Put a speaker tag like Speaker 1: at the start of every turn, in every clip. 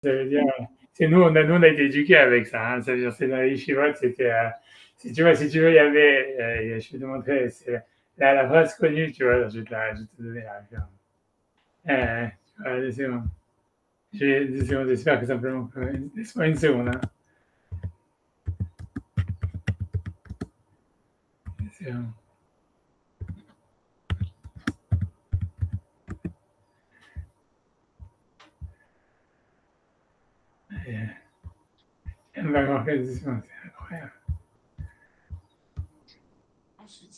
Speaker 1: Ça veut dire, c'est nous, on a été éduqués avec ça. Hein. Ça veut dire, c'est dans les yeshivot, c'était, si tu veux, il y avait, je vais te montrer, c'est la phrase connue, tu vois, je vais te donner la référence. Voilà, 2 secondes. J'ai 2 secondes, j'espère que simplement, laisse-moi une seconde. Hein. 2 secondes. Elle m'a marqué 2 secondes, c'est incroyable.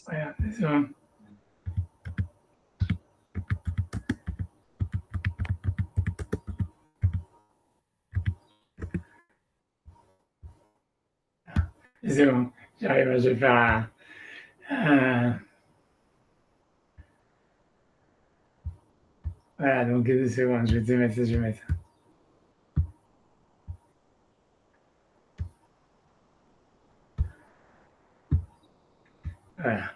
Speaker 1: Regarde, 2 secondes. C'est bon, j'arrive, je vais faire voilà, donc 2 secondes, je vais te mettre ça, je vais mettre ça. Voilà.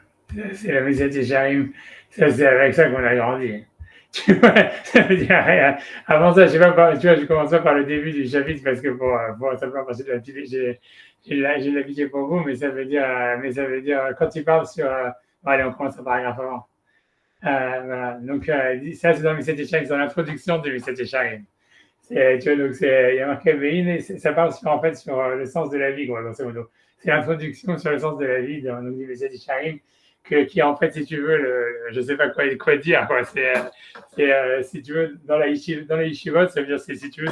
Speaker 1: C'est la Messiah Tisharim. Ça, c'est avec ça qu'on a grandi. Tu vois, ça veut dire rien. Avant ça, je sais pas, tu vois, je commence pas par le début du chapitre parce que pour simplement parce que j'ai l'habitude pour vous, mais ça veut dire, quand il parle sur, bon, allez, on commence au paragraphe avant. Voilà. Donc, ça, c'est dans Messiah Tisharim, c'est dans l'introduction de Messiah Tisharim. Tu vois, donc il y a marqué Veine, et ça parle sur, en fait, sur le sens de la vie, grosso modo. C'est l'introduction sur le sens de la vie dans l'Université de Charim, qui en fait, si tu veux, je ne sais pas quoi dire, quoi. Si tu veux, dans la yeshivot, ça veut dire, si tu veux,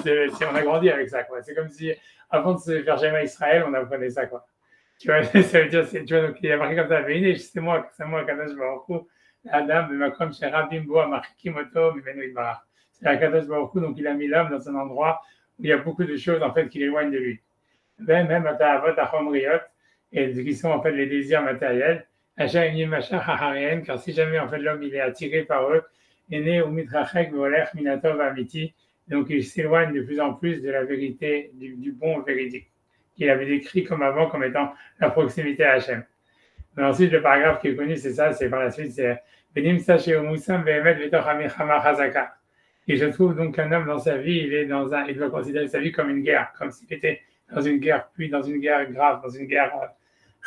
Speaker 1: on a grandi avec ça, quoi. C'est comme si, avant de se faire jamais Israël, on apprenait ça, quoi. Tu vois, ça veut dire, tu vois, donc il y a marqué comme ça, Veine, c'est moi, Kadosh Baruch Hu, Adam, Bemakom, Sherabim, Bo, Markimoto, Mimenu Idbarach. C'est Akadosh Baruch Hu, donc il a mis l'homme dans un endroit où il y a beaucoup de choses en fait qui l'éloignent de lui. Même à Ta'avot, à Chomriot, et qui sont en fait les désirs matériels. Car si jamais en fait l'homme il est attiré par eux, est né au mitrachek volech minatov amiti, donc il s'éloigne de plus en plus de la vérité, du bon véridique, qu'il avait décrit comme avant comme étant la proximité à Hachem. Mais ensuite, le paragraphe qui est connu, c'est ça, c'est par la suite, c'est Benim Sachet Moussam Behemet Vetoch Amechama Chazaka. Et je trouve donc qu'un homme dans sa vie, il doit considérer sa vie comme une guerre, comme s'il était dans une guerre, puis dans une guerre grave, dans une guerre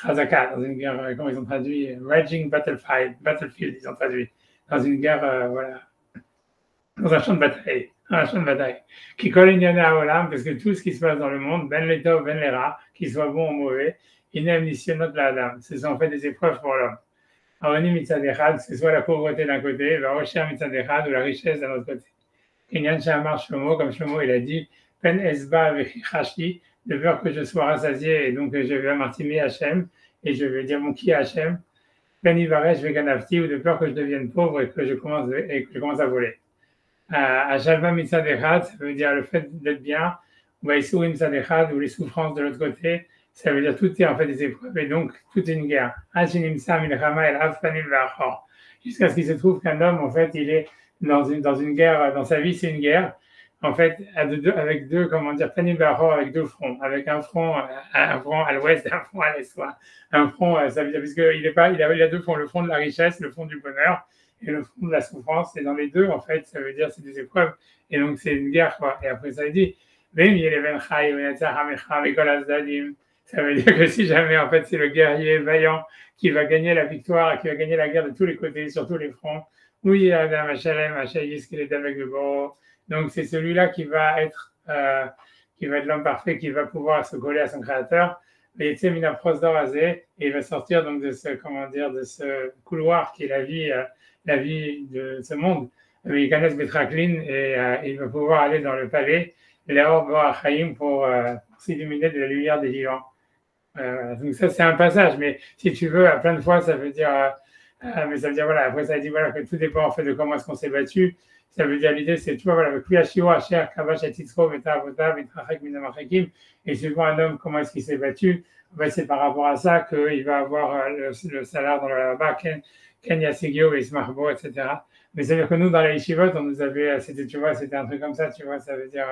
Speaker 1: Chazaka, dans une guerre, comment ils ont traduit, Raging Battlefield, ils ont traduit, dans une guerre, voilà, dans un champ de bataille, Qui colle Inyana Olam, parce que tout ce qui se passe dans le monde, Ben Letov, Ben Lera, qu'il soit bon ou mauvais, Inem Nisyonot la Adam, ce sont en fait des épreuves pour l'homme. Aroni Mitzadechad, c'est soit la pauvreté d'un côté, Varocher Mitzadechad, ou la richesse d'un autre côté. Kenyan Shamar Shlomo, comme Shlomo il a dit, Pen Esba Vechichashi, de peur que je sois rassasié et donc je vais m'intimer Hachem et je vais dire mon qui à Hachem, Ben Ivaresh Veganafti, ou de peur que je devienne pauvre et que je commence à voler. À Shalva Mitzadechad, ça veut dire le fait d'être bien, ou Vaïsourim Mitzadechad, ou les souffrances de l'autre côté, ça veut dire tout est en fait des épreuves et donc toute une guerre. Jusqu'à ce qu'il se trouve qu'un homme, en fait, il est dans une guerre, dans sa vie, c'est une guerre, en fait, avec deux, comment dire, avec deux fronts, avec un front à l'ouest et un front à l'est. Un front, ça veut dire, il a deux fronts, le front de la richesse, le front du bonheur, et le front de la souffrance. Et dans les deux, en fait, ça veut dire c'est des épreuves. Et donc, c'est une guerre, quoi. Et après, ça veut dire, ça veut dire que si jamais, en fait, c'est le guerrier vaillant qui va gagner la victoire, qui va gagner la guerre de tous les côtés, sur tous les fronts, oui, Adam Hachalem, Hachayis, qu'il est avec le Boro. Donc, c'est celui-là qui va être l'homme parfait, qui va pouvoir se coller à son créateur. Et tu sais, Mina Prosdorazé, et il va sortir donc de ce, comment dire, de ce couloir qui est la vie de ce monde. Il connaît Betraklin et il va pouvoir aller dans le palais, Léor Boachaim, pour s'illuminer de la lumière des vivants. Donc ça, c'est un passage, mais si tu veux, à plein de fois, ça veut dire, mais ça veut dire, voilà, après ça dit, voilà, que tout dépend en fait de comment est-ce qu'on s'est battu. Ça veut dire, l'idée, c'est, tu vois, voilà, et suivant un homme, comment est-ce qu'il s'est battu, en fait, c'est par rapport à ça qu'il va avoir le salaire dans le là-bas, Ken Yasigyo, et Smarbo, etc. Mais ça veut dire que nous, dans la Yeshivot, on nous avait, tu vois, c'était un truc comme ça, tu vois, ça veut dire,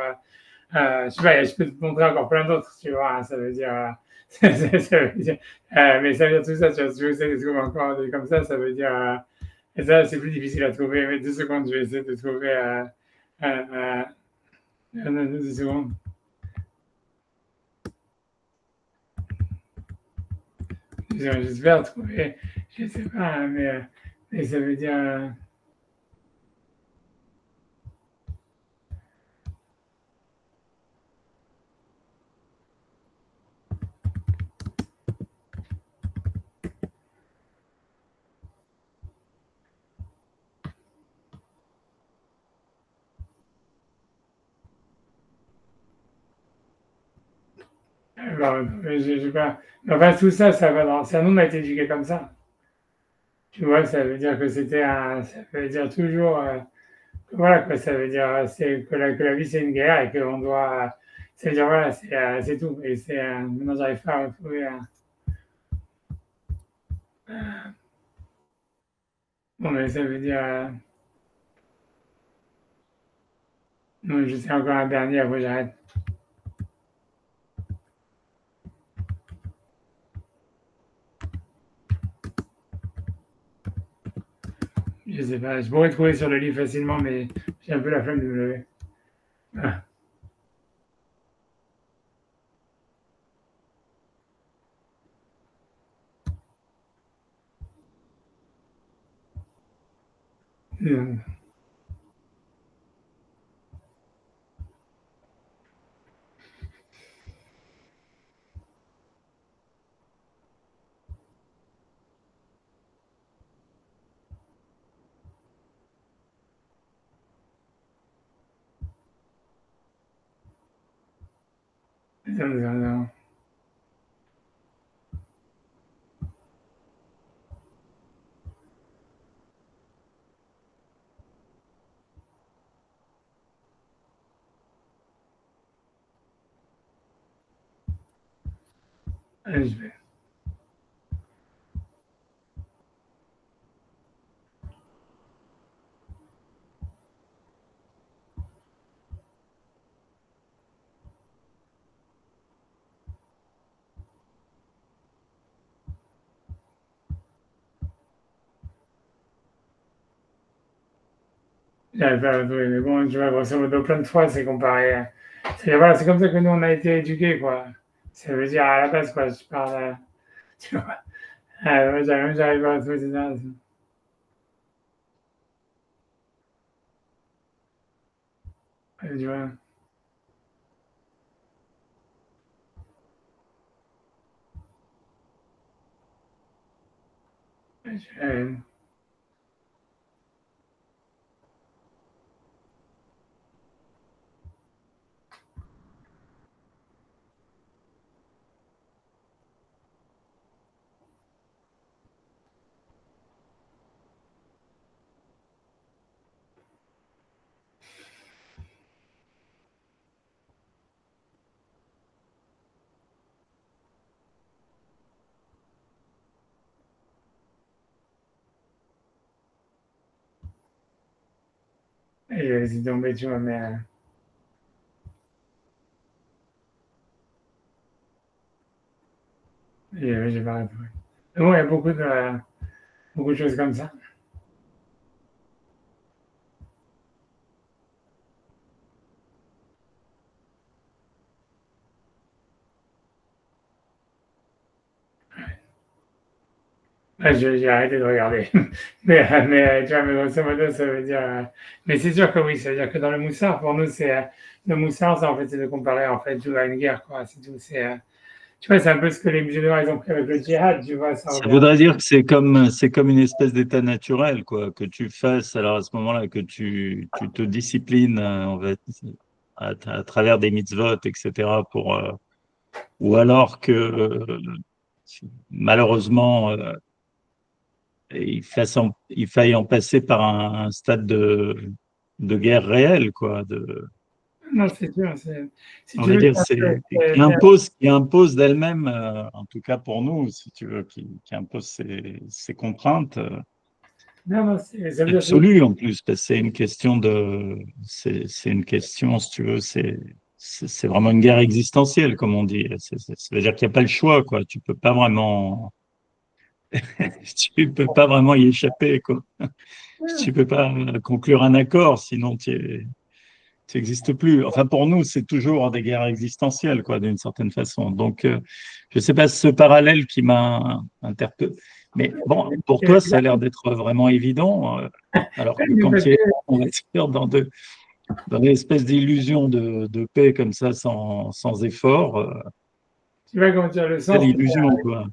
Speaker 1: je sais pas, je peux te montrer encore plein d'autres, tu vois, hein, ça veut dire, ça veut dire mais ça veut dire tout ça, tu vois, si je vais essayer de trouver encore des comme ça veut dire, et ça, c'est plus difficile à trouver, mais 2 secondes, je vais essayer de trouver, 2 secondes. J'espère trouver, je ne sais pas, mais ça veut dire. Bon, je sais pas. Enfin, tout ça, ça va dans. Ça nous a été éduqué comme ça. Tu vois, ça veut dire que c'était un. Ça veut dire toujours. Voilà, quoi. Ça veut dire c'est que la vie, c'est une guerre et qu'on doit. Ça veut dire, voilà, c'est tout. Et c'est. Maintenant, j'arrive pas à retrouver. Bon, mais ça veut dire. Non, je sais encore un dernier, après j'arrête. Je sais pas, je pourrais trouver sur le livre facilement, mais j'ai un peu la flemme de me lever. Ah. Euh, non. Allez, je vais. J'arrive pas à retrouver, mais bon, tu vois, grosso modo, plein de fois, c'est comparé. C'est voilà, c'est comme ça que nous, on a été éduqués, quoi. Ça veut dire à la base, quoi, je parle. Tu vois. Ouais, j'arrive pas à retrouver ça. Tu vois. Je- je vais laisser tomber, tu vois, mais j'ai pas retrouvé. Mais bon, il y a beaucoup de choses comme ça. Ah, j'ai arrêté de regarder. Tu vois, mais grosso modo, ça veut dire. Mais c'est sûr que oui, ça veut dire que dans le moussard, pour nous, c'est. Le moussard, ça, en fait, c'est de comparer, en fait, tout à une guerre, quoi. C'est tout. Tu vois, c'est un peu ce que les musulmans, ils ont pris avec le djihad, tu vois, ça
Speaker 2: Ça
Speaker 1: revient.
Speaker 2: voudrait dire que c'est comme une espèce d'état naturel, quoi, que tu fasses, alors à ce moment-là, que tu te disciplines en fait, à travers des mitzvot, etc., ou alors que malheureusement, il faille en passer par un stade de guerre réelle, quoi,
Speaker 1: Non, c'est sûr. Si
Speaker 2: on
Speaker 1: tu
Speaker 2: va
Speaker 1: veux,
Speaker 2: dire, qui impose d'elle-même, en tout cas pour nous, si tu veux, qui impose ses contraintes.
Speaker 1: non, non, ça veut dire que
Speaker 2: Absolue en plus, parce que c'est une question, si tu veux, c'est vraiment une guerre existentielle, comme on dit. Ça veut dire qu'il n'y a pas le choix, quoi. Tu peux pas vraiment y échapper, quoi. Tu peux pas conclure un accord, sinon tu es. ça n'existe plus. Enfin, pour nous, c'est toujours des guerres existentielles, quoi, d'une certaine façon. Donc, je ne sais pas ce parallèle qui m'a interpellé. Mais bon, pour toi, ça a l'air d'être vraiment évident. Alors que quand tu es, on va dire, dans une espèce d'illusion de paix comme ça, sans effort,
Speaker 1: tu vois comment dire,
Speaker 2: c'est l'illusion, quoi.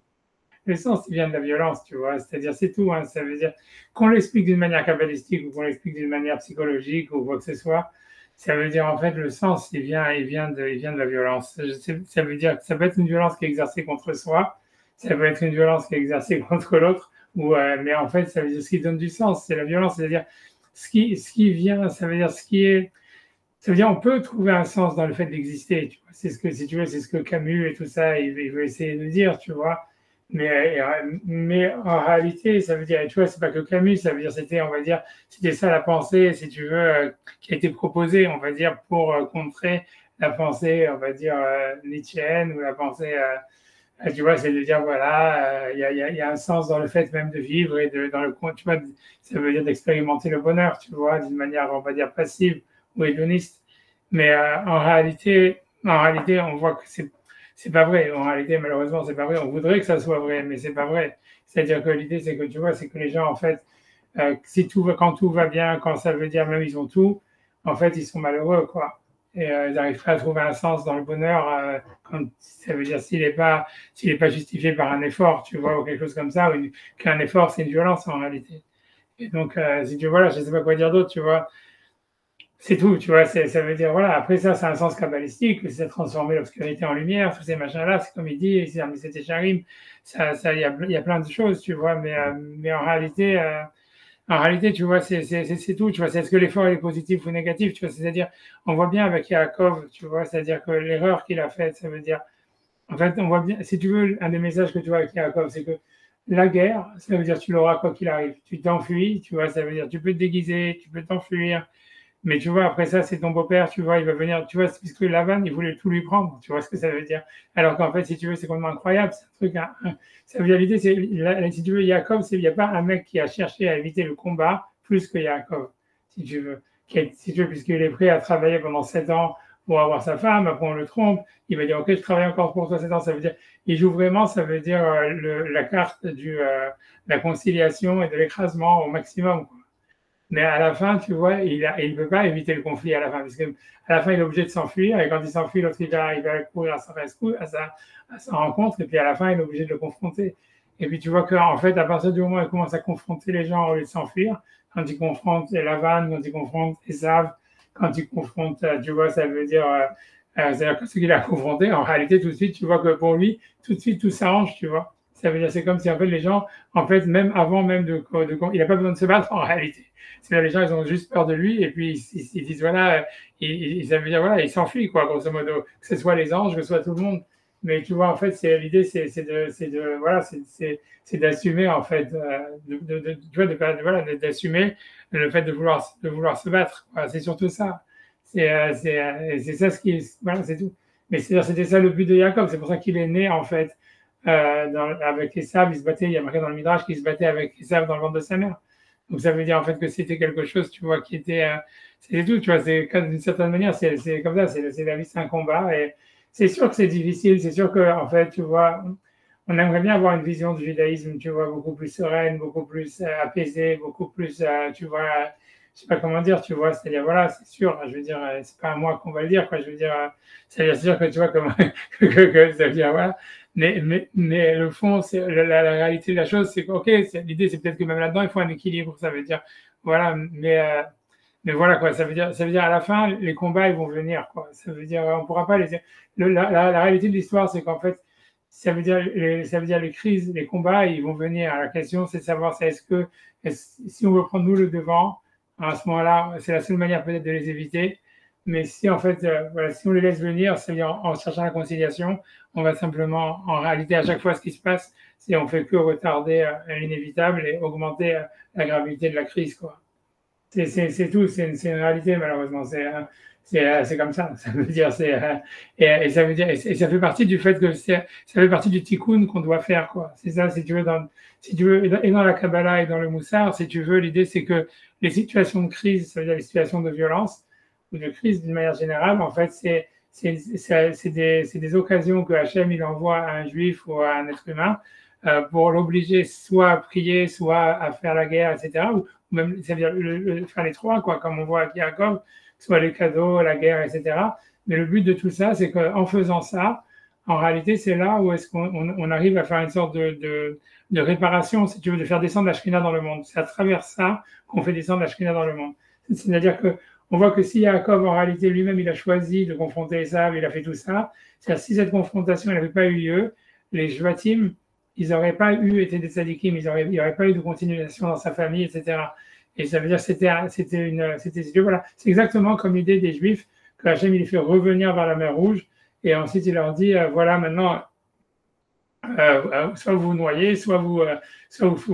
Speaker 1: le sens, il vient de la violence, tu vois. C'est-à-dire, c'est tout. Hein. Ça veut dire qu'on l'explique d'une manière kabbalistique ou qu'on l'explique d'une manière psychologique ou quoi que ce soit. Ça veut dire, en fait, le sens, il vient de la violence. Ça veut dire que ça peut être une violence qui est exercée contre soi, ça peut être une violence qui est exercée contre l'autre, mais en fait, ça veut dire ce qui donne du sens, c'est la violence. C'est-à-dire, ce qui vient, ça veut dire ce qui est. Ça veut dire on peut trouver un sens dans le fait d'exister. Tu vois. C'est ce que, si tu veux, c'est ce que Camus et tout ça, il veut essayer de dire, tu vois. Mais en réalité, ça veut dire, et tu vois, c'est pas que Camus, ça veut dire, on va dire, c'était ça la pensée, si tu veux, qui a été proposée, on va dire, pour contrer la pensée, on va dire, nietzschéenne ou la pensée, tu vois, c'est de dire, voilà, il y a un sens dans le fait même de vivre et dans le, tu vois, ça veut dire d'expérimenter le bonheur, tu vois, d'une manière, on va dire, passive ou hédoniste. Mais en réalité, on voit que c'est pas vrai. En réalité, malheureusement, c'est pas vrai. On voudrait que ça soit vrai, mais c'est pas vrai. C'est-à-dire que l'idée, c'est que tu vois, c'est que les gens, en fait, quand tout va bien, quand ça veut dire même ils ont tout, en fait, ils sont malheureux, quoi. Et ils n'arrivent pas à trouver un sens dans le bonheur. Quand, ça veut dire s'il est pas justifié par un effort, tu vois, ou quelque chose comme ça, qu'un effort, c'est une violence en réalité. Et donc, si tu vois, là, je sais pas quoi dire d'autre, tu vois. C'est tout, tu vois, ça veut dire, voilà, après ça, c'est un sens kabbalistique, c'est transformer l'obscurité en lumière, tous ces machins-là, c'est comme il dit, c'est Técharim, il y a plein de choses, tu vois, mais en réalité, tu vois, c'est tout, tu vois, c'est est-ce que l'effort est positif ou négatif, tu vois, c'est-à-dire, on voit bien avec Yaakov, tu vois, c'est-à-dire que l'erreur qu'il a faite, ça veut dire, en fait, on voit bien, si tu veux, un des messages que tu vois avec Yaakov, c'est que la guerre, ça veut dire tu l'auras quoi qu'il arrive, tu t'enfuis, tu vois, ça veut dire tu peux te déguiser, tu peux t'enfuir, mais tu vois, après ça, c'est ton beau-père, tu vois, il va venir, tu vois, puisque Lavan, il voulait tout lui prendre, tu vois ce que ça veut dire. Alors qu'en fait, si tu veux, c'est complètement incroyable, c'est un truc, ça veut dire l'idée, si tu veux, Jacob, il n'y a pas un mec qui a cherché à éviter le combat plus que Jacob, si tu veux. Si tu veux, puisqu'il est prêt à travailler pendant 7 ans pour avoir sa femme, après on le trompe, il va dire, ok, je travaille encore pour toi 7 ans, ça veut dire, il joue vraiment, ça veut dire la carte la conciliation et de l'écrasement au maximum, quoi. Mais à la fin, tu vois, il ne peut pas éviter le conflit à la fin, parce qu'à la fin, il est obligé de s'enfuir, et quand il s'enfuit, l'autre, il va courir à sa rescousse, à sa rencontre, et puis à la fin, il est obligé de le confronter. Et puis tu vois qu'en fait, à partir du moment où il commence à confronter les gens au lieu de s'enfuir, quand il confronte Lavan, quand il confronte Esav, quand il confronte, tu vois, ça veut dire, c'est-à-dire que ce qu'il a confronté, en réalité, tout de suite, tu vois que pour lui, tout de suite, tout s'arrange, tu vois. Ça veut dire, c'est comme si en fait les gens, en fait, même avant même il n'a pas besoin de se battre en réalité. C'est-à-dire les gens, ils ont juste peur de lui et puis ils disent voilà, ça veut dire voilà, ils s'enfuient quoi, grosso modo, que ce soit les anges, que ce soit tout le monde. Mais tu vois, en fait, l'idée, voilà, c'est d'assumer en fait, tu vois, voilà, d'assumer le fait de vouloir se battre. Voilà, c'est surtout ça. C'est ça voilà, c'est tout. Mais c'était ça le but de Jacob. C'est pour ça qu'il est né en fait avec Esav, il se battait, il y a marqué dans le Midrash qu'il se battait avec Esav dans le ventre de sa mère. Donc ça veut dire en fait que c'était quelque chose, tu vois, qui était, c'était tout, tu vois, d'une certaine manière, c'est comme ça, la vie, c'est un combat, et c'est sûr que c'est difficile, c'est sûr que en fait, tu vois, on aimerait bien avoir une vision du judaïsme, tu vois, beaucoup plus sereine, beaucoup plus apaisée, beaucoup plus, tu vois, je sais pas comment dire, tu vois, c'est-à-dire voilà, c'est sûr, je veux dire, c'est pas à moi qu'on va le dire, quoi, je veux dire, c'est sûr que tu vois comment ça veut dire voilà. Mais le fond, c'est la réalité de la chose, c'est que, ok, l'idée, c'est peut-être que même là-dedans, il faut un équilibre. Ça veut dire, voilà, mais voilà, quoi. Ça veut dire, à la fin, les combats, ils vont venir, quoi. Ça veut dire, on pourra pas la réalité de l'histoire, c'est qu'en fait, ça veut dire les crises, les combats, ils vont venir. La question, c'est de savoir, si on veut prendre nous le devant, à ce moment-là, c'est la seule manière peut-être de les éviter. Mais si en fait, voilà, si on les laisse venir, c'est-à-dire en cherchant la conciliation, on va simplement, en réalité, à chaque fois, ce qui se passe, c'est on fait que retarder l'inévitable et augmenter la gravité de la crise, quoi. C'est tout, c'est une réalité, malheureusement. C'est comme ça. Ça veut dire, et ça veut dire, et ça fait partie du fait que ça fait partie du tikkun qu'on doit faire, quoi. C'est ça, si tu veux, et dans la Kabbalah et dans le Moussar, si tu veux, l'idée, c'est que les situations de crise, ça veut dire les situations de violence, ou de crise d'une manière générale, en fait, c'est des occasions que Hachem il envoie à un juif ou à un être humain pour l'obliger soit à prier, soit à faire la guerre, etc. Ou même, c'est-à-dire faire les trois, quoi, comme on voit avec Yaakov, soit les cadeaux, la guerre, etc. Mais le but de tout ça, c'est qu'en faisant ça, en réalité, c'est là où est-ce qu'on arrive à faire une sorte de réparation, si tu veux, de faire descendre la Shekhinah dans le monde. C'est à travers ça qu'on fait descendre la Shekhinah dans le monde. C'est-à-dire que on voit que si Yaakov, en réalité, lui-même, il a choisi de confronter Esav, il a fait tout ça, c'est-à-dire si cette confrontation n'avait pas eu lieu, les Shvatim, ils n'auraient pas été des tzadikim, il n'y aurait pas eu de continuation dans sa famille, etc. Et ça veut dire que voilà, c'est exactement comme l'idée des Juifs, que Hachem, il les fait revenir vers la mer Rouge, et ensuite il leur dit, voilà, maintenant, soit vous vous noyez, soit vous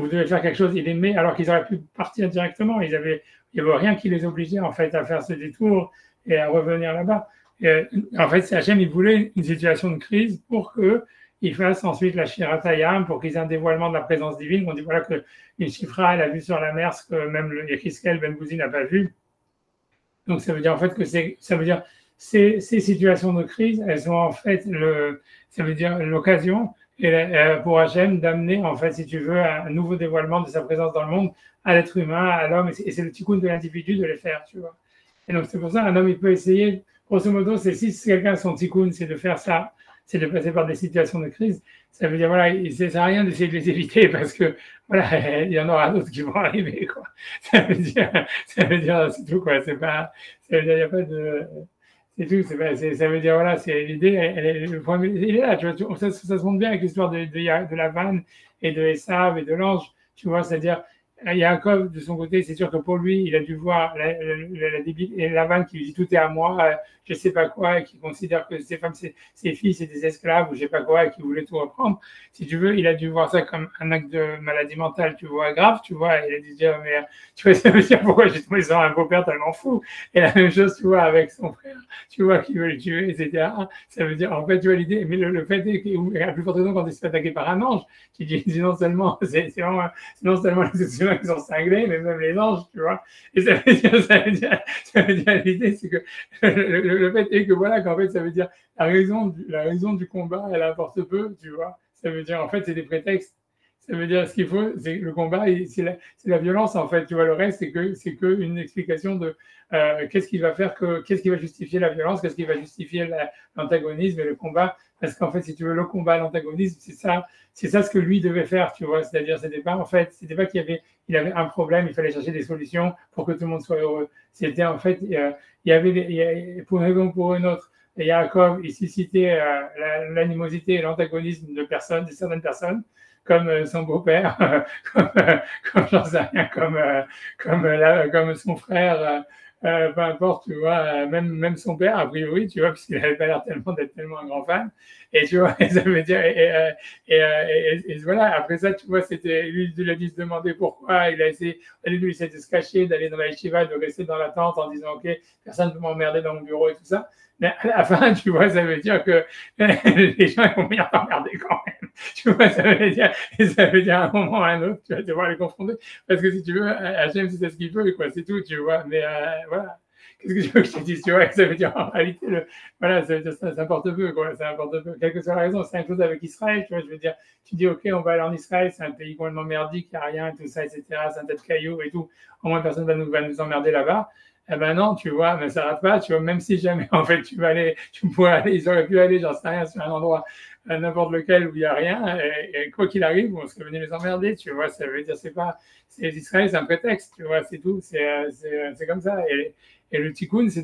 Speaker 1: devez faire quelque chose. Il les met, alors qu'ils auraient pu partir directement. Il n'y avait rien qui les obligeait en fait à faire ce détour et à revenir là-bas. En fait, Hachem, il voulait une situation de crise pour qu'ils fassent ensuite la Shiratayam, pour qu'ils aient un dévoilement de la présence divine. On dit voilà que une Shifra, elle a vu sur la mer ce que même le Yechizkel Ben Bouzi n'a pas vu. Donc ça veut dire en fait que ces situations de crise, elles sont en fait ça veut dire l'occasion pour Hachem d'amener, en fait, si tu veux, un nouveau dévoilement de sa présence dans le monde à l'être humain, à l'homme, et c'est le tikkun de l'individu de les faire, tu vois. Et donc, c'est pour ça qu'un homme, il peut essayer, grosso modo, c'est si quelqu'un, son tikkun, c'est de faire ça, c'est de passer par des situations de crise, ça veut dire, voilà, ça sert à rien d'essayer de les éviter parce que, voilà, il y en aura d'autres qui vont arriver, quoi. Ça veut dire, c'est tout, quoi. Ça veut dire, il n'y a pas de. C'est tout, ça veut dire, voilà, c'est l'idée, le problème, il est là, tu vois, ça se montre bien avec l'histoire de la vanne et de Esav et de l'ange, tu vois, c'est-à-dire, Yaakov, de son côté, c'est sûr que pour lui, il a dû voir la vanne qui lui dit tout est à moi, je sais pas quoi, et qui considère que ses femmes, ses filles, c'est des esclaves ou je sais pas quoi, et qui voulait tout reprendre. Si tu veux, il a dû voir ça comme un acte de maladie mentale, tu vois, grave, tu vois, et il a dû dire, mais tu vois, ça veut dire pourquoi j'ai trouvé ça un beau-père tellement fou. Et la même chose, tu vois, avec son frère, tu vois, qui veut le tuer, etc. Ça veut dire, en fait, tu vois, l'idée, mais le fait est que, la plus forte raison, quand il se fait attaquer par un ange, tu dis, non seulement, c'est vraiment, non seulement les humains qui sont cinglés, mais même les anges, tu vois. Et ça veut dire l'idée, c'est que le fait est que voilà, qu'en fait, ça veut dire la raison du combat, elle importe peu, tu vois. Ça veut dire, en fait, c'est des prétextes. Ça veut dire, ce qu'il faut, c'est le combat, c'est la violence, en fait. Tu vois, le reste, c'est que une explication de qu'est-ce qui va justifier la violence, qu'est-ce qui va justifier l'antagonisme et le combat. Parce qu'en fait, si tu veux, le combat, l'antagonisme, c'est ça ce que lui devait faire, tu vois. C'est-à-dire, c'était pas il avait un problème, il fallait chercher des solutions pour que tout le monde soit heureux. C'était en fait, pour une raison ou pour une autre, Yaakov, il suscitait l'animosité et l'antagonisme de certaines personnes, comme son beau-père, comme j'en sais rien, comme son frère, peu importe, tu vois, même son père, a priori, tu vois, puisqu'il n'avait pas l'air d'être tellement un grand fan. Et tu vois, ça veut dire, et voilà, après ça, tu vois, lui, il a dû se demander pourquoi, il a essayé, lui, il s'était se cacher, d'aller dans la yeshiva, de rester dans la tente en disant, OK, personne ne peut m'emmerder dans mon bureau et tout ça. Mais à la fin, tu vois, ça veut dire que les gens ils vont venir t'emmerder quand même. Tu vois, ça veut dire à un moment ou à un autre, tu vas devoir les confronter. Parce que si tu veux, Hachem, c'est ce qu'il veut, quoi, c'est tout, tu vois. Mais voilà. Qu'est-ce que tu veux que je te dise, tu vois, ça veut dire en réalité, voilà, ça veut dire ça importe peu, quoi, ça importe peu. Quelle que soit la raison, c'est un chose avec Israël, tu vois, je veux dire, tu dis, OK, on va aller en Israël, c'est un pays complètement merdique, il n'y a rien, tout ça, etc., c'est un tas de cailloux et tout, au moins personne va nous emmerder là-bas. Eh ben non, tu vois, mais ça rate pas, tu vois, même si jamais, en fait, tu pourrais aller, ils auraient pu aller, j'en sais rien, sur un endroit, n'importe lequel où il n'y a rien, et quoi qu'il arrive, on serait venu les emmerder, tu vois, ça veut dire, Israël, c'est un prétexte, tu vois, c'est tout, c'est comme ça, et le tikkun, c'est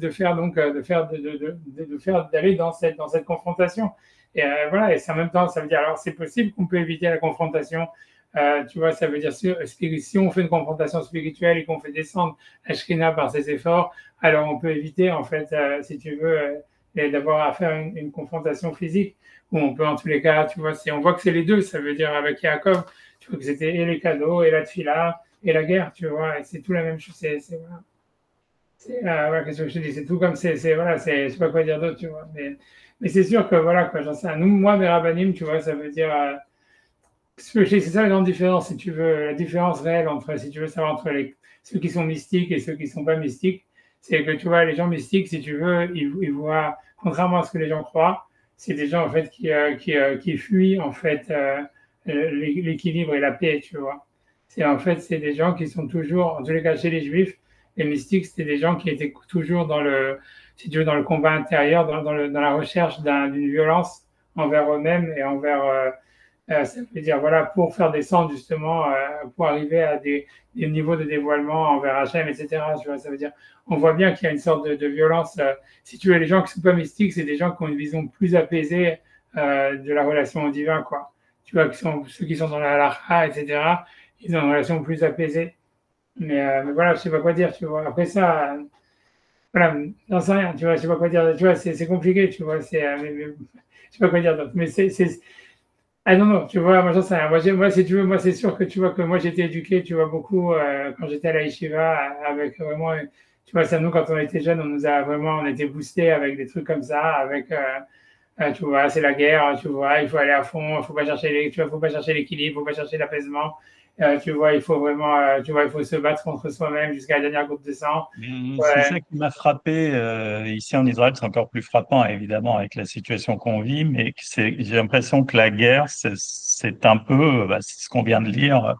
Speaker 1: d'aller dans cette confrontation. Et voilà, et c'est en même temps, ça veut dire, alors c'est possible qu'on peut éviter la confrontation. Tu vois, ça veut dire si on fait une confrontation spirituelle et qu'on fait descendre la Shekhinah par ses efforts, alors on peut éviter, en fait, si tu veux, d'avoir à faire une confrontation physique, où on peut, en tous les cas, tu vois, on voit que c'est les deux, ça veut dire avec Yaakov, tu vois que c'était et les cadeaux, et la tfila, et la guerre, tu vois, et c'est tout la même chose, voilà. Qu'est-ce que je te dis, c'est tout comme voilà, je sais pas quoi dire d'autre, tu vois, mais c'est sûr que, voilà, quoi, j'en sais, moi, mes rabbanim, tu vois, ça veut dire, c'est ça la grande différence, si tu veux, la différence réelle entre, si tu veux savoir, entre ceux qui sont mystiques et ceux qui ne sont pas mystiques, C'est que tu vois, les gens mystiques, si tu veux, ils voient, contrairement à ce que les gens croient, c'est des gens en fait qui fuient en fait l'équilibre et la paix, tu vois. C'est en fait c'est des gens qui sont toujours, en tous les cas chez les Juifs, les mystiques, c'était des gens qui étaient toujours dans le, si tu veux, dans le combat intérieur, dans la recherche d'une violence envers eux-mêmes et envers ça veut dire, voilà, pour faire descendre justement, pour arriver à des niveaux de dévoilement envers Hachem, etc. Tu vois, ça veut dire, on voit bien qu'il y a une sorte de violence. Si tu veux, les gens qui sont pas mystiques, c'est des gens qui ont une vision plus apaisée de la relation au divin, quoi. Tu vois, ceux qui sont dans la halakha, etc., ils ont une relation plus apaisée. Mais voilà, je sais pas quoi dire, tu vois. Après ça, voilà, j'en sais rien, tu vois, je sais pas quoi dire. Tu vois, c'est compliqué, tu vois. Je sais pas quoi dire d'autre. Mais ah non, non, tu vois, moi j'en sais rien. Moi, si tu veux, moi c'est sûr que tu vois que moi j'ai été éduqué, tu vois, beaucoup quand j'étais à la yeshiva, avec vraiment, tu vois, ça nous quand on était jeunes, on nous a vraiment, on était boostés avec des trucs comme ça, avec, tu vois, c'est la guerre, tu vois, il faut aller à fond, il faut pas chercher tu vois, faut pas chercher l'équilibre, faut pas chercher l'apaisement, tu vois, il faut vraiment, tu vois, il faut se battre contre soi-même jusqu'à la dernière goutte de sang.
Speaker 2: C'est
Speaker 1: Ouais,
Speaker 2: ça qui m'a frappé ici en Israël, c'est encore plus frappant évidemment avec la situation qu'on vit, mais j'ai l'impression que la guerre, c'est un peu, bah, c'est ce qu'on vient de lire,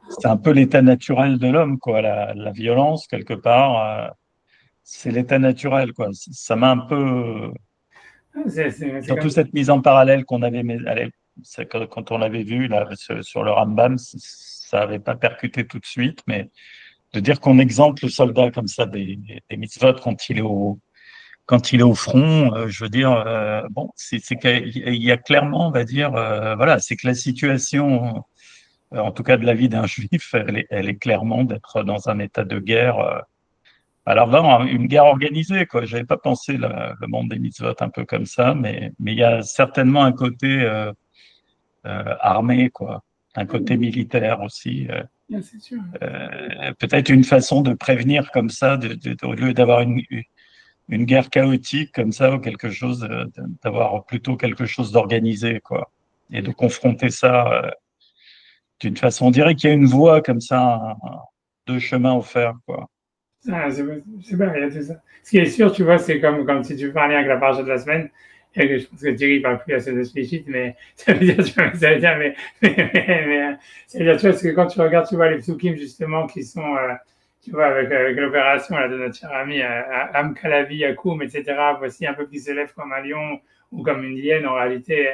Speaker 2: c'est un peu l'état naturel de l'homme, quoi. La violence, quelque part, c'est l'état naturel, quoi. Ça m'a un peu,
Speaker 1: c'est
Speaker 2: surtout
Speaker 1: comme
Speaker 2: cette mise en parallèle qu'on avait, quand on l'avait vu là sur le Rambam, ça n'avait pas percuté tout de suite, mais de dire qu'on exempte le soldat comme ça des mitzvot quand il est au front, je veux dire, bon, c'est qu'il y a clairement, on va dire, voilà, c'est que la situation, en tout cas de la vie d'un juif, elle est clairement d'être dans un état de guerre. Alors vraiment, une guerre organisée, quoi. J'avais pas pensé le monde des mitzvot un peu comme ça, mais il y a certainement un côté armé, quoi, un côté militaire aussi.
Speaker 1: c'est sûr.
Speaker 2: Peut-être une façon de prévenir comme ça, au lieu d'avoir une guerre chaotique comme ça, ou quelque chose, d'avoir plutôt quelque chose d'organisé, quoi. Et de confronter ça d'une façon. On dirait qu'il y a une voie comme ça, deux chemins offerts, quoi.
Speaker 1: Ah, c'est pas, il y a tout ça. Ce qui est sûr, tu vois, c'est comme si tu parlais avec la partie de la semaine, et que je pense que Thierry parle plus assez de Shlichit, mais ça veut dire, tu vois, ça veut dire, ça veut dire, tu vois, parce que quand tu regardes, tu vois, les psukim, justement, qui sont, tu vois, avec l'opération là, de notre cher ami Am Kalavi, Yakoum, etc., voici un peu qui se lève comme un lion ou comme une hyène, en réalité,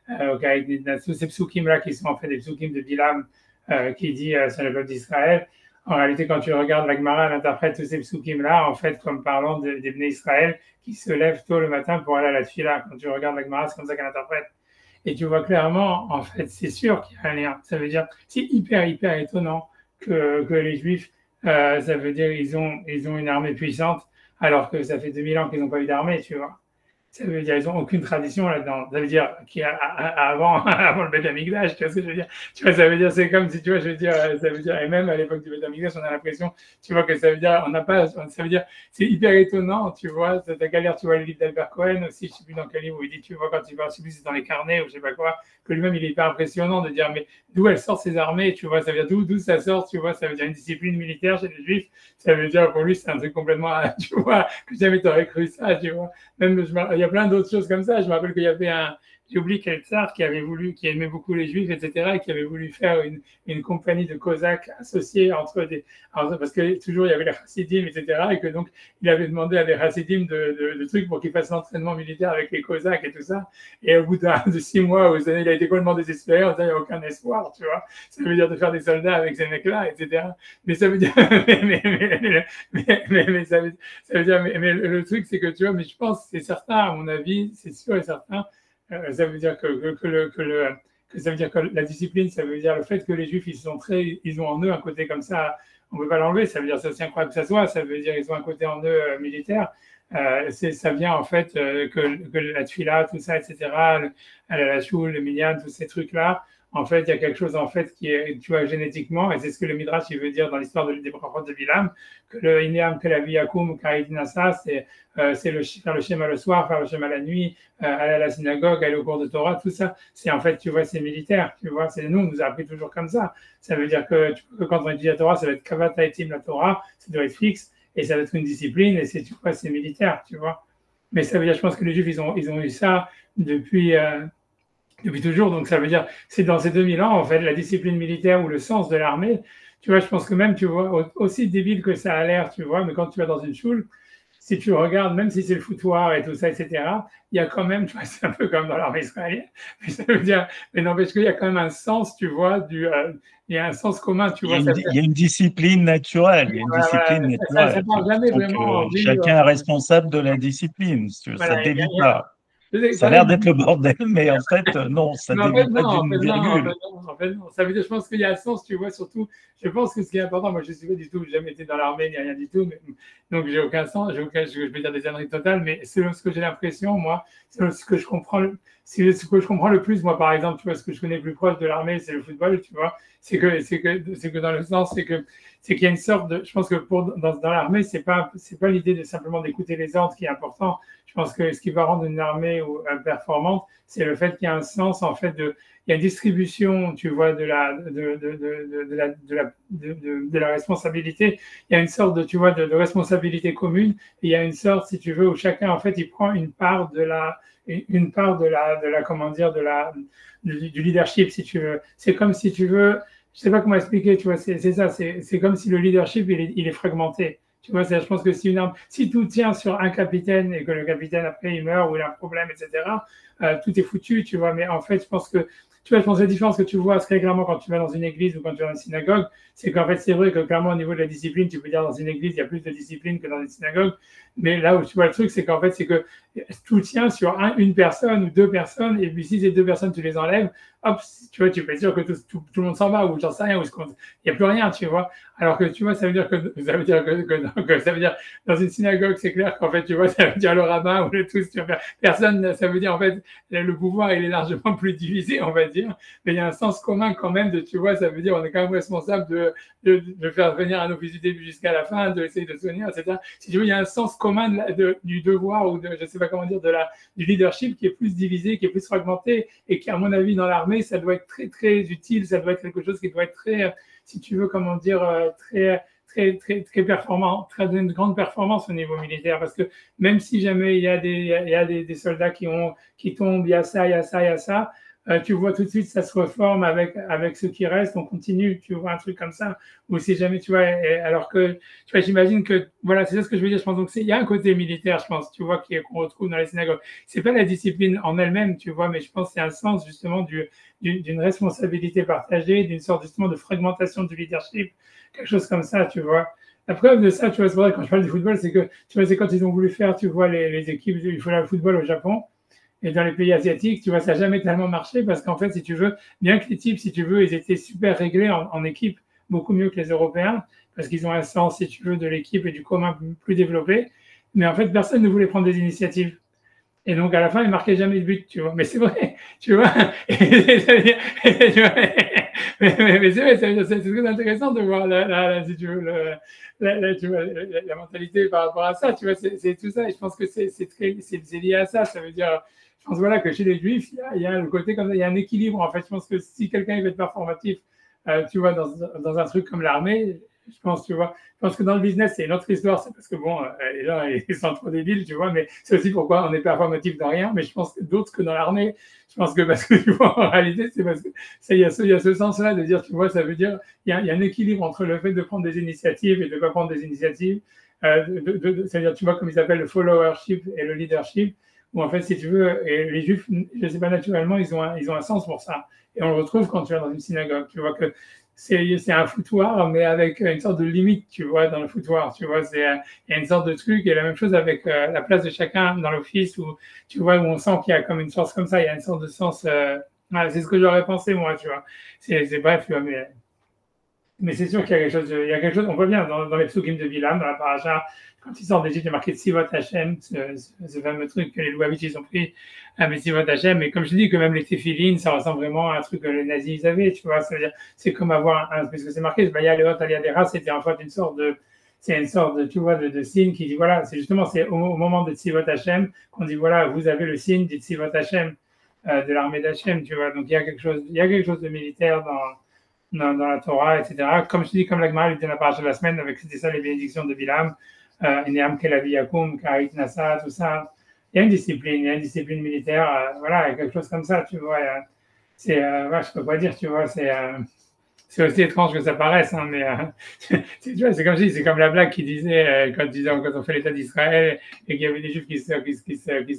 Speaker 1: avec tous ces psukim-là qui sont en fait des psukim de Bilam, qui dit sur le peuple d'Israël. En réalité, quand tu regardes la Gemara, elle interprète tous ces psukim-là, en fait, comme parlant des Bnei Israël qui se lèvent tôt le matin pour aller à la tefila. Quand tu regardes la Gemara, c'est comme ça qu'elle interprète. Et tu vois clairement, en fait, c'est sûr qu'il y a un lien. Ça veut dire, c'est hyper, hyper étonnant que les Juifs, ça veut dire, ils ont une armée puissante, alors que ça fait 2000 ans qu'ils n'ont pas eu d'armée, tu vois. Ça veut dire qu'ils n'ont aucune tradition là-dedans. Ça veut dire qu'avant avant le Beth Amikdash, tu vois ce que je veux dire? Tu vois, ça veut dire, c'est comme si, tu vois, je veux dire, ça veut dire, et même à l'époque du Beth Amikdash, on a l'impression, tu vois, que ça veut dire, on n'a pas, ça veut dire, c'est hyper étonnant, tu vois, c'est ta galère, tu vois, le livre d'Albert Cohen aussi, je sais plus dans quel livre, où il dit, tu vois, quand il va, je sais plus si c'est dans les carnets ou je sais pas quoi, que lui-même, il est hyper impressionnant de dire, mais d'où elle sort ses armées, tu vois, ça veut dire d'où ça sort, tu vois, ça veut dire une discipline militaire chez les Juifs, ça veut dire, pour lui, c'est un truc complètement, tu vois, que jamais t'aurais cru ça, tu vois. Même, il y a plein d'autres choses comme ça. Je me rappelle qu'il y avait j'ai oublié quel tsar qui avait voulu, qui aimait beaucoup les juifs, etc., et qui avait voulu faire une compagnie de cosaques associée parce que toujours il y avait les chassidim, etc., et que donc il avait demandé à des chassidim de trucs pour qu'ils fassent l'entraînement militaire avec les cosaques et tout ça. Et au bout de 6 mois, aux années, il a été complètement désespéré, en disant il n'y a aucun espoir, tu vois. Ça veut dire de faire des soldats avec ces mecs-là, etc. Mais ça veut dire, ça veut dire, mais le truc, c'est que tu vois, mais je pense, c'est certain, à mon avis, c'est sûr et certain, ça veut dire que ça veut dire que la discipline, ça veut dire le fait que les Juifs, ils ont en eux un côté comme ça, on ne peut pas l'enlever, ça veut dire, c'est aussi incroyable que ça soit, ça veut dire ils ont un côté en eux militaire. Ça vient en fait que la tefila, tout ça, etc., la choule, le minyan, tous ces trucs-là, en fait, il y a quelque chose en fait qui est, tu vois, génétiquement, et c'est ce que le Midrash il veut dire dans l'histoire des brachot de Bilam, que le Ineam, que la vie Yakum, Karidinasa, c'est faire le schéma le soir, faire le schéma la nuit, aller à la synagogue, aller au cours de Torah, tout ça, c'est en fait, tu vois, c'est militaire, tu vois, c'est nous, on nous a appris toujours comme ça. Ça veut dire que quand on étudie la Torah, ça va être Kavata Etim la Torah, ça doit être fixe. et ça va être une discipline, et c'est, tu vois, c'est militaire, tu vois. Mais ça veut dire, je pense que les Juifs, ils ont eu ça depuis, depuis toujours. Donc, ça veut dire, c'est dans ces 2000 ans, en fait, la discipline militaire ou le sens de l'armée. Tu vois, je pense que même, tu vois, aussi débile que ça a l'air, tu vois, mais quand tu vas dans une choule, si tu regardes, même si c'est le foutoir et tout ça, etc., il y a quand même, tu vois, c'est un peu comme dans l'armée israélienne, mais ça veut dire, mais n'empêche qu'il y a quand même un sens, tu vois, il y a un sens commun, tu vois.
Speaker 2: Il y a une discipline naturelle. Il y a une
Speaker 1: Voilà,
Speaker 2: discipline
Speaker 1: ça
Speaker 2: naturelle.
Speaker 1: parle jamais
Speaker 2: Il faut
Speaker 1: vraiment
Speaker 2: que
Speaker 1: en vue.
Speaker 2: chacun est responsable de la discipline. Si tu veux. Ça
Speaker 1: Voilà,
Speaker 2: ne dévie pas. Ça a
Speaker 1: pareil,
Speaker 2: l'air d'être le bordel, mais en fait, non, ça ne
Speaker 1: mais en fait,
Speaker 2: dévie
Speaker 1: non,
Speaker 2: pas
Speaker 1: en fait,
Speaker 2: d'une
Speaker 1: non, en fait,
Speaker 2: virgule.
Speaker 1: non, en fait, non. Ça veut dire, je pense qu'il y a un sens, tu vois, surtout, je pense que ce qui est important, moi, je ne suis pas du tout, j'ai jamais été dans l'armée, ni rien du tout, mais, donc j'ai aucun sens, je vais dire des âneries totales, mais selon ce que j'ai l'impression, moi, selon ce que je comprends, ce que je comprends le plus, moi, par exemple, tu vois, ce que je connais le plus proche de l'armée, c'est le football, tu vois, c'est que dans le sens, c'est qu'il y a une sorte de, je pense que dans l'armée, c'est pas l'idée de simplement d'écouter les ordres qui est important. Je pense que ce qui va rendre une armée performante, c'est le fait qu'il y a un sens, en fait, il y a une distribution, tu vois, de la responsabilité. Il y a une sorte de, tu vois, de responsabilité commune. Et il y a une sorte, si tu veux, où chacun, en fait, il prend comment dire, du leadership, si tu veux. C'est comme si tu veux, je sais pas comment expliquer, tu vois, c'est ça, c'est comme si le leadership, il est fragmenté. Tu vois, je pense que si tout tient sur un capitaine et que le capitaine après il meurt ou il a un problème, etc., tout est foutu, tu vois. Mais en fait, je pense que, tu vois, je pense que la différence que tu vois très clairement quand tu vas dans une église ou quand tu vas dans une synagogue, c'est qu'en fait, c'est vrai que clairement au niveau de la discipline, tu peux dire dans une église, il y a plus de discipline que dans une synagogue. Mais là où tu vois le truc, c'est qu'en fait, c'est que tout tient sur une personne ou deux personnes. Et puis si ces deux personnes, tu les enlèves, hop, tu vois, tu peux être sûr que tout le monde s'en va ou j'en sais rien, il n'y a plus rien, tu vois. Alors que tu vois, ça veut dire ça veut dire dans une synagogue, c'est clair qu'en fait, tu vois, ça veut dire le rabbin ou le tout, tu vois, personne, ça veut dire en fait, le pouvoir, il est largement plus divisé, on va dire. Mais il y a un sens commun quand même de, tu vois, ça veut dire on est quand même responsable de faire venir un office du début jusqu'à la fin, d'essayer de soigner, etc. Si tu veux, il y a un sens commun du devoir ou je sais pas comment dire, du leadership qui est plus divisé, qui est plus fragmenté et qui, à mon avis, dans l'armée, ça doit être très, très utile, ça doit être quelque chose qui doit être très, si tu veux, comment dire, très performant, très une grande performance au niveau militaire, parce que même si jamais il y a des soldats qui tombent, il y a ça, il y a ça, il y a ça, tu vois tout de suite, ça se reforme avec ceux qui restent, on continue, tu vois un truc comme ça, ou si jamais, tu vois, alors que, tu vois, j'imagine que, voilà, c'est ça ce que je veux dire, je pense, donc il y a un côté militaire, je pense, tu vois, qu'on retrouve dans les synagogues. C'est pas la discipline en elle-même, tu vois, mais je pense que c'est un sens, justement, d'une responsabilité partagée, d'une sorte, justement, de fragmentation du leadership, quelque chose comme ça, tu vois. La preuve de ça, tu vois, c'est vrai, quand je parle du football, c'est que, tu vois, c'est quand ils ont voulu faire, tu vois, les équipes du football au Japon, et dans les pays asiatiques, tu vois, ça n'a jamais tellement marché parce qu'en fait, si tu veux, bien que les types, si tu veux, ils étaient super réglés en équipe, beaucoup mieux que les Européens, parce qu'ils ont un sens, si tu veux, de l'équipe et du commun plus développé. Mais en fait, personne ne voulait prendre des initiatives. Et donc, à la fin, ils marquaient jamais de but, tu vois. Mais c'est vrai, tu vois. Mais c'est vrai, c'est très intéressant de voir, si tu veux, tu vois, la mentalité par rapport à ça, tu vois. C'est tout ça. Et je pense que c'est lié à ça. Ça veut dire, je pense voilà, que chez les Juifs, il y a le côté comme ça, il y a un équilibre. En fait, je pense que si quelqu'un veut être performatif, tu vois, dans un truc comme l'armée, je pense, tu vois, je pense que dans le business, c'est une autre histoire. C'est parce que, bon, les gens, ils sont trop débiles, tu vois, mais c'est aussi pourquoi on est performatif dans rien. Mais je pense que d'autres que dans l'armée, je pense que parce que, tu vois, en réalité, c'est parce que il y a ce sens-là de dire, tu vois, ça veut dire, il y a un équilibre entre le fait de prendre des initiatives et de ne pas prendre des initiatives. C'est-à-dire, tu vois, comme ils appellent le followership et le leadership, où en fait, si tu veux, et les Juifs, je ne sais pas, naturellement, ils ont un sens pour ça. Et on le retrouve quand tu vas dans une synagogue. Tu vois que c'est un foutoir, mais avec une sorte de limite, tu vois, dans le foutoir. Tu vois, il y a une sorte de truc. Et la même chose avec la place de chacun dans l'office, où tu vois, où on sent qu'il y a comme une sorte comme ça, il y a une sorte de sens. Voilà, c'est ce que j'aurais pensé, moi, tu vois. C'est bref, tu vois, mais c'est sûr qu'il y a quelque chose, on voit bien dans les psukim de Bilam, dans la paracha, quand ils sortent d'Égypte, il y a marqué Tzivot Hashem, ce fameux truc que les Louavites, ils ont pris, mais Tzivot Hashem, et comme je dis que même les téphilines, ça ressemble vraiment à un truc que les nazis, ils avaient, tu vois, c'est comme avoir parce que c'est marqué, il y a les Hot Aliadera, c'était en fait c'est une sorte de, tu vois, de signe qui dit, voilà, c'est justement, c'est au moment de Tzivot Hashem qu'on dit, voilà, vous avez le signe du Tzivot Hashem, de l'armée d'Hachem, tu vois, donc il y a quelque chose de militaire dans la Torah, etc. Comme je dis, comme la Gemara lui dit dans la paracha de la semaine, avec c'était ça les bénédictions de Bilam, Neam Kelavi Yakum, Karit Nassa, tout ça. Il y a une discipline militaire, voilà, quelque chose comme ça, tu vois. Ouais, je peux pas dire, tu vois, c'est aussi étrange que ça paraisse, hein, mais tu vois, c'est comme si, c'est comme la blague qui disait, quand on fait l'État d'Israël et qu'il y avait des Juifs qui se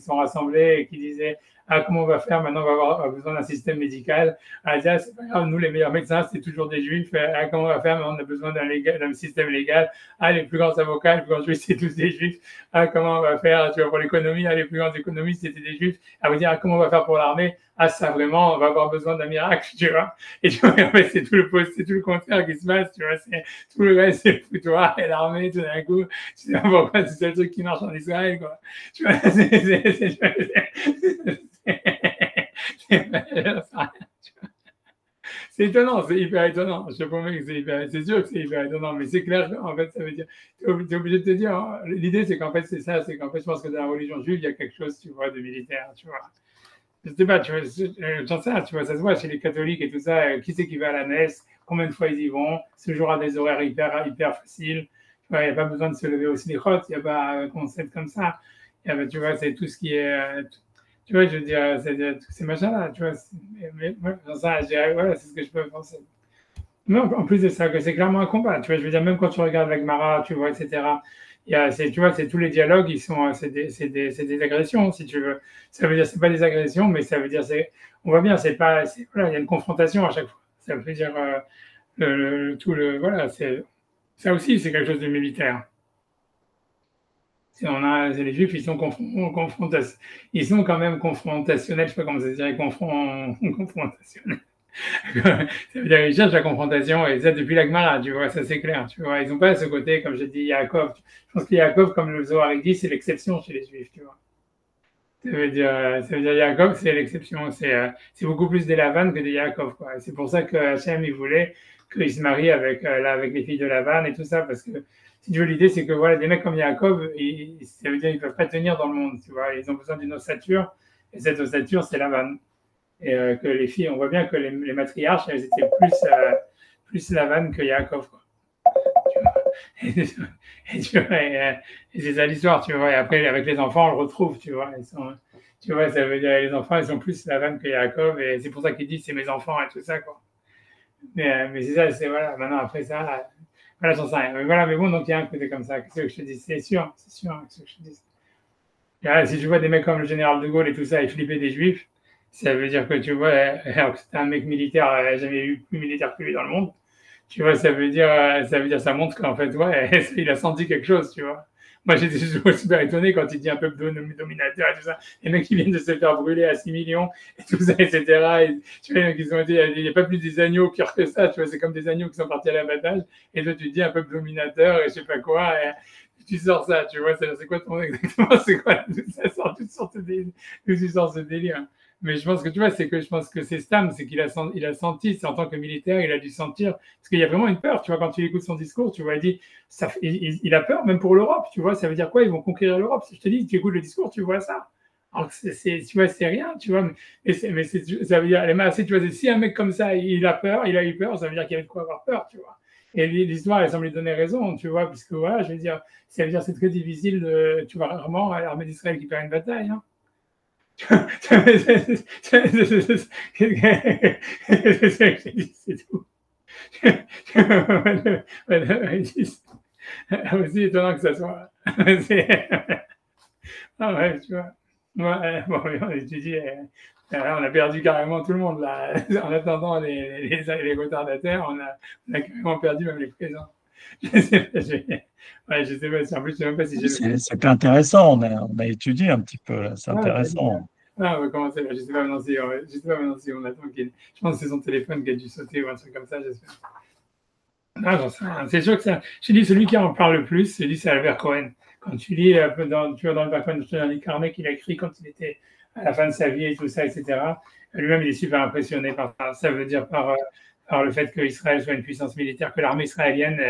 Speaker 1: sont rassemblés et qui disaient, ah, comment on va faire maintenant, on va avoir besoin d'un système médical. Ah, déjà, c'est pas grave, nous, les meilleurs médecins, c'est toujours des Juifs. Ah, comment on va faire maintenant, on a besoin d'un système légal. Ah, les plus grands avocats, les plus grands juifs, c'est tous des Juifs. Ah, comment on va faire, tu vois, pour l'économie, ah, les plus grands économistes, c'était des Juifs. Ah, vous dire, ah, comment on va faire pour l'armée? Ah, ça, vraiment, on va avoir besoin d'un miracle, tu vois. Et tu vois, en fait, c'est tout le contraire qui se passe, tu vois. Tout le reste, c'est le foutoir et l'armée, tout d'un coup. Tu sais pourquoi c'est le truc qui marche en Israël, quoi. Tu vois, c'est étonnant, c'est hyper étonnant. Je te promets que c'est sûr que c'est hyper étonnant, mais c'est clair qu'en fait, ça veut dire, tu es obligé de te dire, hein, l'idée c'est qu'en fait, c'est ça, c'est qu'en fait, je pense que dans la religion juive, il y a quelque chose, tu vois, de militaire, tu vois. Je sais pas, tu vois, j'en sais, tu vois, ça se voit chez les catholiques et tout ça, qui c'est qui va à la messe, combien de fois ils y vont, ce jour à des horaires hyper faciles, tu vois, il n'y a pas besoin de se lever au slichot, il n'y a pas un concept comme ça, tu vois, c'est tout ce qui est, tu vois, je veux dire, c'est tous ces machins-là, tu vois, mais dans ça, je dirais, voilà, c'est ce que je peux penser. Mais en plus de ça, que c'est clairement un combat, tu vois, je veux dire, même quand tu regardes la Gemara, tu vois, etc., tu vois, c'est tous les dialogues, c'est des agressions, si tu veux. Ça veut dire, c'est pas des agressions, mais ça veut dire, on voit bien, voilà, il y a une confrontation à chaque fois. Ça veut dire, voilà, ça aussi, c'est quelque chose de militaire. Les Juifs, ils sont quand même confrontationnels, je sais pas comment ça se dirait, confrontationnels. Ça veut dire qu'ils cherchent la confrontation, et ça depuis la Gemara, tu vois, ça c'est clair, tu vois. Ils n'ont pas ce côté, comme j'ai dit, Yaakov. Je pense que Yaakov, comme le Zohar dit, c'est l'exception chez les Juifs, tu vois. Ça veut dire Yaakov, c'est l'exception. C'est beaucoup plus des Lavan que des Yaakov, quoi. C'est pour ça que Hachem, il voulait qu'ils se marient avec les filles de Lavan et tout ça, parce que, si tu veux, l'idée, c'est que, voilà, des mecs comme Yaakov, ça veut dire qu'ils peuvent pas tenir dans le monde, tu vois. Ils ont besoin d'une ossature, et cette ossature, c'est Lavan. Et que les filles, on voit bien que les matriarches, elles étaient plus Lavan que Yaakov, quoi. Et c'est ça l'histoire, tu vois. Et après, avec les enfants, on le retrouve, tu vois. Tu vois, ça veut dire les enfants, ils sont plus Lavan que Yaakov, et c'est pour ça qu'ils disent c'est mes enfants et tout ça, quoi. Mais c'est ça, voilà. Maintenant, après ça, voilà, j'en sais rien. Mais voilà, mais bon, donc il y a un côté comme ça. Qu'est-ce que je te dis? C'est sûr, qu'est-ce que je te dis. Et si tu vois des mecs comme le général de Gaulle et tout ça, et flipper des juifs, ça veut dire que tu vois, alors que c'était un mec militaire, jamais eu plus militaire que lui dans le monde. Tu vois, ça montre qu'en fait, ouais, il a senti quelque chose, tu vois. Moi, j'étais super étonné quand il dit un peuple dominateur et tout ça. Les mecs qui viennent de se faire brûler à 6 millions et tout ça, etc. Et, tu vois, ils ont dit, il n'y a pas plus des agneaux pires que ça, tu vois, c'est comme des agneaux qui sont partis à l'abattage. Et toi, tu dis un peuple dominateur et je sais pas quoi. Et tu sors ça, tu vois, c'est quoi ton exactement, c'est quoi, ça sort toutes sortes de tu sors ce délire. Mais je pense que tu vois, je pense que c'est Stam, c'est qu'il a senti, c'est en tant que militaire, il a dû sentir, parce qu'il y a vraiment une peur, tu vois, quand tu écoutes son discours, tu vois, il a peur même pour l'Europe, tu vois, ça veut dire quoi? Ils vont conquérir l'Europe. Si je te dis, tu écoutes le discours, tu vois ça. Alors tu vois, c'est rien, tu vois, ça veut dire, tu vois, si un mec comme ça, il a eu peur, ça veut dire qu'il y avait de quoi avoir peur, tu vois. Et l'histoire, elle semble lui donner raison, tu vois, puisque voilà, je veux dire, ça veut dire c'est très difficile, tu vois, rarement l'armée d'Israël qui perd une bataille, hein. C'est tout. Aussi étonnant que ça soit. Ah ouais, tu vois. Ouais, bon, on étudie, on a perdu carrément tout le monde là. En attendant les retardataires, on a carrément perdu même les présents. Je sais pas, je sais pas, en plus, je sais même pas si j'ai.
Speaker 2: C'est intéressant, on a étudié un petit peu, là, c'est intéressant.
Speaker 1: Ah, on va commencer là. Je sais pas maintenant si on attend qu'il. Je pense que c'est son téléphone qui a dû sauter ou un truc comme ça, j'espère. Ah, j'en sais rien. C'est sûr que ça. Je dis, celui qui en parle le plus, c'est Albert Cohen. Quand tu lis tu vois, dans Albert Cohen, dans les carnets qu'il a écrit quand il était à la fin de sa vie et tout ça, etc. Lui-même, il est super impressionné par ça. Ça veut dire par le fait qu'Israël soit une puissance militaire, que l'armée israélienne,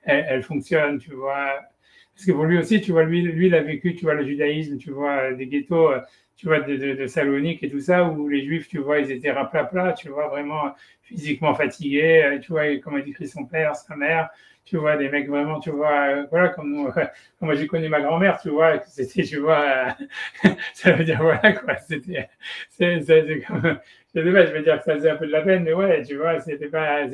Speaker 1: elle fonctionne, tu vois. Parce que pour lui aussi, tu vois, lui, il a vécu, tu vois, le judaïsme, tu vois, des ghettos, tu vois, de Salonique et tout ça, où les Juifs, tu vois, ils étaient raplapla, tu vois, vraiment physiquement fatigués, tu vois, comme a décrit son père, sa mère, tu vois, des mecs vraiment, tu vois, voilà, comme nous, comme moi j'ai connu ma grand-mère, tu vois, c'était, tu vois, ça veut dire, voilà, quoi, c'est comme, je sais pas, je veux dire que ça faisait un peu de la peine, mais ouais, tu vois, c'était pas,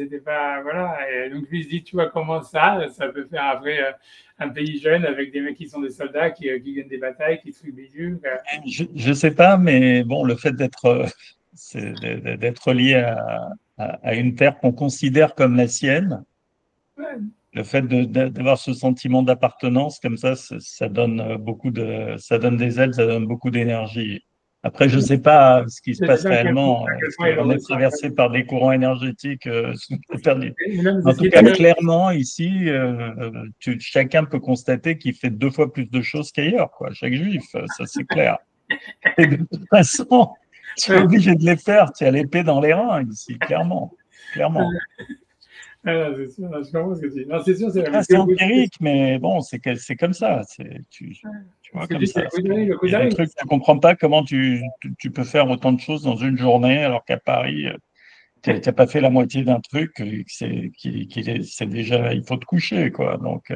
Speaker 1: voilà, et donc lui il se dit, tu vois, comment ça peut faire après un pays jeune avec des mecs qui sont des soldats, qui gagnent des batailles, qui tuent bidule.
Speaker 2: Je sais pas, mais bon, le fait d'être lié à une terre qu'on considère comme la sienne,
Speaker 1: Ouais,
Speaker 2: le fait d'avoir ce sentiment d'appartenance comme ça donne ça donne des ailes, ça donne beaucoup d'énergie. Après, je sais pas ce qui se
Speaker 1: je sais
Speaker 2: passe
Speaker 1: pas
Speaker 2: réellement.
Speaker 1: à quel
Speaker 2: Est-ce
Speaker 1: point il le
Speaker 2: qu'on est
Speaker 1: ressent.
Speaker 2: traversé par des courants énergétiques sous la Terre du-
Speaker 1: Mais non, mais c'est
Speaker 2: En
Speaker 1: ce
Speaker 2: tout
Speaker 1: qu'il
Speaker 2: cas,
Speaker 1: dit.
Speaker 2: clairement, ici, chacun peut constater qu'il fait 2 fois plus de choses qu'ailleurs, quoi. Chaque juif, ça c'est clair. Et de toute façon, tu es obligé de les faire. Tu as l'épée dans les reins ici, clairement. Clairement.
Speaker 1: Ah non, c'est sûr, non, je comprends ce que tu dis. Non, c'est sûr, c'est vrai. Mais
Speaker 2: Ah, c'est empirique, mais bon, c'est comme ça. Tu vois,
Speaker 1: ce que
Speaker 2: comme
Speaker 1: tu dis, c'est
Speaker 2: ça.
Speaker 1: le
Speaker 2: Il y a des
Speaker 1: Kuzari,
Speaker 2: trucs, tu comprends pas comment tu peux faire autant de choses dans une journée, alors qu'à Paris, tu n'as pas fait la moitié d'un truc, c'est déjà, il faut te coucher, quoi. Donc,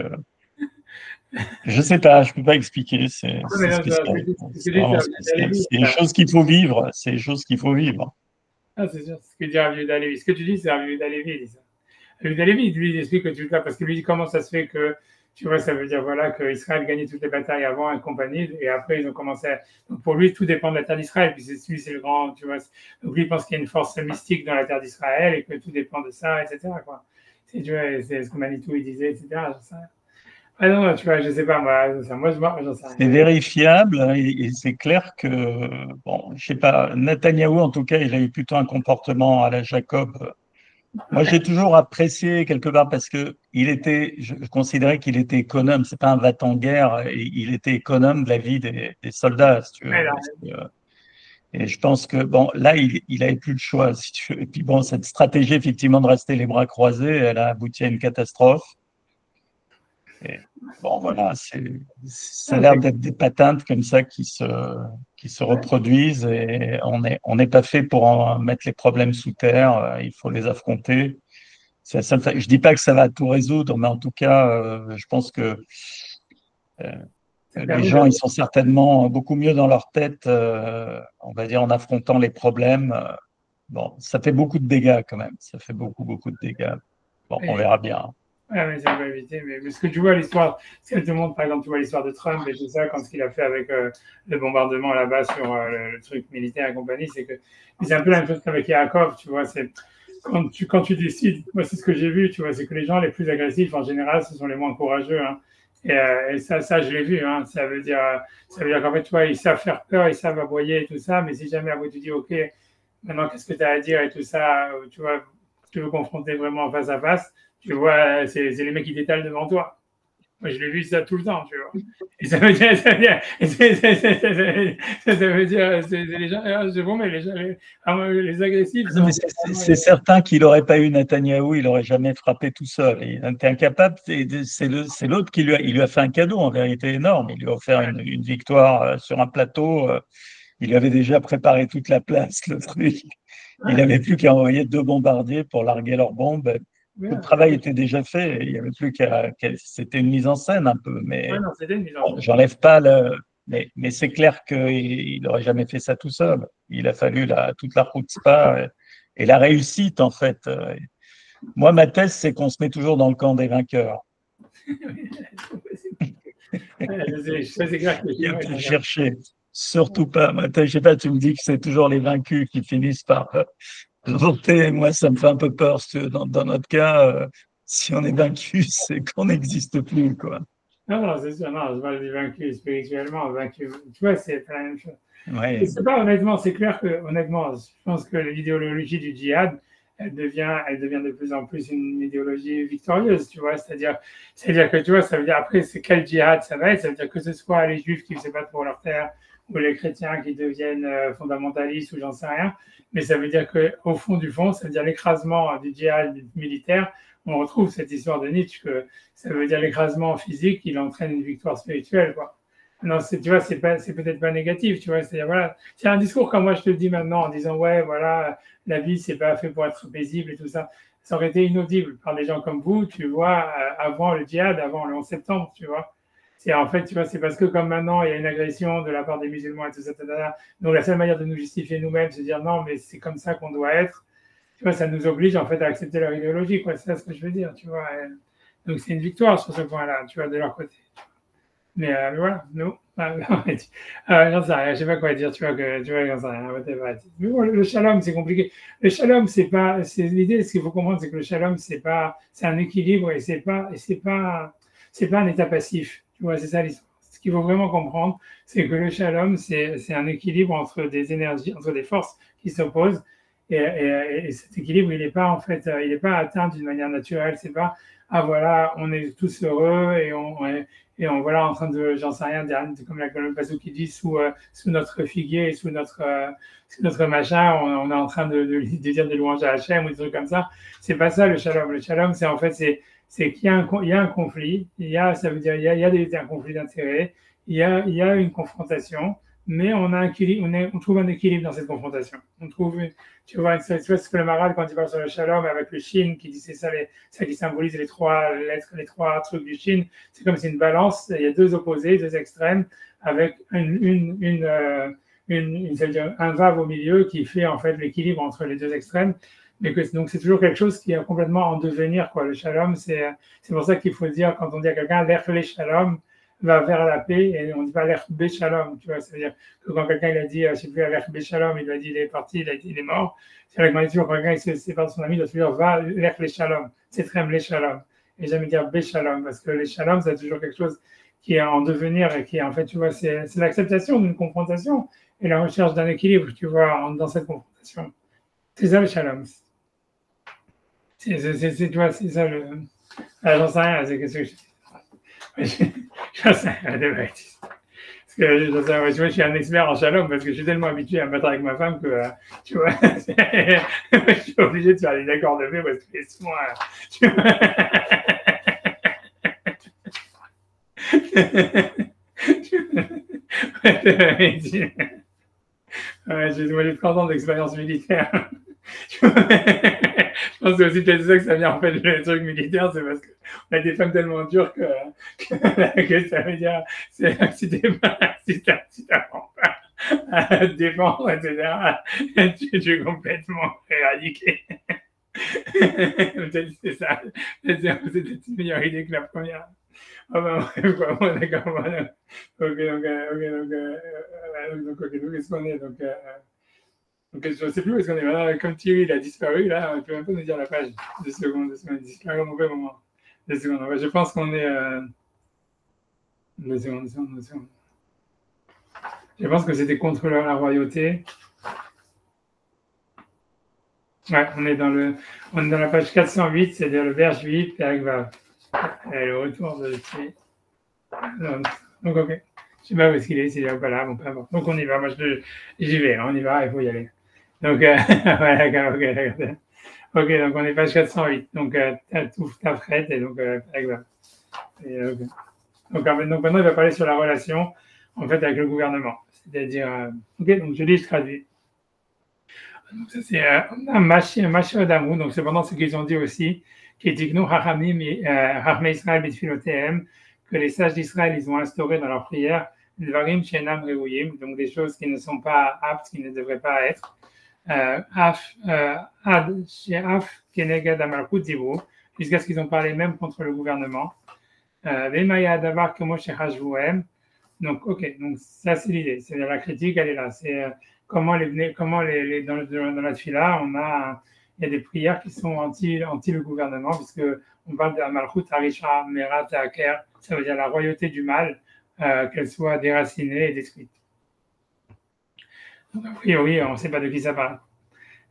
Speaker 2: je sais pas, je peux pas expliquer,
Speaker 1: non, mais
Speaker 2: c'est
Speaker 1: non,
Speaker 2: spécial.
Speaker 1: ce que
Speaker 2: C'est
Speaker 1: tu dis, c'est
Speaker 2: vraiment
Speaker 1: Rabbi
Speaker 2: spécial.
Speaker 1: Levi.
Speaker 2: C'est des choses qu'il faut vivre, c'est des choses qu'il faut vivre.
Speaker 1: Ah, c'est sûr, c'est ce que dit Rabbi Levi. Ce que tu dis, c'est Rabbi Levi, il dit ça. Rabbi Levi, lui, il explique que tu vois, parce que lui, comment ça se fait que, tu vois, ça veut dire, voilà, qu'Israël gagnait toutes les batailles avant et compagnie, et après, ils ont commencé à... Donc, pour lui, tout dépend de la terre d'Israël, puis lui, c'est le grand, tu vois. Donc, lui, il pense qu'il y a une force mystique dans la terre d'Israël et que tout dépend de ça, etc., quoi. C'est, tu vois, c'est ce que Manitou, il disait, etc., j'en sais rien. Ah non, tu vois, je sais pas, moi, j'en sais
Speaker 2: C'est
Speaker 1: rien.
Speaker 2: vérifiable et c'est clair que, bon, je sais pas, Netanyahou, en tout cas, il a eu plutôt un comportement à la Jacob. Moi, j'ai toujours apprécié quelque part parce que je considérais qu'il était économe. C'est pas un va-t-en-guerre. Il était économe de la vie des soldats, si tu veux. Et je pense que, bon, là, il avait plus le choix, si tu veux. Et puis, bon, cette stratégie, effectivement, de rester les bras croisés, elle a abouti à une catastrophe. Et, bon, voilà, ça a
Speaker 1: Non,
Speaker 2: l'air d'être des patentes comme ça qui se
Speaker 1: ouais,
Speaker 2: reproduisent et on n'est pas fait pour en mettre les problèmes sous terre. Il faut les affronter. Je dis pas que ça va tout résoudre, mais en tout cas, je pense que euh,
Speaker 1: ça
Speaker 2: les
Speaker 1: permet
Speaker 2: gens,
Speaker 1: de...
Speaker 2: ils sont certainement beaucoup mieux dans leur tête, on va dire, en affrontant les problèmes. Bon, ça fait beaucoup de dégâts quand même. Ça fait beaucoup, beaucoup de dégâts. Bon, on verra bien.
Speaker 1: Ouais, mais ça va éviter. Mais ce que tu vois, l'histoire, ce qu'elle te montre, par exemple, tu vois l'histoire de Trump et tout ça, quand ce qu'il a fait avec le bombardement là-bas sur le truc militaire et compagnie, c'est que c'est un peu la même chose qu'avec Yaakov, tu vois. C'est quand tu décides, moi, c'est ce que j'ai vu, tu vois, c'est que les gens les plus agressifs, en général, ce sont les moins courageux. Hein. Et ça, je l'ai vu. Hein. Ça veut dire qu'en fait, tu vois, ils savent faire peur, ils savent aboyer et tout ça, mais si jamais après tu dis, OK, maintenant, qu'est-ce que tu as à dire et tout ça, tu vois, tu veux confronter vraiment face à face, tu vois, c'est les mecs qui détalent devant toi. Moi, je l'ai vu ça tout le temps, tu vois. Et ça veut dire, ça veut dire, ça veut dire, c'est les gens, c'est bon, mais les agressifs
Speaker 2: Non, mais
Speaker 1: sont
Speaker 2: c'est certain qu'il n'aurait pas eu Netanyahou, il n'aurait jamais frappé tout seul. Il était incapable. C'est l'autre il lui a fait un cadeau en vérité énorme. Il lui a offert une victoire sur un plateau. Il avait déjà préparé toute la place, le truc. Il
Speaker 1: ouais,
Speaker 2: n'avait plus qu'à envoyer 2 bombardiers pour larguer leurs bombes. Tout le
Speaker 1: ouais,
Speaker 2: travail était déjà fait. Il y avait plus c'était une mise en scène un peu,
Speaker 1: ouais,
Speaker 2: mais
Speaker 1: non, c'était une mise en
Speaker 2: bon,
Speaker 1: scène.
Speaker 2: j'enlève pas le. Mais c'est clair qu'il n'aurait jamais fait ça tout seul. Il a fallu toute la route spa et la réussite, en fait. Moi, ma thèse, c'est qu'on se met toujours dans le camp des vainqueurs.
Speaker 1: C'est clair que les
Speaker 2: Il n'y a
Speaker 1: Chinois, ils
Speaker 2: pas à
Speaker 1: sont comme
Speaker 2: chercher. Surtout pas. Moi, je sais pas, tu me dis que c'est toujours les vaincus qui finissent par remonter. Moi, ça me fait un peu peur. Parce que dans notre cas, si on est vaincu, c'est qu'on n'existe plus, quoi.
Speaker 1: non, non, c'est sûr, non, je parle du vaincu spirituellement, vaincu, tu vois, c'est pas la même chose. Je
Speaker 2: Ouais.
Speaker 1: sais pas, honnêtement, c'est clair que, honnêtement, je pense que l'idéologie du djihad, elle devient de plus en plus une idéologie victorieuse, tu vois. C'est-à-dire que, tu vois, ça veut dire, après, c'est quel djihad ça va être? Ça veut dire que ce soit les juifs qui se battent pour leur terre, ou les chrétiens qui deviennent fondamentalistes, ou j'en sais rien. Mais ça veut dire qu'au fond du fond, ça veut dire l'écrasement du djihad militaire. On retrouve cette histoire de Nietzsche que ça veut dire l'écrasement physique, il entraîne une victoire spirituelle, quoi. Non, tu vois, c'est peut-être pas négatif, tu vois. C'est voilà, c'est un discours comme moi je te le dis maintenant en disant ouais, voilà, la vie c'est pas fait pour être paisible et tout ça. ça aurait été inaudible par des gens comme vous, tu vois, avant le djihad, avant le 11 septembre, tu vois. C'est en fait, tu vois, c'est parce que comme maintenant il y a une agression de la part des musulmans et tout ça, donc la seule manière de nous justifier nous-mêmes, c'est de dire non, mais c'est comme ça qu'on doit être. Tu vois, ça nous oblige en fait à accepter leur idéologie, quoi. C'est ça ce que je veux dire, tu vois. Donc c'est une victoire sur ce point-là, tu vois, de leur côté. Mais voilà, nous, j'en sais rien, je sais pas quoi dire, tu vois, j'en sais rien, mais bon, le shalom, c'est compliqué. Le shalom, c'est pas, c'est l'idée, ce qu'il faut comprendre, c'est que le shalom, c'est pas, c'est un équilibre et c'est pas un état passif, tu vois, c'est ça l'histoire. Ce qu'il faut vraiment comprendre, c'est que le shalom, c'est un équilibre entre des énergies, entre des forces qui s'opposent, et cet équilibre, il n'est pas en fait, il n'est pas atteint d'une manière naturelle. C'est pas, ah voilà, on est tous heureux et on voilà en train de, j'en sais rien, comme la colonne Passou qui dit, sous notre figuier, sous notre machin, on est en train de dire des louanges à Hachem ou des trucs comme ça. C'est pas ça le shalom. Le shalom, c'est en fait, c'est qu'il y a un conflit, ça veut dire, il y a un conflit d'intérêts, il y a une confrontation, mais on trouve un équilibre dans cette confrontation. On trouve, tu vois ce que le Maral, quand il parle sur le shalom avec le shin, qui dit c'est ça, ça qui symbolise les trois lettres, les trois trucs du shin, c'est comme c'est une balance, il y a deux opposés, deux extrêmes, avec ça veut dire un vav au milieu qui fait en fait l'équilibre entre les deux extrêmes. Mais donc c'est toujours quelque chose qui est complètement en devenir, quoi. Le shalom, c'est pour ça qu'il faut dire, quand on dit à quelqu'un, l'erfele shalom, va vers la paix, et on ne dit pas l'erbe shalom, tu vois, c'est-à-dire que quand quelqu'un il a dit, je ne sais plus, l'erbe shalom, il a dit, il est parti, il est mort, c'est vrai que moi, toujours, quand quelqu'un se sépare de son ami, il doit toujours va l'erbe shalom, c'est très les shalom, et jamais dire bé shalom, parce que les shalom, c'est toujours quelque chose qui est en devenir, et qui est, en fait, tu vois, c'est l'acceptation d'une confrontation, et la recherche d'un équilibre, tu vois, dans cette confrontation. C'est ça le shalom. Tu vois, c'est ça le. J'en sais rien, c'est ce que je dis. J'en sais rien, de bêtises. Parce que je suis un expert en shalom parce que je suis tellement habitué à me battre avec ma femme que, tu vois, je suis obligé de faire des accords de paix parce que les soins, tu vois. J'ai 30 ans d'expérience militaire. Je pense que c'est peut-être ça que ça vient en fait le truc militaire, c'est parce qu'on a des femmes tellement dures que ça veut dire si t'apprends pas à te défendre, etc., tu es complètement éradiqué. Peut-être c'est ça. Peut-être c'est une meilleure idée que la première. Ah ben bref, quoi, bon, d'accord, voilà. Ok, donc, qu'est-ce qu'on est donc, je ne sais plus où est-ce qu'on est. Voilà, comme Thierry, il a disparu, là, on ne peut même pas nous dire la page. 2 secondes, il a disparu au mauvais moment. 2 secondes, ouais, je pense qu'on est. 2 secondes. Je pense que c'était contre la royauté. Ouais, on est dans la page 408, c'est-à-dire le verbe 8, Père Vav. Et le retour de Thierry. Donc, ok. Je ne sais pas où est-ce qu'il est, s'il est là ou pas là, bon, peu importe. Donc, on y va. Moi, j'y vais, hein, on y va, il faut y aller. Donc, voilà, d'accord, ok, d'accord. Ok, donc on est page 408. Donc, ta frette et donc, avec ça. Okay. Donc, maintenant, il va parler sur la relation, en fait, avec le gouvernement. C'est-à-dire, ok, donc je lis, je traduis. Donc, ça, c'est un machia d'amour. Donc, c'est pendant ce qu'ils ont dit aussi, qui dit que nous, Chachmei Israël Bitfilotehem, que les sages d'Israël, ils ont instauré dans leur prière, Dvarim Shenam Reuyim, donc des choses qui ne sont pas aptes, qui ne devraient pas être. Jusqu'à ce qu'ils ont parlé même contre le gouvernement. Donc, ok, donc ça c'est l'idée, c'est la critique, elle est là. C'est comment dans la tfila, il y a des prières qui sont anti le gouvernement, puisque on parle de la Malchut Harisha Merat Ta'aker, ça veut dire la royauté du mal, qu'elle soit déracinée et détruite. Donc, a priori, on ne sait pas de qui ça parle.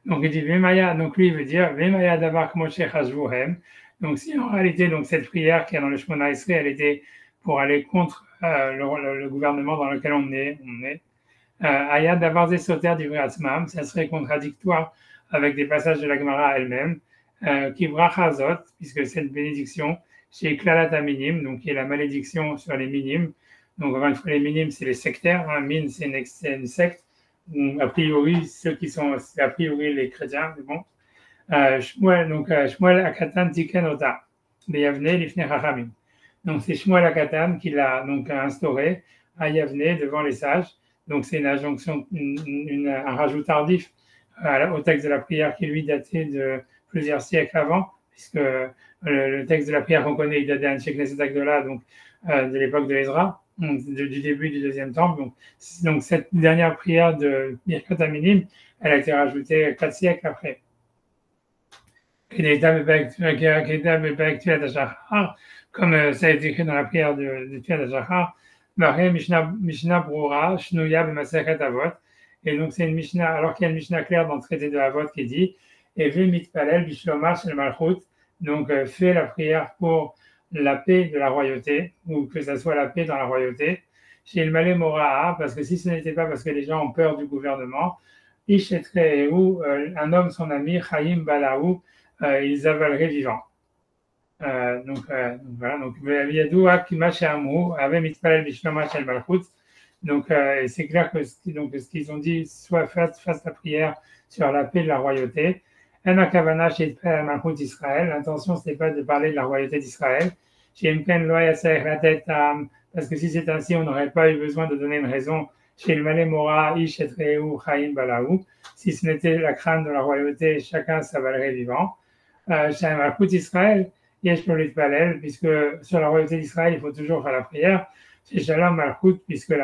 Speaker 1: Donc, il dit Vemaya, donc lui, il veut dire Vemaya Davar Moshe Hashvuhem. Donc, si en réalité, donc, cette prière qui est dans le Shemona Esrei, elle était pour aller contre le gouvernement dans lequel on est. Aya Davar Zesoter d'Ivri Atzmam, ça serait contradictoire avec des passages de la Gemara elle-même. Kivra Chazot, puisque cette bénédiction, chez Klalat Minim, donc qui est la malédiction sur les minimes. Donc, encore une fois, les minimes, c'est les sectaires. Hein. Mine, c'est une secte. A priori, ceux qui sont, c'est a priori les chrétiens, mais bon. Shmuel Akatan Tiken Ota, Beyavne Lifnei Chachamim. Donc c'est Shmuel Akatan qui l'a donc instauré à Yavne devant les sages. Donc c'est une injonction, un rajout tardif au texte de la prière qui lui datait de plusieurs siècles avant, puisque le texte de la prière qu'on connaît, il date d'un Knesset Agdola, donc de l'époque de Ezra, du début du deuxième temple. Donc cette dernière prière de Birkat Haminim, elle a été rajoutée 4 siècles après. Comme ça a été écrit dans la prière de Tfilat HaShachar, Mishnah Brura, Shnuya B'Masechet Avot. Et donc c'est une Mishnah, alors qu'il y a une Mishnah claire dans le traité de Avot qui dit Evi Mitpalel Bishlomar Shel Malchut, donc fais la prière pour la paix de la royauté, ou que ça soit la paix dans la royauté. Chez le Malé Moraa, parce que si ce n'était pas parce que les gens ont peur du gouvernement, Ishetre ou un homme, son ami, Chaim Balaou, ils avaleraient vivants. Donc voilà, donc c'est clair que ce qu'ils ont dit, soit fasse la prière sur la paix de la royauté. L'intention, ce n'est pas de parler de la royauté d'Israël. Parce que si c'est ainsi, on n'aurait pas eu besoin de donner une raison. Chez le Malé Mora, Ish et Chaim Balaou. Si ce n'était la crainte de la royauté, chacun s'avalerait vivant. Chez le Malchut Israël, puisque sur la royauté d'Israël, il faut toujours faire la prière. Chez Shalom Malchut, puisque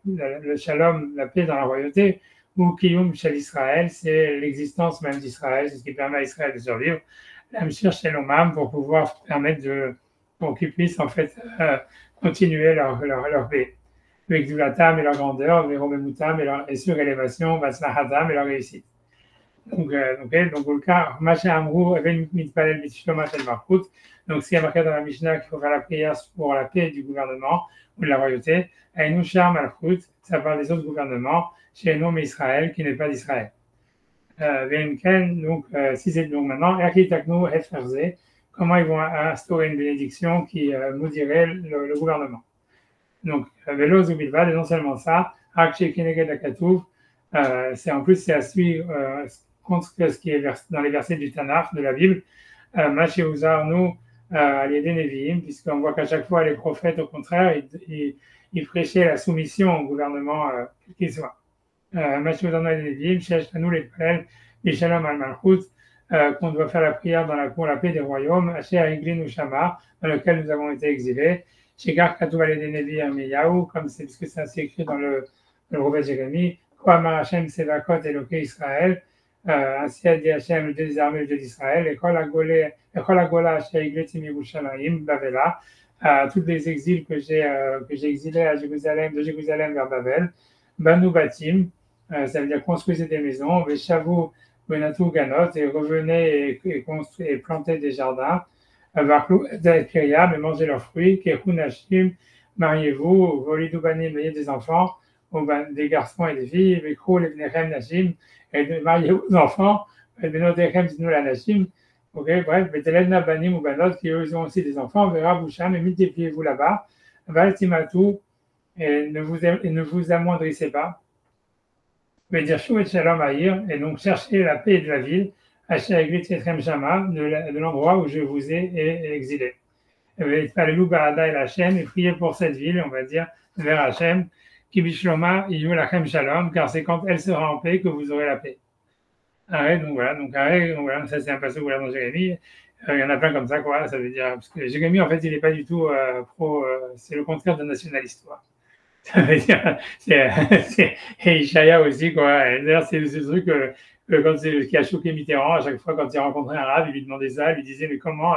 Speaker 1: le Shalom, la paix dans la royauté, ou Kiyum Shel Israël, c'est l'existence même d'Israël, c'est ce qui permet à Israël de survivre. L'Amshir Shalomam, pour pouvoir permettre pour qu'ils puissent en fait continuer leur paix. Avec du latam et leur grandeur, Véromemutam et surélévation, Vaslahatam et leur réussite. Donc le cas, Macha Amrou, Even Mitpalel Mitshlomat El Markout. Donc, ce qui est marqué dans la Mishnah qu'il faut faire la prière pour la paix du gouvernement ou de la royauté, Aïnouchar Malkout, ça parle des autres gouvernements, chez nous, mais Israël, qui n'est pas d'Israël. Donc, si c'est donc maintenant, Erkitaknou Efferze, comment ils vont instaurer une bénédiction qui maudirait le gouvernement. Donc, Velo Zubilvad, et non seulement ça, Akche Keneged Akatouv, c'est à suivre contre ce qui est dans les versets du Tanakh, de la Bible, Mashéouzarnou, Aliédé Nevi'im, puisqu'on voit qu'à chaque fois, les prophètes, au contraire, ils prêchaient la soumission au gouvernement, quel qu'il soit. Mashéouzarnou Aliédé Nevi'im, Sheshtanou Lepel, Bishalom al-Malchut, qu'on doit faire la prière pour la paix des royaumes, Asher Iglin ou Shama, dans lequel nous avons été exilés, Shegar Katou Aliédé Nevi'im Yahu, comme c'est parce que ça c'est écrit dans le prophète Jérémie, Koamar Hashem Sevakot Eloké Israël, ainsi a dit Hashem, le Dieu des armées, le Dieu d'Israël, et Kol Agola Asher Igletim Yerushalayim Bavela, tous les exils que j'ai exilés à Jérusalem, de Jérusalem vers Babel, Banu Batim, ça veut dire construisez des maisons, Veshavu Benatou Ganot, et revenez et plantez des jardins, Varklou et Kiriam, et mangez leurs fruits, Kehun Hashim, mariez-vous, Volidou Banim, ayez des enfants, des garçons et des filles, Vekrou les Vnechem Nashim, et mariez-vous aux enfants, et Benodechem Zinu la Nashim, ok, bref, Betelena Banim ou Banot, qui eux ont aussi des enfants, Vera Boucham, et multipliez-vous là-bas, Valtimatou, et ne vous amoindrissez pas, Vedirchou et Shalom Aïr, et donc cherchez la paix de la ville, Asher Eglit Yetrem Shama, de l'endroit où je vous ai exilé. Veitpalelu Ba'ada el Hashem, et priez pour cette ville, on va dire, vers Hashem, Ki Bishloma Iyu Lachem Shalom, car c'est quand elle sera en paix que vous aurez la paix. Donc voilà, ça c'est un passage dans Jérémie. Il y en a plein comme ça, quoi. Ça veut dire, parce que Jérémie, en fait, il n'est pas du tout c'est le contraire d'un nationaliste, quoi. Ça veut dire, et Ishaïa aussi, quoi. D'ailleurs, c'est ce truc qui a choqué Mitterrand, à chaque fois, quand il rencontrait un arabe, il lui demandait ça, il lui disait, mais comment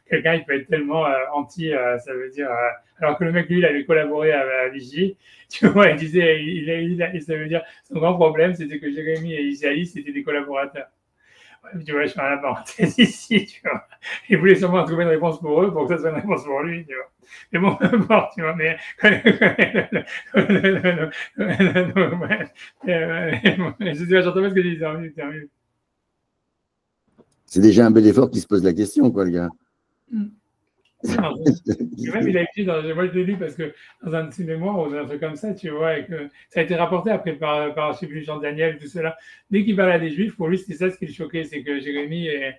Speaker 1: quelqu'un il peut être tellement anti, ça veut dire, alors que le mec, lui, il avait collaboré à Vichy, tu vois, il disait, ça veut dire, son grand problème, c'était que Jérémie et Isaïe, c'était des collaborateurs. Ouais, tu vois, je fais un parenthèse ici, tu vois. Il voulait sûrement trouver une réponse pour eux, pour que ça soit une réponse pour lui, tu vois. Mais bon, peu importe, tu vois, mais j'entends pas ce que tu dis, termine.
Speaker 3: C'est déjà un bel effort qui se pose la question, quoi, le gars.
Speaker 1: Non, et même il a écrit dans, moi je l'ai lu parce que dans un de ses mémoires ou un truc comme ça, tu vois, et que ça a été rapporté après par je sais plus, Jean Daniel, tout cela. Dès qu'il parlait des Juifs, pour lui, c'était ça ce qui le choquait, c'est que Jérémie et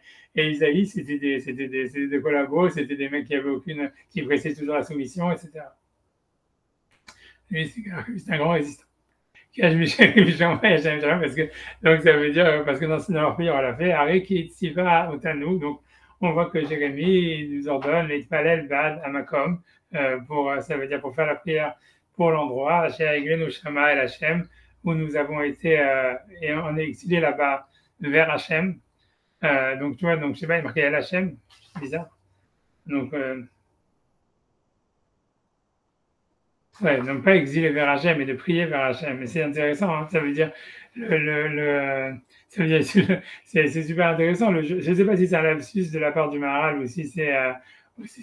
Speaker 1: Isaïe, c'était des collabos, c'était des mecs qui avaient aucune, qui pressaient toujours la soumission, etc. Lui, c'est un grand résistant. Parce que, donc ça veut dire, parce que dans leur pays, on l'a fait, Ariki Tsiva Otanu, donc on voit que Jérémie nous ordonne les Palel Bad Amakom, ça veut dire pour faire la prière pour l'endroit, chez Aiglenu Shama El Hachem, où nous avons été, et on est exilé là-bas vers Hachem. Donc tu vois, donc je sais pas, il est marqué El Hachem, c'est bizarre. Donc, ouais, donc pas exiler vers Hachem, mais de prier vers Hachem. Mais c'est intéressant, hein, ça veut dire, ça veut dire, c'est super intéressant. Je ne sais pas si c'est un lapsus de la part du Maharal ou si c'est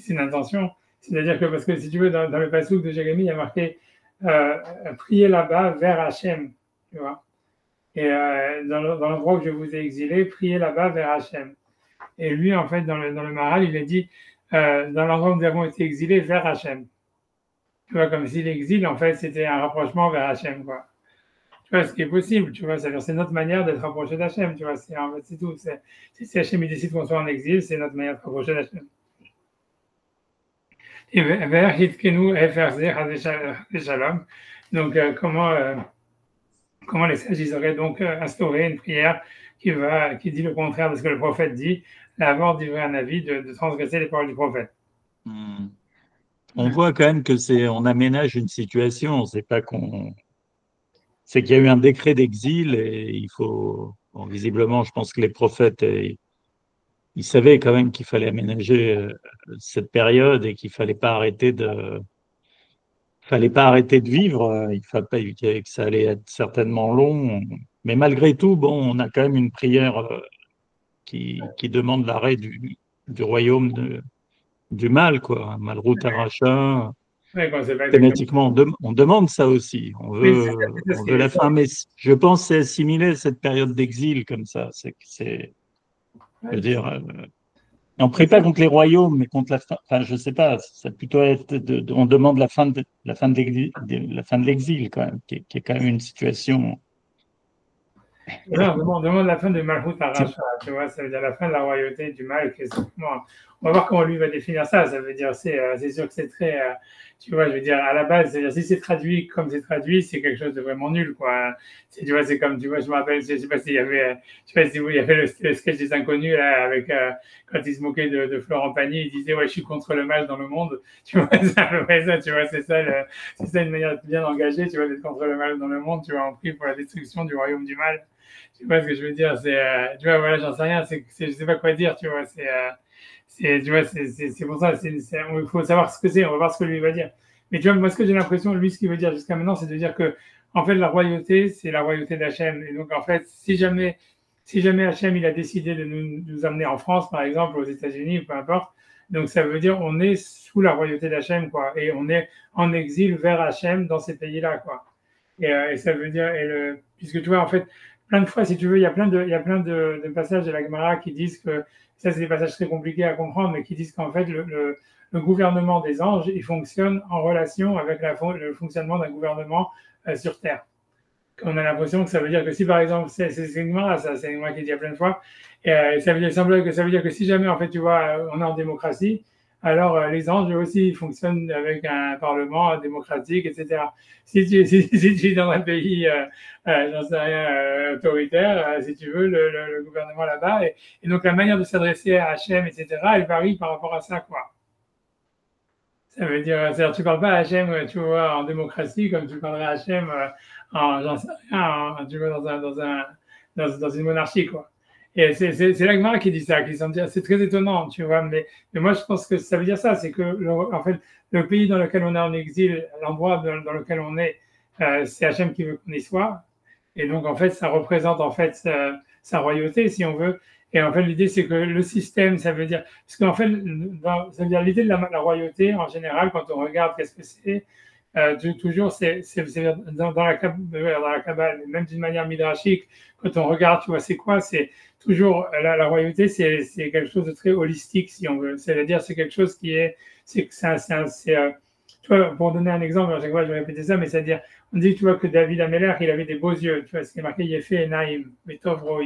Speaker 1: une intention. C'est-à-dire que, parce que si tu veux, dans le passouk de Jérémie, il y a marqué prier là-bas vers Hachem, tu vois. Et dans l'endroit où je vous ai exilé, priez là-bas vers Hachem. Et lui, en fait, dans le Maharal, il a dit dans l'endroit où nous avons été exilés, vers Hachem. Tu vois, comme si l'exil, en fait, c'était un rapprochement vers Hachem, quoi. Tu vois, ce qui est possible, tu vois, c'est notre manière d'être rapproché d'Hachem, tu vois, en fait, c'est tout. Si Hachem il décide qu'on soit en exil, c'est notre manière de se rapprocher d'Hachem. Et vers Hitkenu Shalom. Donc, comment les sages, ils auraient donc instauré une prière qui dit le contraire de ce que le prophète dit, l'avoir livré un avis de transgresser les paroles du prophète.
Speaker 2: On voit quand même que on aménage une situation, c'est pas c'est qu'il y a eu un décret d'exil et il faut, bon, visiblement, je pense que les prophètes, ils savaient quand même qu'il fallait aménager cette période et qu'il fallait pas arrêter de vivre, que ça allait être certainement long, mais malgré tout, bon, on a quand même une prière qui demande l'arrêt du royaume du mal, quoi, Malrout Aracha.
Speaker 1: Ouais, quand c'est pas
Speaker 2: Thématiquement, on demande ça aussi. On veut la fin, mais je pense que c'est assimilé à cette période d'exil comme ça. Je veux dire, on ne prie pas contre les royaumes, mais contre la fin. Enfin, je sais pas. Ça plutôt être. On demande la fin de l'exil quand même, qui est quand même une situation.
Speaker 1: Non, on demande la fin de Malchut Aracha, tu vois, ça veut dire la fin de la royauté du mal. On va voir comment lui va définir ça. Ça veut dire, c'est sûr que c'est très, tu vois, je veux dire, à la base, c'est-à-dire, si c'est traduit comme c'est traduit, c'est quelque chose de vraiment nul, quoi. Tu vois, c'est comme, tu vois, je me rappelle, je sais pas s'il y avait, je sais pas si il y avait le sketch des inconnus, là, avec, quand il se moquait de Florent Pagny, il disait, ouais, je suis contre le mal dans le monde. Tu vois, tu vois, c'est ça une manière bien engagée, tu vois, d'être contre le mal dans le monde, tu vois, on prie pour la destruction du royaume du mal. Tu vois ce que je veux dire, tu vois, voilà, j'en sais rien, je sais pas quoi dire, tu vois, tu vois, c'est pour ça, il faut savoir ce que c'est, on va voir ce que lui va dire. Mais tu vois, moi, ce que j'ai l'impression, lui, ce qu'il veut dire jusqu'à maintenant, c'est de dire que, en fait, la royauté, c'est la royauté d'Hachem. Et donc, en fait, si jamais Hachem, il a décidé de nous amener en France, par exemple, aux États-Unis, peu importe, donc ça veut dire on est sous la royauté d'Hachem, quoi, et on est en exil vers Hachem dans ces pays-là, quoi. Et ça veut dire, puisque tu vois, en fait, plein de fois, si tu veux, il y a plein de passages de la Gemara qui disent que, ça c'est des passages très compliqués à comprendre, mais qui disent qu'en fait, le gouvernement des anges, il fonctionne en relation avec le fonctionnement d'un gouvernement sur Terre. On a l'impression que ça veut dire que si, par exemple, c'est une Gemara, ça, c'est une Gemara qui dit à plein de fois, et ça veut dire que si jamais, en fait, tu vois, on est en démocratie, alors les anges aussi fonctionnent avec un parlement démocratique, etc. Si tu es dans un pays, j'en sais rien, autoritaire, si tu veux, le gouvernement là-bas, et donc la manière de s'adresser à Hachem, etc., elle varie par rapport à ça, quoi. Ça veut dire, c'est-à-dire, tu parles pas à Hachem, tu vois, en démocratie, comme tu parlerais à Hachem j'en sais rien, tu vois, dans une monarchie, quoi. Et c'est l'Agmara qui dit ça, c'est très étonnant, tu vois, mais moi je pense que ça veut dire ça, c'est que en fait, le pays dans lequel on est en exil, l'endroit dans lequel on est, c'est Hachem qui veut qu'on y soit, et donc en fait ça représente en fait sa royauté, si on veut, et en fait l'idée c'est que le système, ça veut dire, parce qu'en fait, ça veut dire l'idée de la royauté en général, quand on regarde qu'est-ce que toujours, dans la Kabbale, même d'une manière midrashique, quand on regarde, tu vois, c'est quoi? C'est toujours la royauté, c'est quelque chose de très holistique, si on veut. C'est-à-dire, c'est quelque chose qui est, tu vois, pour donner un exemple, à chaque fois je vais répéter ça, mais c'est-à-dire, on dit, tu vois, que David Ameller, il avait des beaux yeux, tu vois, c'est marqué Yefé Naïm, Betov Roi.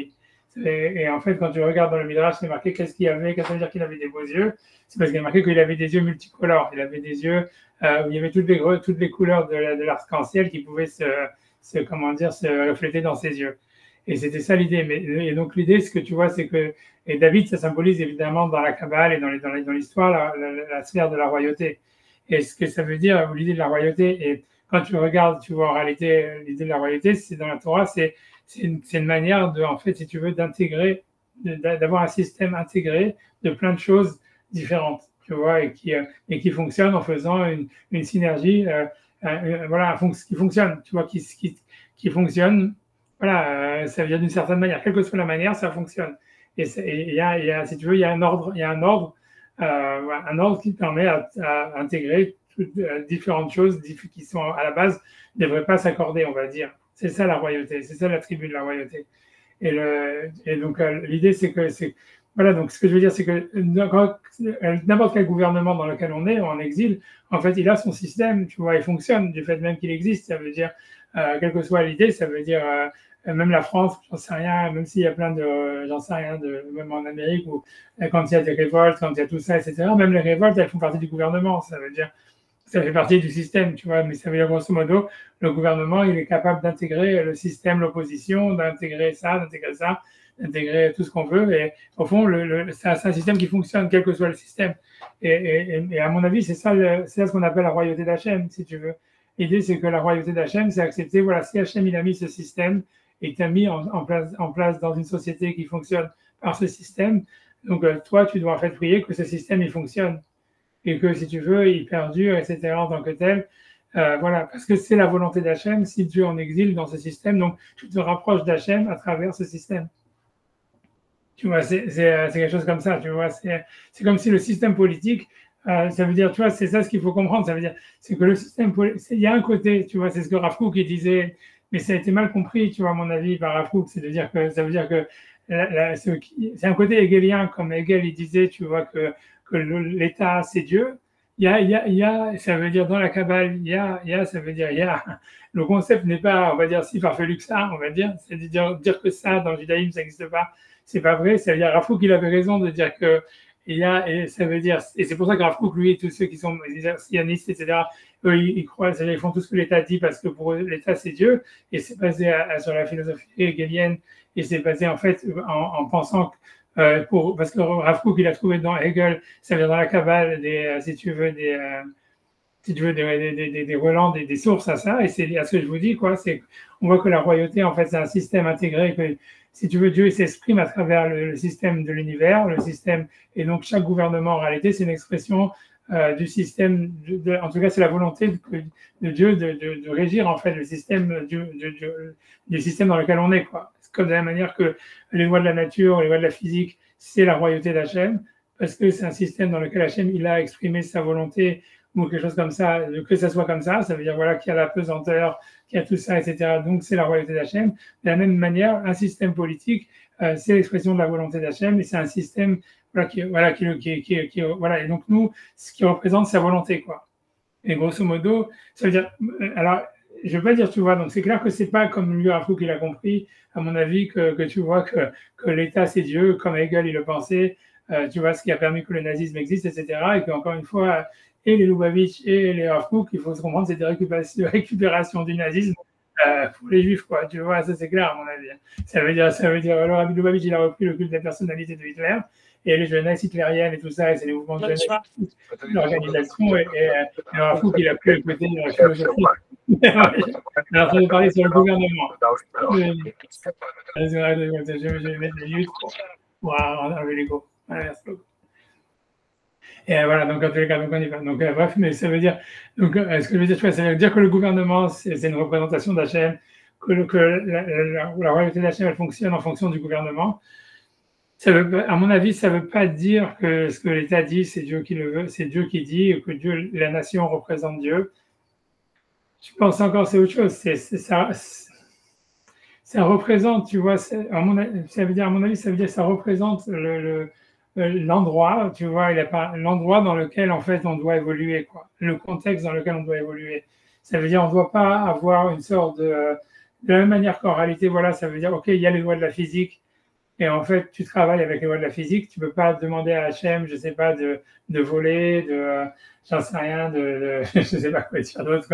Speaker 1: Et en fait, quand tu regardes dans le Midrash, c'est marqué qu'est-ce qu'il y avait, qu'est-ce que ça veut dire qu'il avait des beaux yeux? C'est parce qu'il est marqué qu'il avait des yeux multicolores, il avait des yeux où il y avait toutes les couleurs de l'arc-en-ciel qui pouvaient se refléter dans ses yeux. Et c'était ça l'idée. Et donc l'idée, ce que tu vois, c'est que et David, ça symbolise évidemment dans la Kabbale et dans l'histoire la sphère de la royauté. Et ce que ça veut dire, l'idée de la royauté, et quand tu regardes, tu vois en réalité l'idée de la royauté, c'est dans la Torah, c'est une manière de, en fait, si tu veux, d'intégrer, d'avoir un système intégré de plein de choses différentes, tu vois, et qui fonctionne en faisant une synergie, voilà, qui fonctionne, tu vois, qui fonctionne, voilà, ça veut dire d'une certaine manière, quelle que soit la manière, ça fonctionne. Et il y a, si tu veux, il y a un ordre, un ordre qui permet à intégrer différentes choses qui sont à la base ne devraient pas s'accorder, on va dire. C'est ça la royauté, c'est ça l'attribut de la royauté. Et donc l'idée c'est que voilà, donc ce que je veux dire c'est que n'importe quel gouvernement dans lequel on est en exil, en fait il a son système, tu vois, il fonctionne du fait même qu'il existe. Ça veut dire quelle que soit l'idée, ça veut dire même la France, j'en sais rien, même s'il y a plein de, j'en sais rien, même en Amérique, où quand il y a des révoltes, quand il y a tout ça, etc., même les révoltes, elles font partie du gouvernement, ça veut dire, ça fait partie du système, tu vois, mais ça veut dire grosso modo, le gouvernement, il est capable d'intégrer le système, l'opposition, d'intégrer d'intégrer tout ce qu'on veut, et au fond, c'est un système qui fonctionne, quel que soit le système. Et à mon avis, c'est ça ce qu'on appelle la royauté d'Hachem, si tu veux. L'idée, c'est que la royauté d'Hachem, c'est accepter, voilà, si Hachem, il a mis ce système, et t'a mis en place dans une société qui fonctionne par ce système, donc toi, tu dois en fait prier que ce système, il fonctionne, et que si tu veux, il perdure, etc., en tant que tel. Voilà, parce que c'est la volonté d'Hachem, si Dieu en exil dans ce système, donc tu te rapproches d'Hachem à travers ce système. Tu vois, c'est quelque chose comme ça, tu vois, c'est comme si le système politique, ça veut dire, tu vois, c'est ça ce qu'il faut comprendre, ça veut dire, c'est que le système politique, il y a un côté, tu vois, c'est ce que Rav Kook disait, mais ça a été mal compris, tu vois, à mon avis, par Rav Kook, c'est de dire que, ça veut dire que c'est un côté hegelien, comme Hegel, il disait, tu vois, que l'État, c'est Dieu. Il y a, ça veut dire dans la Kabbale, ça veut dire, le concept n'est pas, on va dire, si farfelu que ça, on va dire, c'est de dire que ça, dans le judaïsme, ça n'existe pas. C'est pas vrai, ça veut dire, Rav Kook, il avait raison de dire que, et ça veut dire, et c'est pour ça que Rav Kook, lui, et tous ceux qui sont sionistes, etc., eux, ils croient, ils font tout ce que l'État dit parce que pour eux, l'État, c'est Dieu, et c'est basé sur la philosophie hegelienne, et c'est basé, en fait, en pensant que, parce que Rav Kook, il a trouvé dans Hegel, ça veut dire dans la Kabbale, si tu veux, des relents, des sources à ça, et c'est à ce que je vous dis, quoi, c'est on voit que la royauté, en fait, c'est un système intégré, que si tu veux, Dieu s'exprime à travers le système de l'univers, le système, et donc chaque gouvernement, en réalité, c'est une expression du système, en tout cas, c'est la volonté de Dieu de régir, en fait, le système du système dans lequel on est, quoi. Comme de la même manière que les lois de la nature, les lois de la physique, c'est la royauté d'Hachem, parce que c'est un système dans lequel Hachem, il a exprimé sa volonté, ou quelque chose comme ça, que ça soit comme ça veut dire voilà qu'il y a la pesanteur, qu'il y a tout ça, etc. Donc c'est la royauté d'Hachem. De la même manière, un système politique, c'est l'expression de la volonté d'Hachem, et c'est un système voilà, voilà. Et donc nous, ce qui représente sa volonté, quoi. Et grosso modo, ça veut dire, alors, je veux pas dire, tu vois, donc c'est clair que c'est pas comme lui, Rav Kook, il a compris, à mon avis, que tu vois que l'État c'est Dieu, comme Hegel il le pensait, tu vois, ce qui a permis que le nazisme existe, etc. Et qu'encore une fois, et les Lubavitch et les Rav Kook, il faut se comprendre, c'est des récupérations du nazisme pour les juifs, quoi. Tu vois, ça c'est clair, à mon avis. Ça veut dire, alors Lubavitch, il a repris le culte de la personnalité de Hitler, et les jeunesses hitlériennes et tout ça, et c'est les mouvements de jeunesse, l'organisation, et Rav Kook, il a pris le côté de la philosophie. On est en train de parler sur le gouvernement. Je vais mettre les luttes pour enlever l'ego. Voilà, merci beaucoup. Et voilà, donc en tous les cas, donc on y va. Donc bref, mais ça veut dire, donc ce que je veux dire, ça veut dire que le gouvernement, c'est une représentation d'Hachem, que la royauté d'Hachem, elle fonctionne en fonction du gouvernement. Ça veut, à mon avis, ça ne veut pas dire que ce que l'État dit, c'est Dieu qui le veut, c'est Dieu qui dit, que Dieu, la nation représente Dieu. Je pense encore c'est autre chose. Ça représente, tu vois, ça veut dire, à mon avis, ça veut dire que ça représente l'endroit, tu vois, il n'y a pas l'endroit dans lequel, en fait, on doit évoluer, quoi. Le contexte dans lequel on doit évoluer. Ça veut dire, on ne doit pas avoir une sorte de la même manière qu'en réalité, voilà, ça veut dire, OK, il y a les lois de la physique, et en fait, tu travailles avec les lois de la physique, tu peux pas demander à Hachem, je sais pas, de voler, j'en sais rien, je sais pas quoi dire d'autre,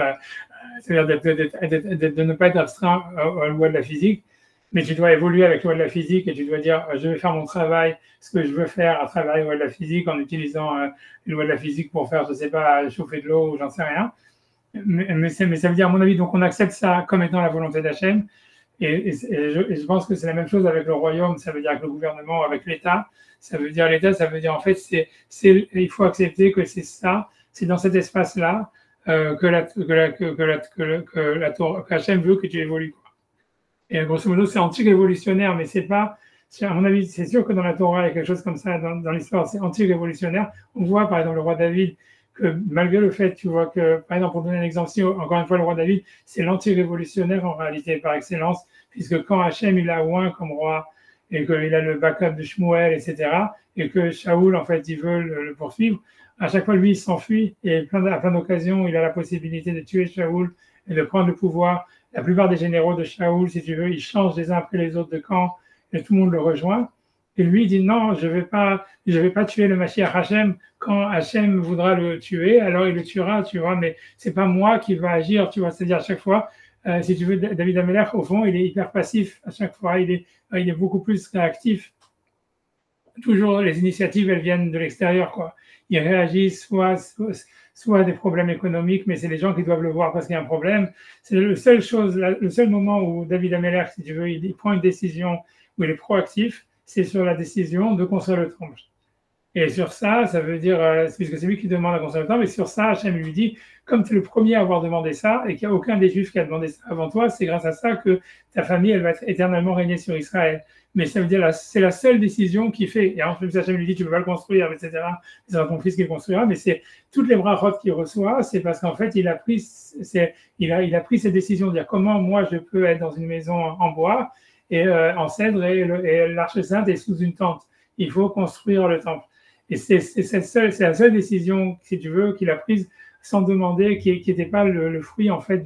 Speaker 1: c'est-à-dire de ne pas être abstrait aux lois de la physique, mais tu dois évoluer avec les lois de la physique et tu dois dire, je vais faire mon travail, ce que je veux faire à travers les lois de la physique en utilisant les lois de la physique pour faire, je sais pas, chauffer de l'eau ou j'en sais rien. Mais ça veut dire, à mon avis, donc on accepte ça comme étant la volonté d'Hachem. Et je pense que c'est la même chose avec le royaume, ça veut dire avec le gouvernement, avec l'État. Ça veut dire l'État, ça veut dire en fait, il faut accepter que c'est ça, c'est dans cet espace-là qu'Hachem veut que tu évolues. Quoi. Et grosso modo, c'est anti-révolutionnaire, mais c'est pas, à mon avis, c'est sûr que dans la Torah, il y a quelque chose comme ça dans l'histoire, c'est anti-révolutionnaire. On voit par exemple le roi David que malgré le fait, tu vois que, par exemple, pour donner un exemple, si encore une fois le roi David, c'est l'anti-révolutionnaire en réalité par excellence, puisque quand Hachem il a oint comme roi et qu'il a le backup de Shmuel, etc., et que Shaoul, en fait, il veut le poursuivre, à chaque fois, lui, il s'enfuit et à plein d'occasions, il a la possibilité de tuer Shaoul et de prendre le pouvoir. La plupart des généraux de Shaoul, si tu veux, ils changent les uns après les autres de camp et tout le monde le rejoint. Et lui, il dit non, je vais pas tuer le Mashiach Hachem. Quand Hachem voudra le tuer, alors il le tuera, tu vois, mais c'est pas moi qui va agir, tu vois. C'est-à-dire, à chaque fois, si tu veux, David Ameller, au fond, il est hyper passif. À chaque fois, il est beaucoup plus réactif. Toujours, les initiatives, elles viennent de l'extérieur, quoi. Ils réagissent soit à des problèmes économiques, mais c'est les gens qui doivent le voir parce qu'il y a un problème. C'est le seul moment où David Ameller, si tu veux, il prend une décision où il est proactif, c'est sur la décision de construire le temple. Et sur ça, ça veut dire, puisque c'est lui qui demande à construire le temple, et sur ça, Hachem lui dit, comme tu es le premier à avoir demandé ça, et qu'il n'y a aucun des Juifs qui a demandé ça avant toi, c'est grâce à ça que ta famille, elle va être éternellement régner sur Israël. Mais ça veut dire, c'est la seule décision qu'il fait. Et en plus, Hachem lui dit, tu ne peux pas le construire, etc. C'est ton fils qui le construira, mais c'est toutes les brachot qu'il reçoit, c'est parce qu'en fait, il a pris cette décision de dire comment moi je peux être dans une maison en bois et en cèdre et l'Arche Sainte est sous une tente. Il faut construire le temple. Et c'est la seule décision, si tu veux, qu'il a prise sans demander, qui n'était pas le fruit en fait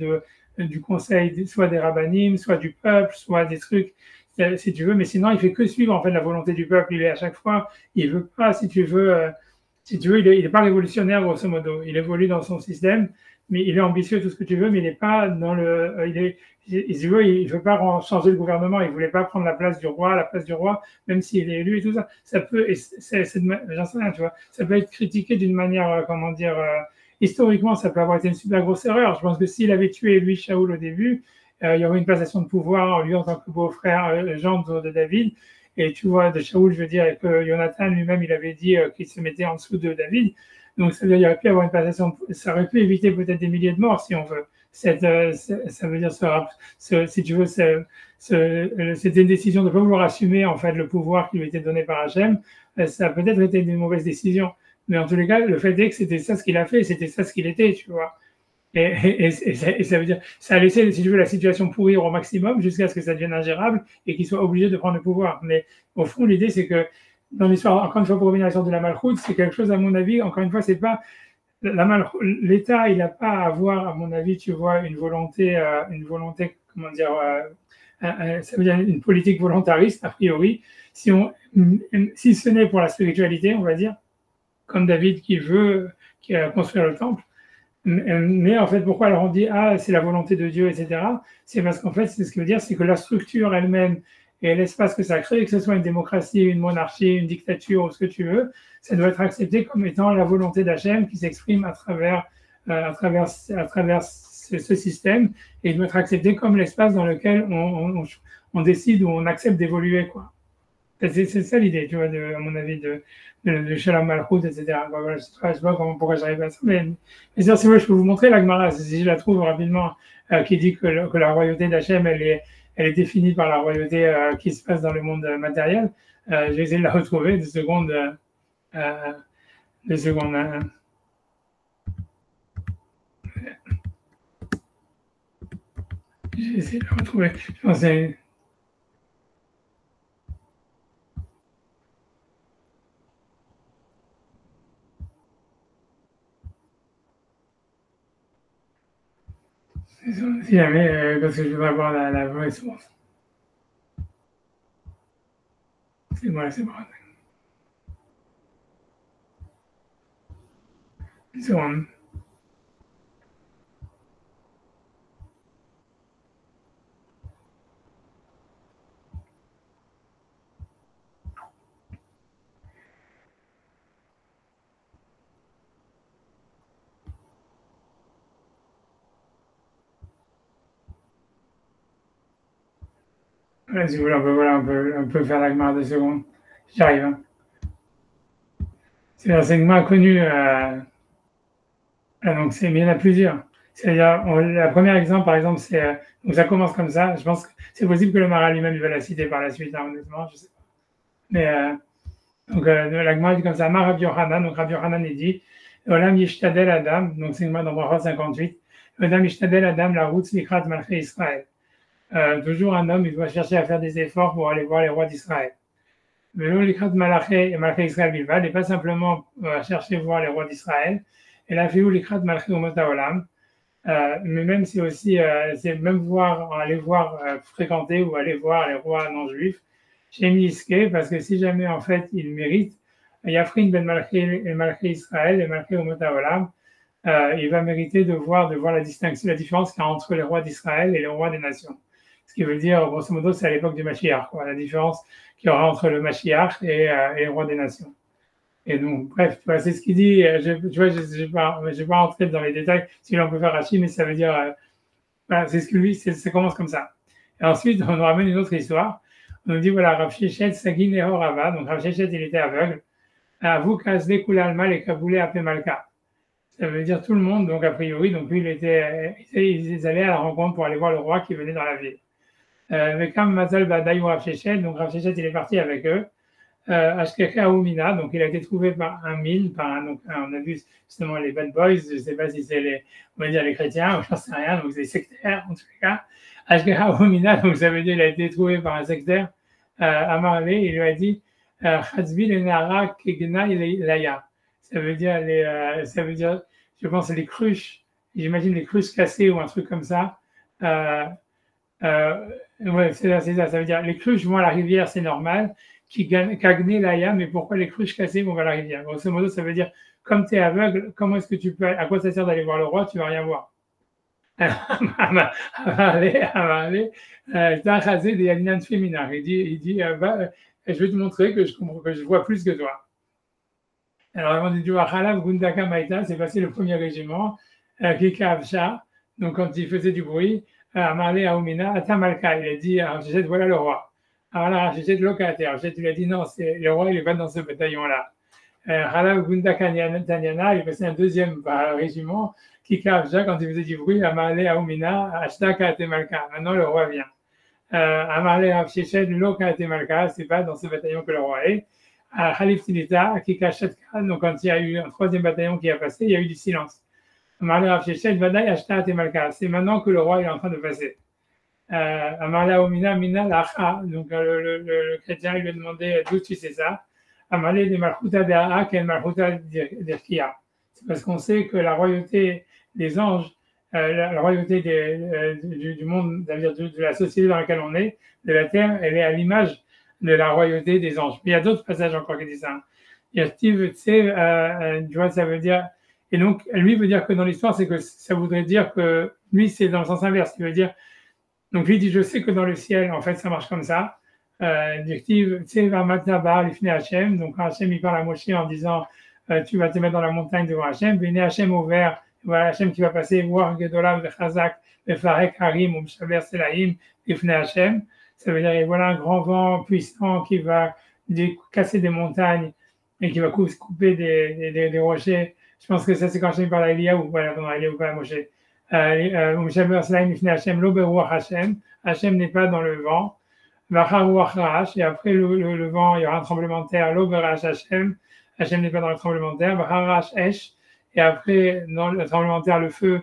Speaker 1: du conseil, soit des rabbinim, soit du peuple, soit des trucs, si tu veux. Mais sinon, il fait que suivre en fait la volonté du peuple. Il est à chaque fois, il veut pas, si tu veux, il est pas révolutionnaire grosso modo. Il évolue dans son système, mais il est ambitieux tout ce que tu veux, mais il n'est pas dans il veut pas changer le gouvernement, il voulait pas prendre la place du roi, même s'il est élu et tout ça. Ça peut, j'en sais rien, tu vois, ça peut être critiqué d'une manière, comment dire, historiquement, ça peut avoir été une super grosse erreur. Je pense que s'il avait tué lui Shaoul au début, il y aurait une passation de pouvoir, lui en tant que beau-frère, gendre de David. Et tu vois, de Shaoul, je veux dire, et que Jonathan lui-même, il avait dit qu'il se mettait en dessous de David. Donc, ça veut dire qu'il aurait pu avoir une passation, ça aurait pu éviter peut-être des milliers de morts, si on veut. Ça veut dire, si tu veux, c'était une décision de ne pas vouloir assumer, en fait, le pouvoir qui lui était donné par Hachem. Ça a peut-être été une mauvaise décision. Mais en tous les cas, le fait est que c'était ça ce qu'il a fait, c'était ça ce qu'il était, tu vois. Et ça veut dire, ça a laissé, si tu veux, la situation pourrir au maximum jusqu'à ce que ça devienne ingérable et qu'il soit obligé de prendre le pouvoir. Mais au fond, l'idée, c'est que dans l'histoire, encore une fois, pour revenir à l'histoire de la Malchoute, c'est quelque chose, à mon avis, encore une fois, c'est pas l'État, il n'a pas à avoir, à mon avis, tu vois, une volonté, comment dire, ça veut dire une politique volontariste, a priori, si ce n'est pour la spiritualité, on va dire, comme David qui veut construire le temple. Mais en fait, pourquoi alors on dit c'est la volonté de Dieu, etc. C'est parce qu'en fait, c'est ce qui veut dire, c'est que la structure elle-même et l'espace que ça crée, que ce soit une démocratie, une monarchie, une dictature ou ce que tu veux, ça doit être accepté comme étant la volonté d'Hachem qui s'exprime à travers ce système et doit être accepté comme l'espace dans lequel on décide ou on accepte d'évoluer, quoi. C'est ça l'idée, tu vois, à mon avis, de Shalom Malchut, etc. Voilà, je sais pas pourquoi j'arrive à ça, mais si vous voulez, je peux vous montrer la Gemara, si je la trouve rapidement, qui dit que la royauté d'Hachem, elle est définie par la royauté qui se passe dans le monde matériel. Je vais essayer de la retrouver, 2 secondes. J'ai essayé de le retrouver. Je pense que c'est... Si jamais, parce que je voudrais voir la vraie source. C'est bon, c'est bon. Une seconde. Si vous voulez, on peut faire la Gemara 2 secondes. J'arrive. Hein. C'est l'enseignement connu. Donc mais il y en a plusieurs. C'est-à-dire, la première exemple, par exemple, c'est donc ça commence comme ça. Je pense que c'est possible que le Maral lui-même il va la citer par la suite, hein, honnêtement, je sais pas. Mais donc la Gemara dit comme ça. Mar Rabbi Yochanan, donc Rabbi Yochanan il dit Olam Yishtadel Adam, donc c'est une dans Brachot 58. Olam Yishtadel Adam la route Likrat Malchei Israël. Toujours un homme, il doit chercher à faire des efforts pour aller voir les rois d'Israël. Mais Likrat Malchei Israël Bilvad, et pas simplement chercher à voir les rois d'Israël. Et là, fait où Likrat Malchei Umot Haolam. Mais même c'est aussi, c'est même aller voir, fréquenter ou aller voir les rois non juifs chez Miske, parce que si jamais en fait ils méritent, Yafrin ben Malchei Israël et Malchei Umot Haolam, il va mériter de voir la distinction, la différence qu'il y a entre les rois d'Israël et les rois des nations. Ce qui veut dire, grosso modo, c'est à l'époque du Mashiach, quoi, la différence qu'il y aura entre le Mashiach et les rois des nations. Et donc, bref, tu vois, c'est ce qu'il dit. Tu vois, je ne vais pas rentrer dans les détails, si on peut faire Rashi, mais ça veut dire, voilà, c'est ce que lui, ça commence comme ça. Et ensuite, on nous ramène une autre histoire. On nous dit, voilà, Rav Shechet, Sagin et Horava, donc Rav Shechet, il était aveugle. Avou Kazle Kulalmal et Kaboulé Apemalka. Ça veut dire tout le monde, donc a priori, donc lui, ils allaient à la rencontre pour aller voir le roi qui venait dans la ville. Mais comme Mazal Badaï ou Rav Shechet, donc Rav Shechet, il est parti avec eux. Ashkecha Oumina, donc il a été trouvé par un mille, donc on a vu justement les bad boys, je ne sais pas si c'est on va dire les chrétiens, ou j'en sais rien, donc c'est sectaires en tout cas. Ashkecha Oumina, donc ça veut dire qu'il a été trouvé par un sectaire. Amarle, il lui a dit Chatzbi le Nara Kegna Laya. Ça veut dire je pense les cruches, j'imagine les cruches cassées ou un truc comme ça. Ouais, c'est ça, ça veut dire les cruches vont à la rivière, c'est normal. Kagné Laya, mais pourquoi les cruches cassées vont vers la rivière? Grosso modo, ça veut dire, comme tu es aveugle, comment est-ce que tu peux, à quoi ça sert d'aller voir le roi? Tu vas rien voir. Il dit, je vais te montrer que je vois plus que toi. Alors, on dit, Halav Gundaka Maïta, c'est passé le premier régiment, Kika Avsha, donc quand il faisait du bruit, Amarle Aoumina, Atamalka, il a dit, voilà le roi. Alors là, j'ai de locataire. Je lui ai dit non, le roi, il n'est pas dans ce bataillon-là. Halav Gunda Tanyana, il passait un deuxième régiment, Kikavja, quand il faisait du bruit, Amarle Aoumina, Ashtaka Temalka. Maintenant, le roi vient. Amarle Avshechet, Loka Temalka, c'est pas dans ce bataillon que le roi est. Khalif Tilita, Kikashetka, donc quand il y a eu un troisième bataillon qui a passé, il y a eu du silence. Amarle Avshechet, Vadaï Ashtaka Temalka. C'est maintenant que le roi est en train de passer. Amarla Omina Mina Lacha, donc le chrétien il lui a demandé d'où tu sais ça. Amarla de Malchuta Dea, quel Malchuta d'Irkia. C'est parce qu'on sait que la royauté des anges, la royauté du monde, c'est-à-dire de la société dans laquelle on est, de la terre, elle est à l'image de la royauté des anges. Mais il y a d'autres passages encore qui disent ça. Il y a Steve, tu sais, tu vois, ça veut dire. Et donc, lui veut dire que dans l'histoire, c'est que ça voudrait dire que lui, c'est dans le sens inverse. Il veut dire. Donc lui dit, je sais que dans le ciel, en fait, ça marche comme ça. Directive, tu sais, va maintenant Hachem. Donc Hachem, il parle à Moshe en disant, tu vas te mettre dans la montagne devant Hachem. Venez Hachem au vert. Voilà Hachem qui va passer, voir Gedolam, Chazak, Farek, Harim, Umshaber, Selaim, Ifne Hachem. Ça veut dire, et voilà un grand vent puissant qui va casser des montagnes et qui va couper des rochers. Je pense que ça, c'est quand Hachem parle à Eliyahu, voilà, pendant Eliyahu, pas à Moshe. Hachem n'est pas dans le vent. Et après le vent, il y aura un tremblement de terre. Hachem n'est pas dans le tremblement de terre. Et après, dans le tremblement de terre, le feu,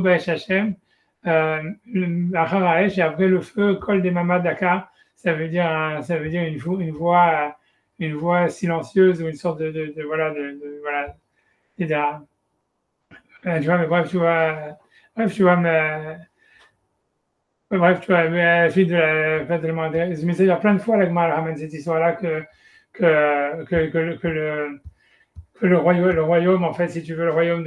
Speaker 1: Hachem. Acharaesh, et après le feu, Kol des Mamadaka, ça veut dire une voix silencieuse ou une sorte de voilà, voilà, etc. Tu vois, mais bref, tu vois, mais, bref, tu vois, mais à la suite de pas tellement intéressant. Mais c'est il y a plein de fois, la Gemara ramène cette histoire-là que le royaume, en fait, si tu veux, le royaume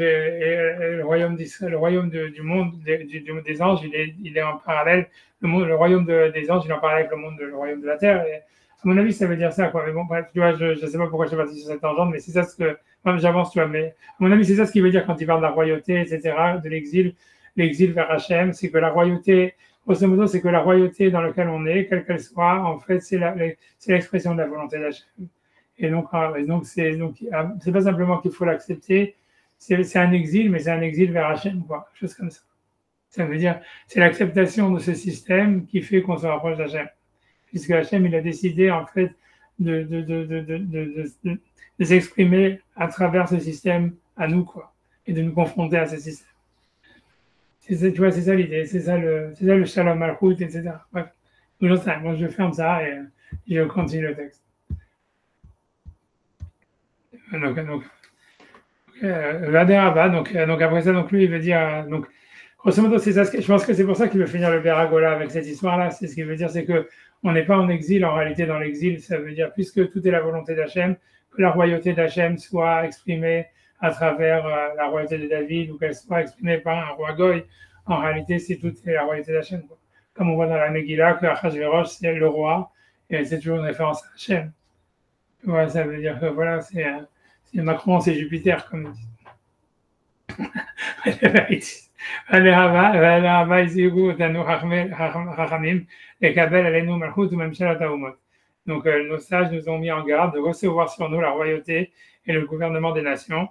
Speaker 1: d'Israël, le royaume du monde, des anges, il est en parallèle, le royaume des anges, il est en parallèle avec le royaume de la terre. Et à mon avis, ça veut dire ça, quoi. Mais bon, bref, tu vois, je ne sais pas pourquoi je suis parti sur cette tangente, mais c'est ça ce que, moi, j'avance, tu vois, mais à mon avis, c'est ça ce qu'il veut dire quand il parle de la royauté, etc., de l'exil vers Hachem, c'est que la royauté, grosso modo, c'est que la royauté dans laquelle on est, quelle qu'elle soit, en fait, c'est l'expression de la volonté d'Hachem. Et donc, c'est pas simplement qu'il faut l'accepter, c'est un exil, mais c'est un exil vers Hachem, quoi, chose comme ça. Ça veut dire, c'est l'acceptation de ce système qui fait qu'on se rapproche d'Hachem. Puisque Hachem, il a décidé, en fait, de s'exprimer à travers ce système à nous, quoi, et de nous confronter à ce système. Tu vois, c'est ça l'idée, c'est ça le Shalom Malchut, etc. Bref, toujours ça. Moi, je ferme ça et je continue le texte. Donc après ça, donc lui, il veut dire, donc, grosso modo, c'est ça, je pense que c'est pour ça qu'il veut finir le Beragola avec cette histoire-là. C'est ce qu'il veut dire, c'est que on n'est pas en exil, en réalité, dans l'exil, ça veut dire, puisque tout est la volonté d'Hachem, que la royauté d'Hachem soit exprimée à travers la royauté de David, ou qu'elle soit exprimée par un roi Goy. En réalité, c'est tout est la royauté d'Hachem. Comme on voit dans la Megillah, que Achashverosh, c'est le roi, et c'est toujours une référence à Hachem. Ouais, ça veut dire que voilà, c'est Macron, c'est Jupiter, comme ils disent. Donc, nos sages nous ont mis en garde de recevoir sur nous la royauté et le gouvernement des nations,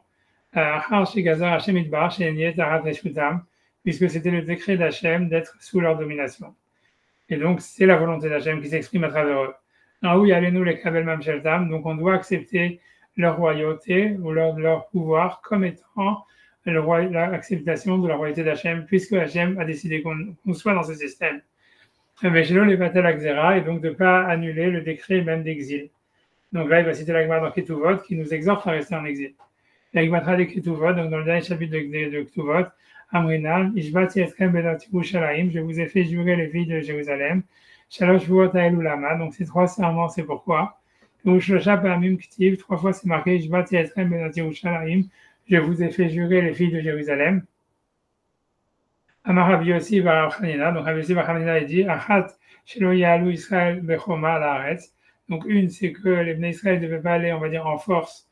Speaker 1: puisque c'était le décret d'Hachem d'être sous leur domination. Et donc, c'est la volonté d'Hachem qui s'exprime à travers eux. Donc, on doit accepter leur royauté ou leur pouvoir comme étant l'acceptation de la royauté d'Hachem, puisque Hachem a décidé qu'on soit dans ce système. Mais chez nous, les Vatel Akzera, et donc de ne pas annuler le décret même d'exil. Donc là, il va citer la Gemara dans Ketuvot, qui nous exhorte à rester en exil. La Gemara de Ketuvot, donc dans le dernier chapitre de Ketuvot, Amrinan, Ishbati Etrem Benat Yerushalayim, je vous ai fait jurer les filles de Jérusalem, Shalosh Vuot Ha'elulama, donc ces 3 serments, c'est pourquoi. Ushlosha Pa'amim Ktiv, 3 fois c'est marqué, Ishbati Etrem Benat Yerushalayim, je vous ai fait jurer les filles de Jérusalem. Amar Rabbi Yossi bar Chanina, donc Rabbi Yossi bar Chanina il dit Achat shelo yalu Israël bechoma laaretz. Donc une, c'est que les Bnei Israël ne devaient pas aller, on va dire, en force,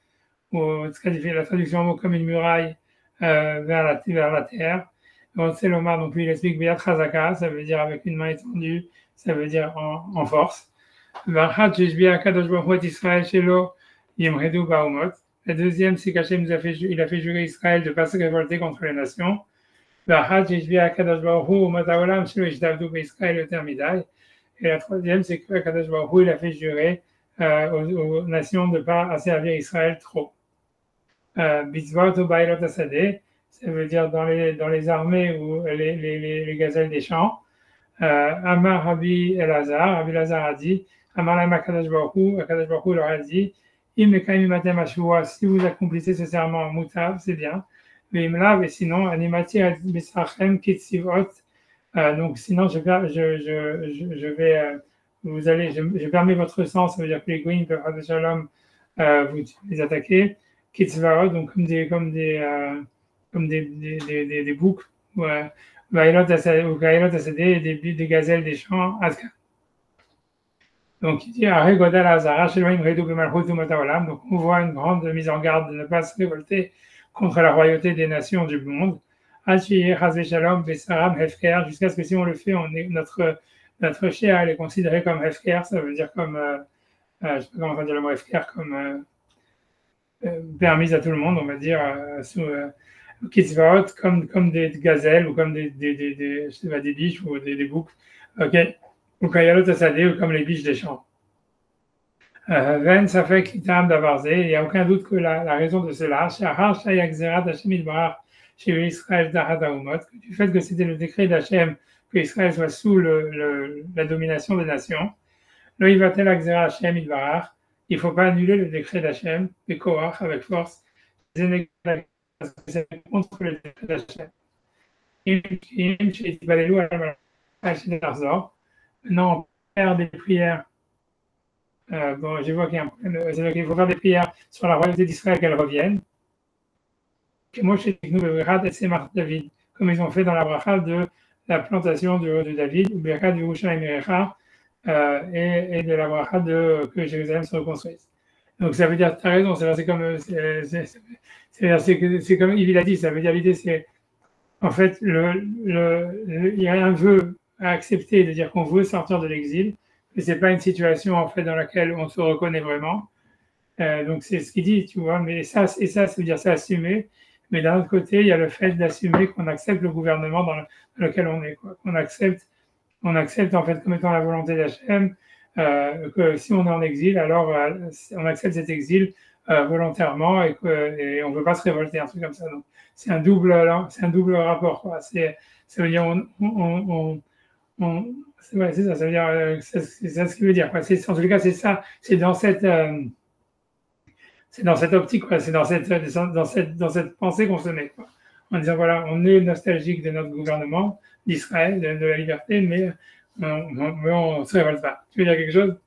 Speaker 1: ou la traduction comme une muraille vers la terre. Donc c'est l'Omar, donc lui il explique Biyat Chazaka, ça veut dire avec une main étendue, ça veut dire en force. Achat sheshbia kadosh baruch hu Israël shelo yimredu ba'umot. La deuxième, c'est qu'Hachem il a fait jurer Israël de ne pas se révolter contre les nations. Et la troisième, c'est que Kadosh Baruch Hu, il a fait jurer aux nations de ne pas asservir Israël trop. Bitzvot ou Bailot Asadeh, ça veut dire dans les armées ou les gazelles des champs. Amar Rabbi Elazar a dit, Amar Lama Kadosh Baruch Hu leur a dit, si vous accomplissez ce serment mutav, c'est bien. Mais sinon, animati bisrachem kitzivot. Donc sinon, je permets votre sang, ça veut dire que les goïms peuvent faire de shalom, vous les attaquer. Kitzvaot, donc comme des boucs, ou gaïlot asadé, et des gazelles des champs. Donc, il dit, donc on voit une grande mise en garde de ne pas se révolter contre la royauté des nations du monde. Jusqu'à ce que si on le fait, notre chair est considérée comme hefker, ça veut dire comme, je ne sais pas comment on va dire le mot hefker, comme permise à tout le monde, on va dire, sous kitzvaot, comme des gazelles ou comme des biches ou des boucs. Ok. Ou comme les biches des champs. Ça fait qu'il il n'y a aucun doute que la raison de cela, chez Israël Darat Haumot, du fait que c'était le décret d'Hachem que Israël soit sous la domination des nations. Lo yivatel Gzera Hachem Idbarach, il ne faut pas annuler le décret d'Hachem, et Korach, avec force, c'est contre le décret d'Hachem. Maintenant, on faire des prières. Bon, je vois qu'il y a un problème. C'est-à-dire qu'il faut faire des prières sur la royauté d'Israël qu'elle revienne. David, comme ils ont fait dans la bracha de la plantation de David, ou bracha de Yerushalayim Erecha, et de la bracha que Jérusalem se reconstruise. Donc ça veut dire, tu as raison, c'est comme il a dit, ça veut dire l'idée c'est en fait il y a un vœu à accepter de dire qu'on veut sortir de l'exil, mais c'est pas une situation en fait dans laquelle on se reconnaît vraiment. Donc c'est ce qu'il dit, tu vois, mais ça veut dire c'est assumer. Mais d'un autre côté, il y a le fait d'assumer qu'on accepte le gouvernement dans lequel on est, quoi. On accepte en fait comme étant la volonté d'Hachem, que si on est en exil, alors on accepte cet exil volontairement et on ne veut pas se révolter, un truc comme ça. Donc c'est un double rapport, quoi. Ça veut dire c'est ça, ça veut dire c'est ça ce qu'il veut dire, quoi. En tout cas, c'est ça, c'est dans cette optique, quoi. C'est dans cette pensée qu'on se met, quoi. En disant voilà, on est nostalgique de notre gouvernement d'Israël, de la liberté, mais on ne se révolte pas. Tu veux dire quelque chose?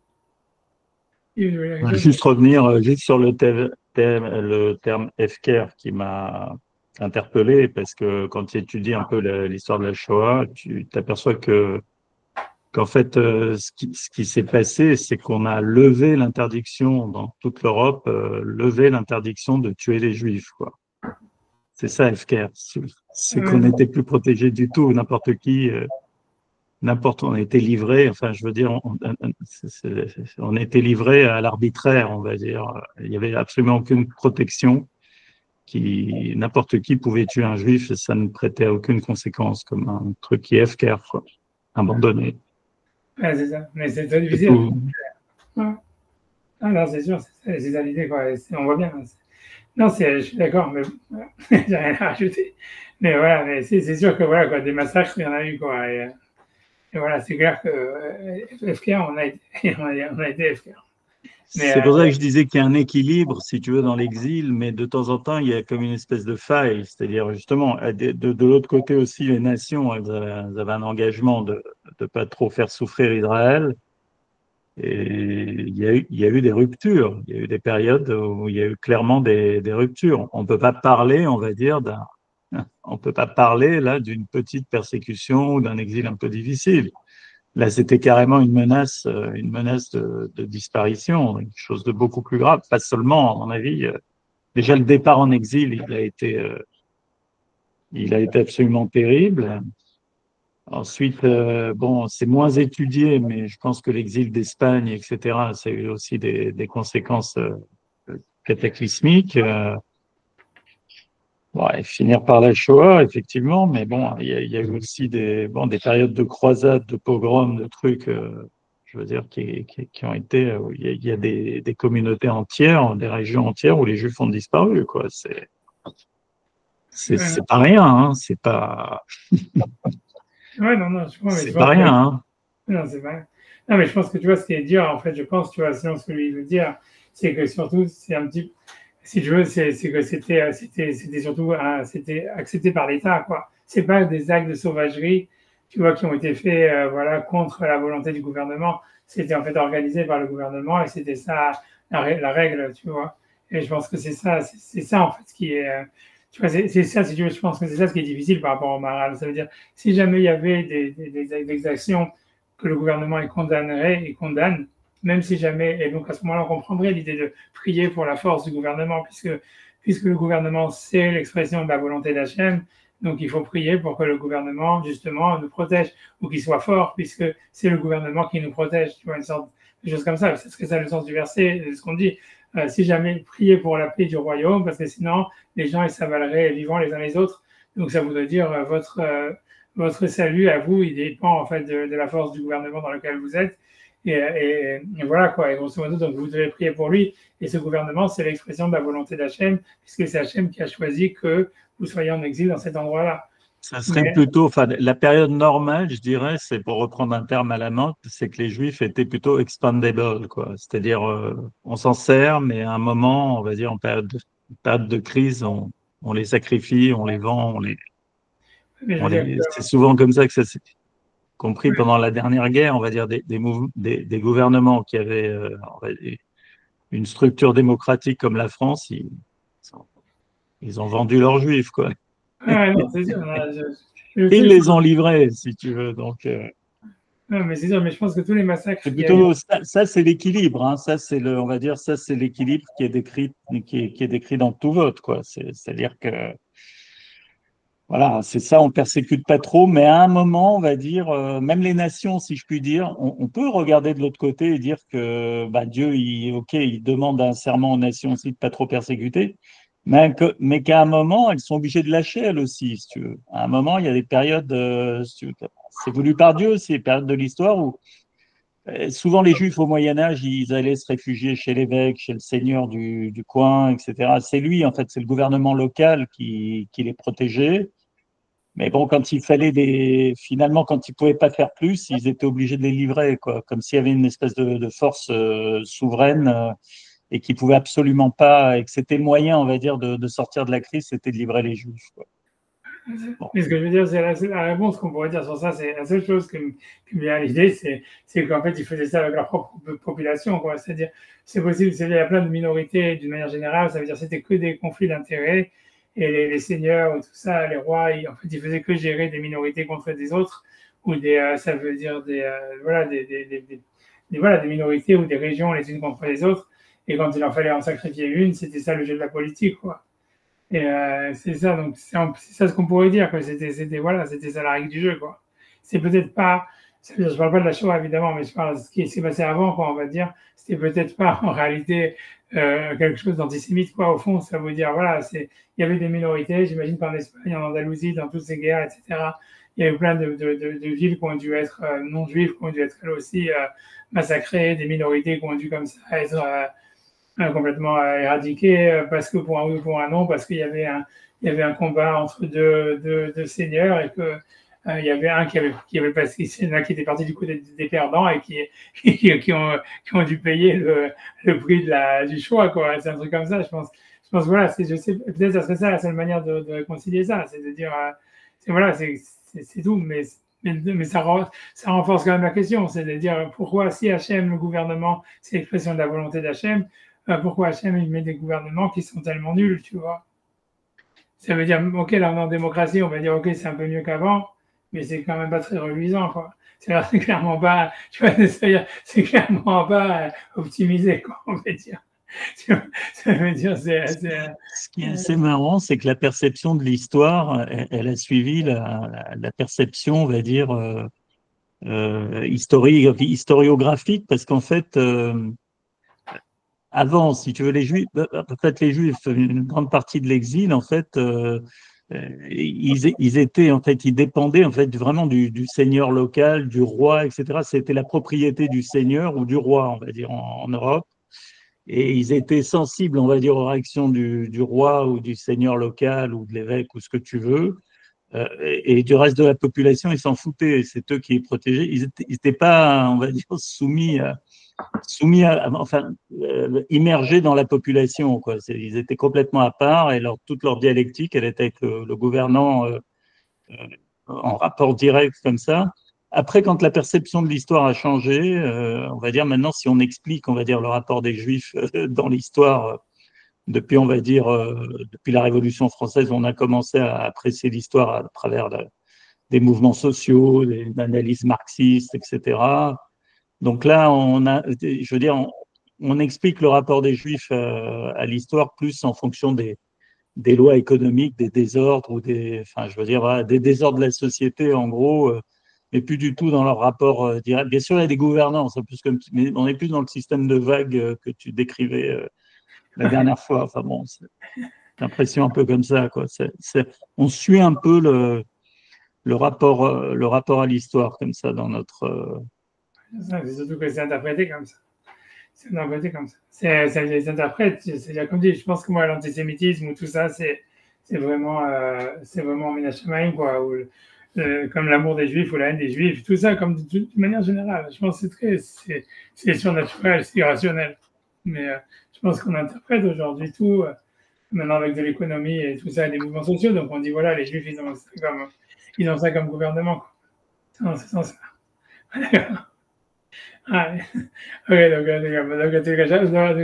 Speaker 2: Juste revenir juste sur le terme Hefker qui m'a interpellé, parce que quand tu étudies un peu l'histoire de la Shoah, tu t'aperçois qu'en fait, ce qui s'est passé, c'est qu'on a levé l'interdiction dans toute l'Europe, levé l'interdiction de tuer les Juifs, quoi. C'est ça, Hefker. C'est qu'on n'était plus protégé du tout. On a été livré, enfin, je veux dire, on a été livré à l'arbitraire, on va dire. Il n'y avait absolument aucune protection. N'importe qui pouvait tuer un Juif et ça ne prêtait à aucune conséquence, comme un truc qui est Hefker, quoi. Abandonné.
Speaker 1: Ouais, c'est ça. Mais c'est très difficile. Ouais. Ah non, c'est sûr, c'est ça l'idée, quoi. On voit bien. Non, je suis d'accord, mais j'ai rien à rajouter. Mais voilà, mais c'est sûr que voilà, quoi, des massacres, il y en a eu, quoi. Et voilà, c'est clair que FKR, on a été FKR.
Speaker 2: C'est pour ça que je disais qu'il y a un équilibre, si tu veux, dans l'exil, mais de temps en temps, il y a comme une espèce de faille. C'est-à-dire, justement, de l'autre côté aussi, les nations, elles avaient un engagement de ne pas trop faire souffrir Israël. Et il y a eu des ruptures. Il y a eu des périodes où il y a eu clairement des ruptures. On ne peut pas parler, on va dire, on peut pas parler là d'une petite persécution ou d'un exil un peu difficile. Là, c'était carrément une menace de disparition, quelque chose de beaucoup plus grave. Pas seulement, à mon avis, déjà le départ en exil, il a été absolument terrible. Ensuite, bon, c'est moins étudié, mais je pense que l'exil d'Espagne, etc., ça a eu aussi des conséquences cataclysmiques. Ouais, finir par la Shoah, effectivement, mais bon, il y a eu aussi des périodes de croisades, de pogroms, de trucs, je veux dire, qui ont été, il y a des communautés entières, des régions entières où les Juifs ont disparu, quoi. C'est pas rien, hein, c'est pas.
Speaker 1: Ouais, non,
Speaker 2: c'est pas rien, hein.
Speaker 1: Non, c'est pas. Non, mais je pense que tu vois ce qui est dur, en fait, je pense, tu vois, selon ce que lui veut dire, c'est que surtout, c'est un petit. Si tu veux, c'est que c'était surtout c'était accepté par l'État, quoi. C'est pas des actes de sauvagerie, tu vois, qui ont été faits, voilà, contre la volonté du gouvernement. C'était en fait organisé par le gouvernement et c'était ça la règle, tu vois. Et je pense que c'est ça en fait ce qui est, tu vois, c'est ça, si tu veux, je pense que c'est ça ce qui est difficile par rapport au Maharal. Ça veut dire, si jamais il y avait des actions que le gouvernement condamnerait et condamne, même si jamais, et donc à ce moment-là, on comprendrait l'idée de prier pour la force du gouvernement, puisque le gouvernement, c'est l'expression de la volonté d'Hachem, donc il faut prier pour que le gouvernement, justement, nous protège, ou qu'il soit fort, puisque c'est le gouvernement qui nous protège, tu vois, une sorte de chose comme ça. C'est ce que c'est le sens du verset, c'est ce qu'on dit. Si jamais prier pour la paix du royaume, parce que sinon, les gens, ils s'avaleraient vivants les uns les autres. Donc ça voudrait dire votre salut à vous, il dépend en fait de la force du gouvernement dans lequel vous êtes. Et voilà quoi. Et grosso modo, donc vous devez prier pour lui. Et ce gouvernement, c'est l'expression de la volonté d'Hachem, puisque c'est Hachem qui a choisi que vous soyez en exil dans cet endroit-là.
Speaker 2: Ça serait
Speaker 1: Mais
Speaker 2: plutôt, enfin, la période normale, je dirais, c'est pour reprendre un terme à la mode, c'est que les Juifs étaient plutôt expandable, quoi. C'est-à-dire, on s'en sert, mais à un moment, on va dire, en période de crise, on les sacrifie, on les vend,
Speaker 1: mais je veux dire que
Speaker 2: c'est souvent comme ça que ça s'est compris pendant la dernière guerre, on va dire, des gouvernements qui avaient on va dire, une structure démocratique comme la France, ils ont vendu leurs Juifs, quoi.
Speaker 1: non, c'est sûr. Là, je
Speaker 2: Ils
Speaker 1: sais,
Speaker 2: les ont livrés, si tu veux. Donc,
Speaker 1: non, mais c'est sûr, mais je pense que tous les massacres
Speaker 2: c'est
Speaker 1: qu'il y a eu.
Speaker 2: plutôt ça, c'est l'équilibre. Hein. Ça, c'est le, on va dire, ça, c'est l'équilibre qui est décrit, qui est décrit dans tout vote, quoi. C'est-à-dire que, voilà, c'est ça, on persécute pas trop, mais à un moment, on va dire, même les nations, si je puis dire, on peut regarder de l'autre côté et dire que, bah, Dieu, ok, il demande un serment aux nations aussi de pas trop persécuter, mais qu'à un moment, elles sont obligées de lâcher elles aussi, si tu veux. À un moment, il y a des périodes, si tu veux, c'est voulu par Dieu, c'est des périodes de l'histoire où souvent, les Juifs au Moyen Âge, ils allaient se réfugier chez l'évêque, chez le seigneur du coin, etc. C'est lui, en fait, c'est le gouvernement local qui les protégeait. Mais bon, quand il fallait finalement, quand ils pouvaient pas faire plus, ils étaient obligés de les livrer, quoi. Comme s'il y avait une espèce de force souveraine et qui pouvait absolument pas, et que c'était le moyen, on va dire, de sortir de la crise, c'était de livrer les Juifs, quoi. Bon.
Speaker 1: Mais ce que je veux dire, c'est la réponse qu'on pourrait dire sur ça, c'est la seule chose qui me vient à l'idée, c'est qu'en fait, ils faisaient ça avec leur propre population, quoi. C'est-à-dire, c'est possible, il y a plein de minorités d'une manière générale, ça veut dire que c'était que des conflits d'intérêts, et les seigneurs, ou tout ça, les rois, en fait, ils faisaient que gérer des minorités contre des autres, ou ça veut dire voilà, voilà, des minorités ou des régions les unes contre les autres, et quand il en fallait en sacrifier une, c'était ça le jeu de la politique, quoi. Et c'est ça, donc c'est ça ce qu'on pourrait dire, que voilà, c'était ça la règle du jeu, quoi. C'est peut-être pas, je parle pas de la Shoah évidemment, mais je parle de ce qui s'est passé avant, quoi, on va dire. C'était peut-être pas en réalité quelque chose d'antisémite, quoi. Au fond, ça veut dire, voilà, il y avait des minorités, j'imagine qu'en Espagne, en Andalousie, dans toutes ces guerres, etc. Il y a eu plein de villes qui ont dû être non juives, qui ont dû être elles aussi massacrées, des minorités qui ont dû comme ça être complètement éradiqué parce que pour un oui ou pour un non, parce il y avait un combat entre deux seigneurs et que il y avait un qui avait passé, il y en a qui était parti du côté des perdants et qui ont dû payer le prix du choix, quoi. C'est un truc comme ça, je pense voilà, je sais, peut-être ça serait ça la seule manière de réconcilier ça, c'est de dire, voilà, c'est tout, mais ça renforce quand même la question, c'est de dire pourquoi si Hachem, le gouvernement, c'est l'expression de la volonté d'Hachem, pourquoi Hachem il met des gouvernements qui sont tellement nuls, tu vois. Ça veut dire, ok, là on est en démocratie, on va dire, ok, c'est un peu mieux qu'avant, mais c'est quand même pas très reluisant, quoi. C'est clairement pas, tu vois, c'est clairement pas optimisé, quoi, on va dire. Ça veut dire,
Speaker 2: Ce qui est assez marrant, c'est que la perception de l'histoire, elle a suivi la perception, on va dire, historiographique, parce qu'en fait, avant, si tu veux, les Juifs, en fait, les Juifs, une grande partie de l'exil, en fait, ils étaient, en fait, ils dépendaient, en fait, vraiment du seigneur local, du roi, etc. C'était la propriété du seigneur ou du roi, on va dire, en Europe. Et ils étaient sensibles, on va dire, aux réactions du roi ou du seigneur local ou de l'évêque ou ce que tu veux. Et du reste de la population, ils s'en foutaient. C'est eux qui les protégeaient. Ils n'étaient pas, on va dire, enfin, immergés dans la population, quoi. Ils étaient complètement à part et toute leur dialectique, elle était avec le gouvernant euh, en rapport direct comme ça. Après, quand la perception de l'histoire a changé, on va dire maintenant, si on explique, on va dire, le rapport des Juifs dans l'histoire, depuis, on va dire, depuis la Révolution française, on a commencé à apprécier l'histoire à travers des mouvements sociaux, des analyses marxistes, etc. Donc là, je veux dire, on explique le rapport des Juifs à l'histoire plus en fonction des lois économiques, des désordres ou enfin, je veux dire, voilà, des désordres de la société, en gros, mais plus du tout dans leur rapport direct. Bien sûr, il y a des gouvernances, mais on est plus dans le système de vagues que tu décrivais la dernière fois. Enfin bon, c'est l'impression un peu comme ça, quoi. On suit un peu le rapport à l'histoire comme ça dans notre
Speaker 1: C'est surtout que c'est interprété comme ça. C'est interprété comme ça. Ça les interprète, c'est-à-dire comme dit, je pense que moi, l'antisémitisme ou tout ça, c'est vraiment Mina Shamayim, quoi, ou comme l'amour des Juifs ou la haine des Juifs, tout ça, comme de manière générale. Je pense que c'est surnaturel, c'est irrationnel. Mais je pense qu'on interprète aujourd'hui tout, maintenant avec de l'économie et tout ça, des mouvements sociaux. Donc on dit voilà, les Juifs, ils ont ça comme gouvernement, quoi. Dans ce sens-là. Ah, ok, donc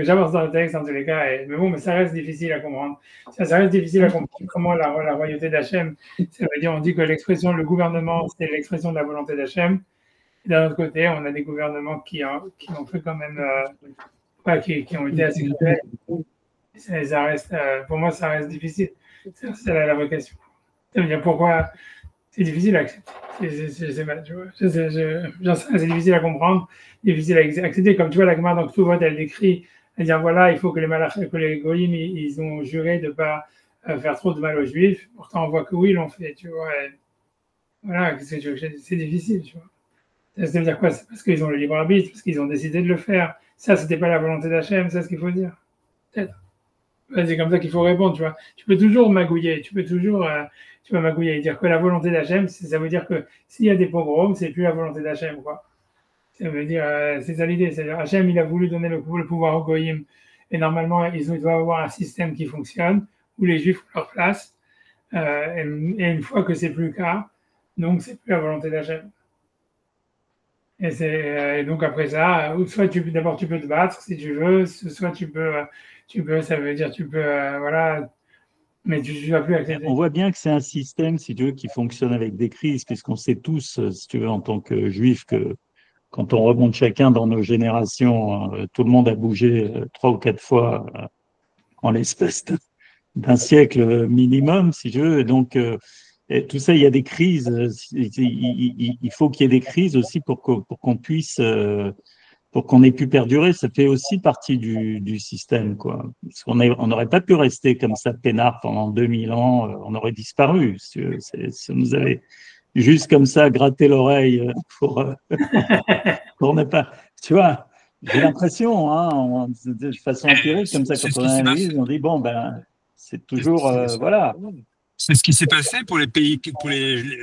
Speaker 1: j'avance dans le texte en tous les cas, mais bon, mais ça reste difficile à comprendre. Ça reste difficile à comprendre comment la royauté d'Hachem, ça veut dire, on dit que l'expression, le gouvernement, c'est l'expression de la volonté d'Hachem. D'un autre côté, on a des gouvernements qui ont fait quand même, qui ont été assez cruels. Ça reste, pour moi, ça reste difficile. C'est la vraie question. Ça veut dire pourquoi c'est difficile à accepter. C'est difficile à comprendre, difficile à accepter. Comme tu vois, la Gemara dans Ktuvot, elle décrit, elle dit voilà, il faut que les Goïm, ils ont juré de ne pas faire trop de mal aux Juifs. Pourtant, on voit que oui, ils l'ont fait, tu vois. Et voilà, c'est difficile, tu vois. Ça veut dire quoi? C'est parce qu'ils ont le libre arbitre, parce qu'ils ont décidé de le faire. Ça, c'était pas la volonté d'Hachem, c'est ce qu'il faut dire. Peut-être. C'est comme ça qu'il faut répondre, tu vois. Tu peux toujours magouiller, tu peux magouiller et dire que la volonté d'Hachem, ça veut dire que s'il y a des pogroms, c'est plus la volonté d'Hachem, quoi. Ça veut dire, c'est ça l'idée, c'est-à-dire Hachem, il a voulu donner le pouvoir aux Goïm, et normalement, ils doivent avoir un système qui fonctionne, où les Juifs ont leur place, et une fois que c'est plus le cas, donc c'est plus la volonté d'Hachem. Et donc après ça, soit d'abord tu peux te battre si tu veux, soit tu peux, ça veut dire tu peux, voilà, mais tu ne vas plus accepter.
Speaker 2: On voit bien que c'est un système, si tu veux, qui fonctionne avec des crises, puisqu'on sait tous, si tu veux, en tant que juifs, que quand on remonte chacun dans nos générations, tout le monde a bougé 3 ou 4 fois en l'espace d'un siècle minimum, si tu veux. Et donc, et tout ça, il y a des crises. Il faut qu'il y ait des crises aussi pour qu'on puisse, pour qu'on ait pu perdurer. Ça fait aussi partie du système, quoi. Parce qu'on n'aurait pas pu rester comme ça peinard pendant 2000 ans. On aurait disparu. Si on nous avait juste comme ça gratté l'oreille pour ne pas. Tu vois, j'ai l'impression, hein, de façon empirique, comme ça, quand on analyse, on dit bon, ben, c'est toujours, voilà.
Speaker 3: C'est ce qui s'est passé pour les pays,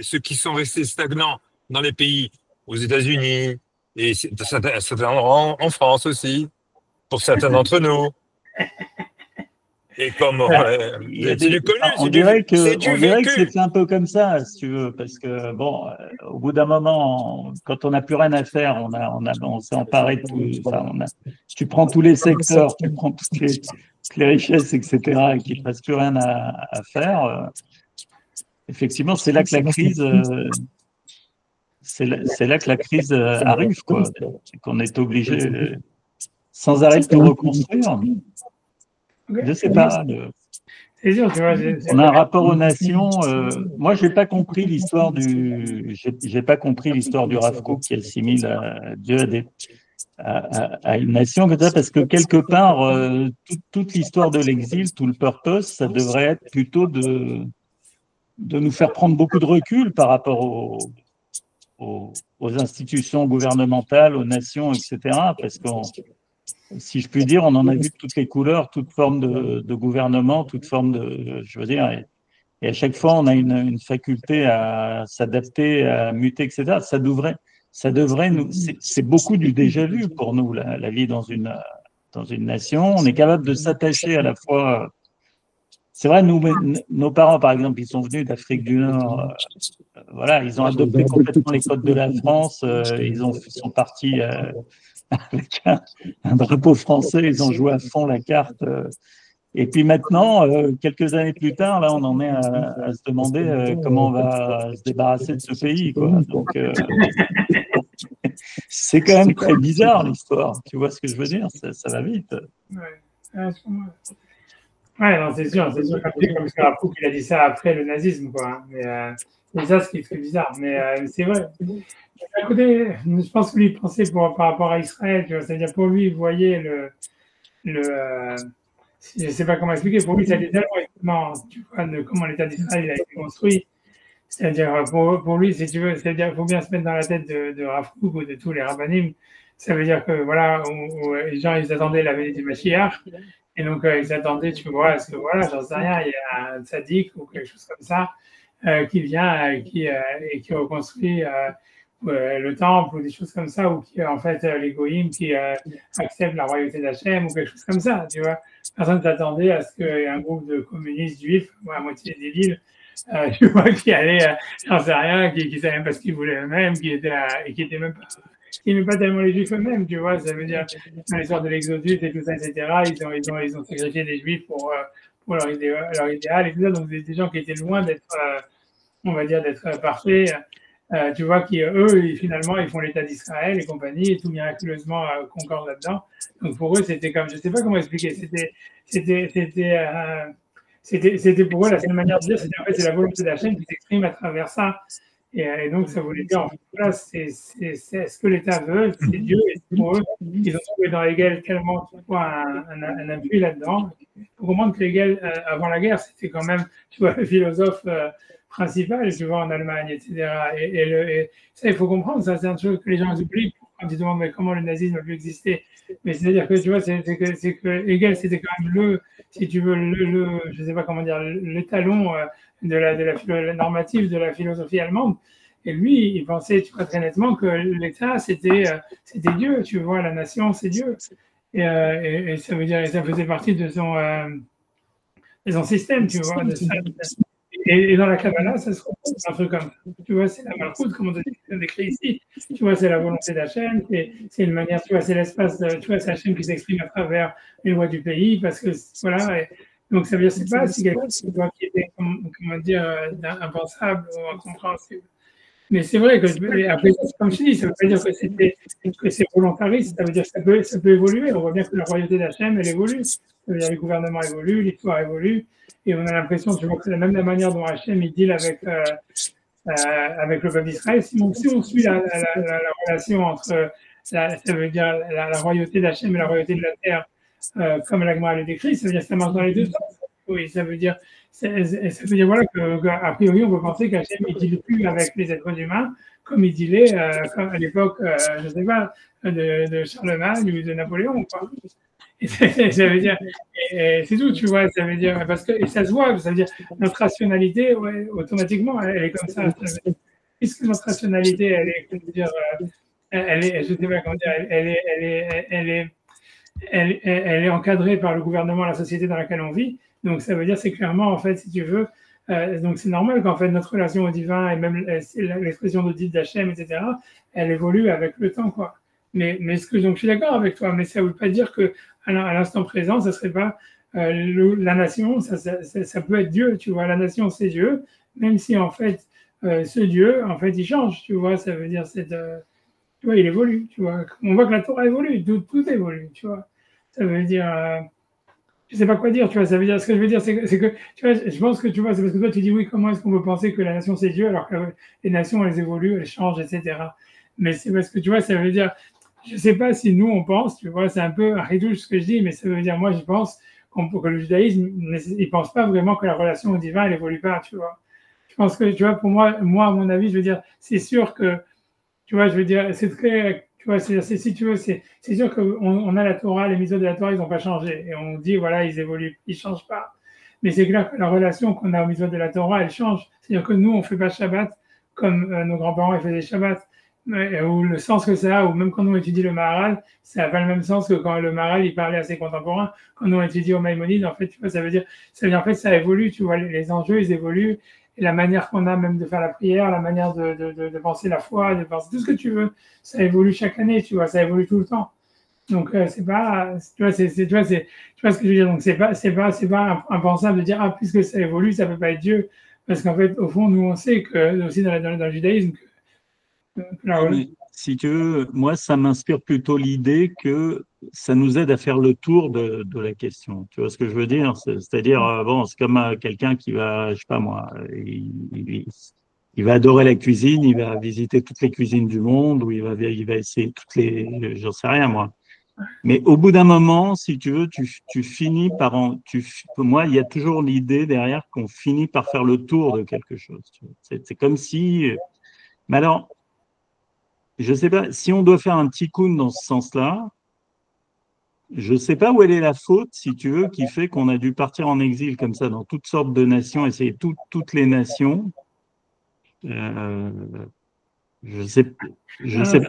Speaker 3: ceux qui sont restés stagnants dans les pays, aux États-Unis, et en France aussi, pour certains d'entre nous. Et comme
Speaker 2: on dirait que c'est fait un peu comme ça, si tu veux, parce que bon, au bout d'un moment, quand on n'a plus rien à faire, on s'est emparé de tout. Enfin, tu prends tous les secteurs, tu prends toutes les richesses, etc., et qu'il ne te reste plus rien à faire. Effectivement, c'est là que la crise, arrive, quoi. C'est qu'on est obligé, sans arrêt de tout reconstruire. Je ne sais pas.
Speaker 1: C'est sûr, tu vois.
Speaker 2: On a un rapport aux nations. Moi, j'ai pas compris l'histoire j'ai pas compris l'histoire du Rav Kook qui assimile Dieu à une nation comme ça, parce que quelque part, toute l'histoire de l'exil, tout le purpose, ça devrait être plutôt de nous faire prendre beaucoup de recul par rapport aux institutions gouvernementales, aux nations, etc. Parce qu'on, si je puis dire, on en a vu de toutes les couleurs, toutes formes de gouvernement, toutes formes je veux dire, et à chaque fois, on a une faculté à s'adapter, à muter, etc. Ça devrait nous, c'est beaucoup du déjà vu pour nous, la vie dans une nation. On est capable de s'attacher à la fois. C'est vrai, nos parents, par exemple, ils sont venus d'Afrique du Nord. Voilà, ils ont adopté complètement les codes de la France. Ils sont partis avec un drapeau français. Ils ont joué à fond la carte. Et puis maintenant, quelques années plus tard, là, on en est à se demander comment on va se débarrasser de ce pays, quoi. Donc, c'est quand même très bizarre l'histoire. Tu vois ce que je veux dire? Ça va vite.
Speaker 1: Ouais, non, c'est sûr, comme Rav Kook, il a dit ça après le nazisme, quoi. Mais c'est ça ce qui est très bizarre. Mais c'est vrai. D'un côté, je pense que lui pensait par rapport à Israël, tu vois, c'est-à-dire pour lui, il voyait je ne sais pas comment expliquer, pour lui, ça a été tellement étonnant, tu vois, de comment l'État d'Israël a été construit, C'est-à-dire, pour lui, si tu veux, c'est-à-dire, il faut bien se mettre dans la tête de Rav Kook ou de tous les rabbinim. Ça veut dire que, voilà, les gens, ils attendaient la venue du Mashiach. Et donc, ils attendaient, tu vois, à ce que, voilà, j'en sais rien, il y a un tzaddik ou quelque chose comme ça qui vient et qui reconstruit le temple ou des choses comme ça, ou qui, en fait, les goïms qui acceptent la royauté d'Hachem ou quelque chose comme ça, tu vois. Personne ne s'attendait à ce qu'un groupe de communistes juifs, à moitié des villes, tu vois, qui allaient, j'en sais rien, qui ne savaient même pas ce qu'ils voulaient eux-mêmes, et qui étaient même pas qui n'aiment pas tellement les juifs eux-mêmes, tu vois, ça veut dire, dans l'histoire de l'Exodus et tout ça, etc., ils ont sacrifié des juifs pour leur idéal et tout ça, donc des gens qui étaient loin d'être, on va dire, d'être parfaits, tu vois, qui, eux, finalement, ils font l'État d'Israël et compagnie, et tout miraculeusement concorde là-dedans. Donc pour eux, c'était comme, je sais pas comment expliquer, c'était pour eux la seule manière de dire, c'était en fait, c'est la volonté d'Hachem qui s'exprime à travers ça. Et donc, ça voulait dire, en fait, voilà, c'est ce que l'État veut, c'est Dieu, et c'est pour eux, ils ont trouvé dans Hegel tellement un appui là-dedans. Il faut comprendre que Hegel, avant la guerre, c'était quand même, tu vois, le philosophe principal, tu vois, en Allemagne, etc. Et ça, il faut comprendre, ça, c'est une chose que les gens oublient quand ils demandent mais comment le nazisme a pu exister. Mais c'est-à-dire que, tu vois, c'est que Hegel, c'était quand même si tu veux, je sais pas comment dire, l'étalon de la normative de la philosophie allemande. Et lui, il pensait, tu vois, très nettement que l'État, c'était Dieu, tu vois, la nation, c'est Dieu. Et ça veut dire, et ça faisait partie de son système, tu vois. Et dans la Kabbalah, ça se retrouve un truc comme ça. Tu vois, c'est la malchoute, comme on décrit ici. Tu vois, c'est la volonté d'Hachem, c'est une manière, tu vois, c'est l'espace, tu vois, c'est Hachem qui s'exprime à travers les lois du pays, parce que, voilà, donc ça veut dire, c'est pas si quelqu'un qui était, comment dire, impensable ou incompréhensible. Mais c'est vrai que, après, comme je dis, ça ne veut pas dire que c'est volontariste, ça veut dire que ça peut évoluer. On voit bien que la royauté d'Hachem, elle évolue. Ça veut dire que le gouvernement évolue, l'histoire évolue, et on a l'impression, tu vois, que c'est même la manière dont Hachem, il deal avec le peuple d'Israël. Si on suit la relation entre, ça veut dire la royauté d'Hachem et la royauté de la terre, comme l'Agma le décrit, ça veut dire que ça marche dans les deux sens. Oui, ça veut dire voilà qu'a priori on peut penser qu'Hachem ne deal plus avec les êtres humains comme il dealait comme à l'époque, je ne sais pas, de Charlemagne ou de Napoléon, quoi. Et ça veut dire, c'est tout, tu vois, ça veut dire, parce que, et ça se voit, ça veut dire, notre rationalité, ouais, automatiquement, elle est comme ça. Puisque notre rationalité, elle est, comment dire, je sais pas comment dire, elle est encadrée par le gouvernement, la société dans laquelle on vit. Donc, ça veut dire, c'est clairement, en fait, si tu veux, donc c'est normal qu'en fait, notre relation au divin et même l'expression de dite d'Hachem, etc., elle évolue avec le temps, quoi. Mais donc, je suis d'accord avec toi, mais ça ne veut pas dire que à l'instant présent, ça ne serait pas la nation, ça peut être Dieu, tu vois, la nation, c'est Dieu, même si, en fait, ce Dieu, en fait, il change, tu vois, ça veut dire, tu vois, il évolue, tu vois. On voit que la Torah évolue, tout évolue, tu vois. Ça veut dire, je sais pas quoi dire, tu vois, ça veut dire, ce que je veux dire, c'est que, tu vois, je pense que, tu vois, c'est parce que toi, tu dis, oui, comment est-ce qu'on peut penser que la nation, c'est Dieu, alors que les nations, elles évoluent, elles changent, etc. Mais c'est parce que, tu vois, ça veut dire, je sais pas si nous, on pense, tu vois, c'est un peu ridouche ce que je dis, mais ça veut dire, moi, je pense que le judaïsme, il pense pas vraiment que la relation au divin, elle évolue pas, tu vois. Je pense que, tu vois, pour moi, à mon avis, je veux dire, c'est sûr que, tu vois, je veux dire, c'est très, tu vois, si tu veux, c'est sûr qu'on a la Torah, les mitzvot de la Torah, ils n'ont pas changé. Et on dit, voilà, ils évoluent, ils ne changent pas. Mais c'est clair que la relation qu'on a aux mitzvot de la Torah, elle change. C'est-à-dire que nous, on ne fait pas Shabbat comme nos grands-parents ils faisaient Shabbat. Ou le sens que ça a, ou même quand on étudie le Maharal, ça n'a pas le même sens que quand le Maharal, il parlait à ses contemporains. Quand on étudie au Maïmonide, en fait, tu vois, ça veut dire, en fait, ça évolue, tu vois, les enjeux, ils évoluent. Et la manière qu'on a même de faire la prière, la manière de penser la foi, de penser tout ce que tu veux, ça évolue chaque année, tu vois, ça évolue tout le temps. Donc c'est pas, tu vois, tu vois ce que je veux dire. Donc c'est pas impensable de dire ah puisque ça évolue, ça peut pas être Dieu, parce qu'en fait au fond nous on sait que aussi dans le judaïsme
Speaker 2: si tu veux, moi ça m'inspire plutôt l'idée que ça nous aide à faire le tour de la question. Tu vois ce que je veux dire? C'est-à-dire, bon, c'est comme quelqu'un qui va, je sais pas moi, il va adorer la cuisine, il va visiter toutes les cuisines du monde, ou il va essayer j'en sais rien moi. Mais au bout d'un moment, si tu veux, tu finis par moi, il y a toujours l'idée derrière qu'on finit par faire le tour de quelque chose. C'est comme si. Mais alors, je sais pas, si on doit faire un tikkun dans ce sens-là, je sais pas où elle est la faute, si tu veux, qui fait qu'on a dû partir en exil comme ça dans toutes sortes de nations, essayer toutes les nations. Euh, je sais pas.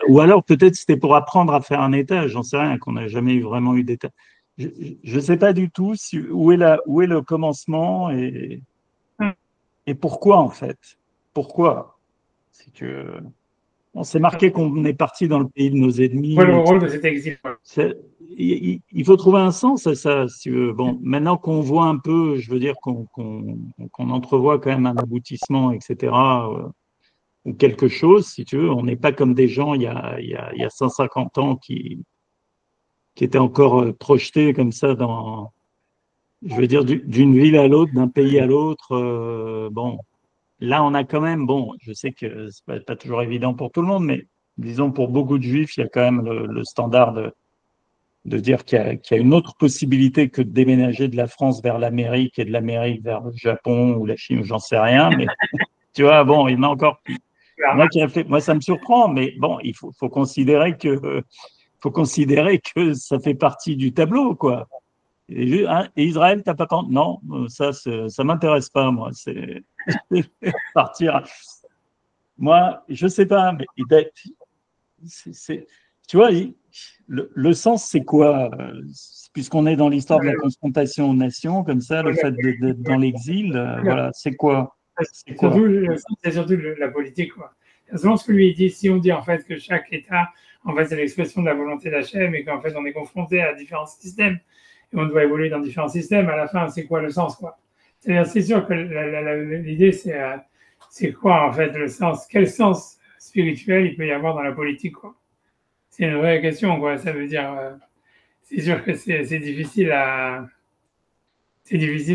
Speaker 2: Ou alors peut-être c'était pour apprendre à faire un État, j'en sais rien, qu'on n'a jamais vraiment eu d'État. Je ne sais pas du tout où est le commencement et pourquoi en fait. Pourquoi? Si tu veux. On s'est marqué qu'on est parti dans le pays de nos ennemis.
Speaker 1: Le rôle de cet exil.
Speaker 2: Il faut trouver un sens à ça. Si tu veux. Bon, maintenant qu'on voit un peu, je veux dire qu'on entrevoit quand même un aboutissement, etc., ou quelque chose, si tu veux. On n'est pas comme des gens il y a 150 ans qui étaient encore projetés comme ça dans, je veux dire, d'une ville à l'autre, d'un pays à l'autre. Bon, là, on a quand même, bon, je sais que c'est pas toujours évident pour tout le monde, mais disons pour beaucoup de juifs, il y a quand même le standard de dire qu'il y a une autre possibilité que de déménager de la France vers l'Amérique et de l'Amérique vers le Japon ou la Chine, ou j'en sais rien, mais tu vois, bon, il y en a encore. Moi, ça me surprend, mais bon, il faut considérer que ça fait partie du tableau, quoi. Et Israël, t'as pas pensé? Non, ça m'intéresse pas, moi. C'est partir. Moi, je sais pas, mais tu vois, le sens, c'est quoi? Puisqu'on est dans l'histoire de la confrontation aux nations, comme ça, le fait d'être dans l'exil, voilà, c'est quoi?
Speaker 1: C'est surtout la politique, quoi. Selon ce que lui dit, si on dit en fait que chaque État, en fait, c'est l'expression de la volonté d'Hachem et qu'en fait, on est confronté à différents systèmes et on doit évoluer dans différents systèmes, à la fin, c'est quoi le sens, quoi? C'est sûr que l'idée, c'est quoi, en fait, le sens? Quel sens spirituel il peut y avoir dans la politique, quoi? C'est une vraie question, quoi. Ça veut dire, c'est sûr que c'est difficile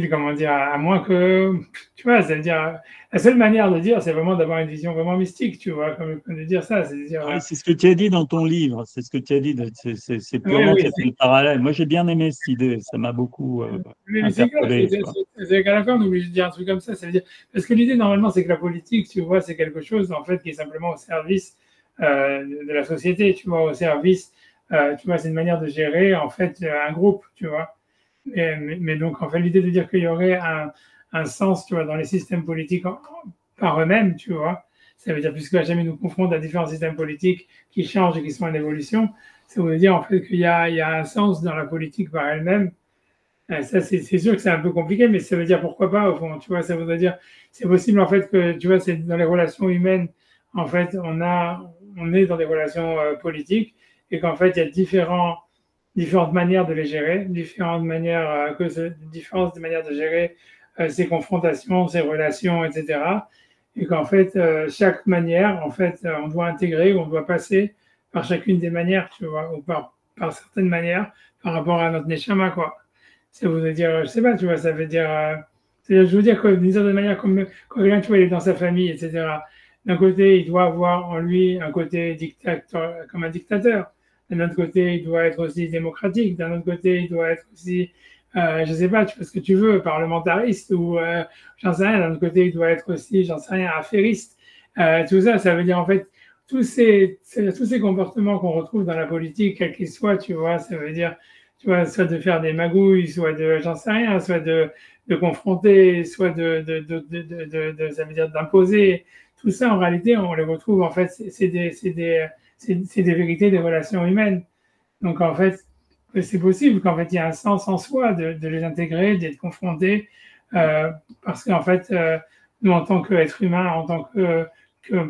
Speaker 1: comment dire, à moins que, tu vois, ça veut dire, la seule manière de dire, c'est vraiment d'avoir une vision vraiment mystique, tu vois, comme de dire ça, c'est dire.
Speaker 2: Oui, c'est ce que tu as dit dans ton livre, c'est ce que tu as dit, c'est purement le parallèle. Moi, j'ai bien aimé cette idée, ça m'a beaucoup interpellé.
Speaker 1: C'est qu'à la fin, on est obligé de dire un truc comme ça veut dire, parce que l'idée, normalement, c'est que la politique, tu vois, c'est quelque chose, en fait, qui est simplement au service de la société, tu vois, au service, tu vois, c'est une manière de gérer, en fait, un groupe, tu vois. Mais donc, en fait, l'idée de dire qu'il y aurait un sens, tu vois, dans les systèmes politiques par eux-mêmes, tu vois, ça veut dire, puisque jamais nous confronte à différents systèmes politiques qui changent et qui sont en évolution, ça veut dire, en fait, qu'il y a un sens dans la politique par elle-même. Ça, c'est sûr que c'est un peu compliqué, mais ça veut dire pourquoi pas, au fond, tu vois, ça voudrait dire, c'est possible, en fait, que, tu vois, c'est dans les relations humaines, en fait, on est dans des relations politiques et qu'en fait, il y a différentes manières de les gérer, différentes manières de gérer ces confrontations, ces relations, etc. Et qu'en fait, chaque manière, en fait, on doit intégrer, on doit passer par chacune des manières, tu vois, ou par certaines manières par rapport à notre neshama, quoi. Ça veut dire, je sais pas, tu vois, ça veut dire, je veux dire que d'une certaine manière, comme quand quelqu'un, tu vois, il est dans sa famille, etc. D'un côté, il doit avoir en lui un côté dictateur, comme un dictateur. D'un autre côté, il doit être aussi démocratique. D'un autre côté, il doit être aussi, je sais pas, tu fais ce que tu veux, parlementariste ou j'en sais rien. D'un autre côté, il doit être aussi, j'en sais rien, affairiste. Tout ça, ça veut dire en fait tous ces comportements qu'on retrouve dans la politique, quels qu'ils soient, tu vois, ça veut dire, tu vois, soit de faire des magouilles, soit de, j'en sais rien, soit de confronter, soit ça veut dire d'imposer. Tout ça, en réalité, on les retrouve, en fait, c'est des vérités des relations humaines. Donc, en fait, c'est possible qu'en fait, il y a un sens en soi de les intégrer, d'être confrontés, parce qu'en fait, nous, en tant qu'être humain, en tant que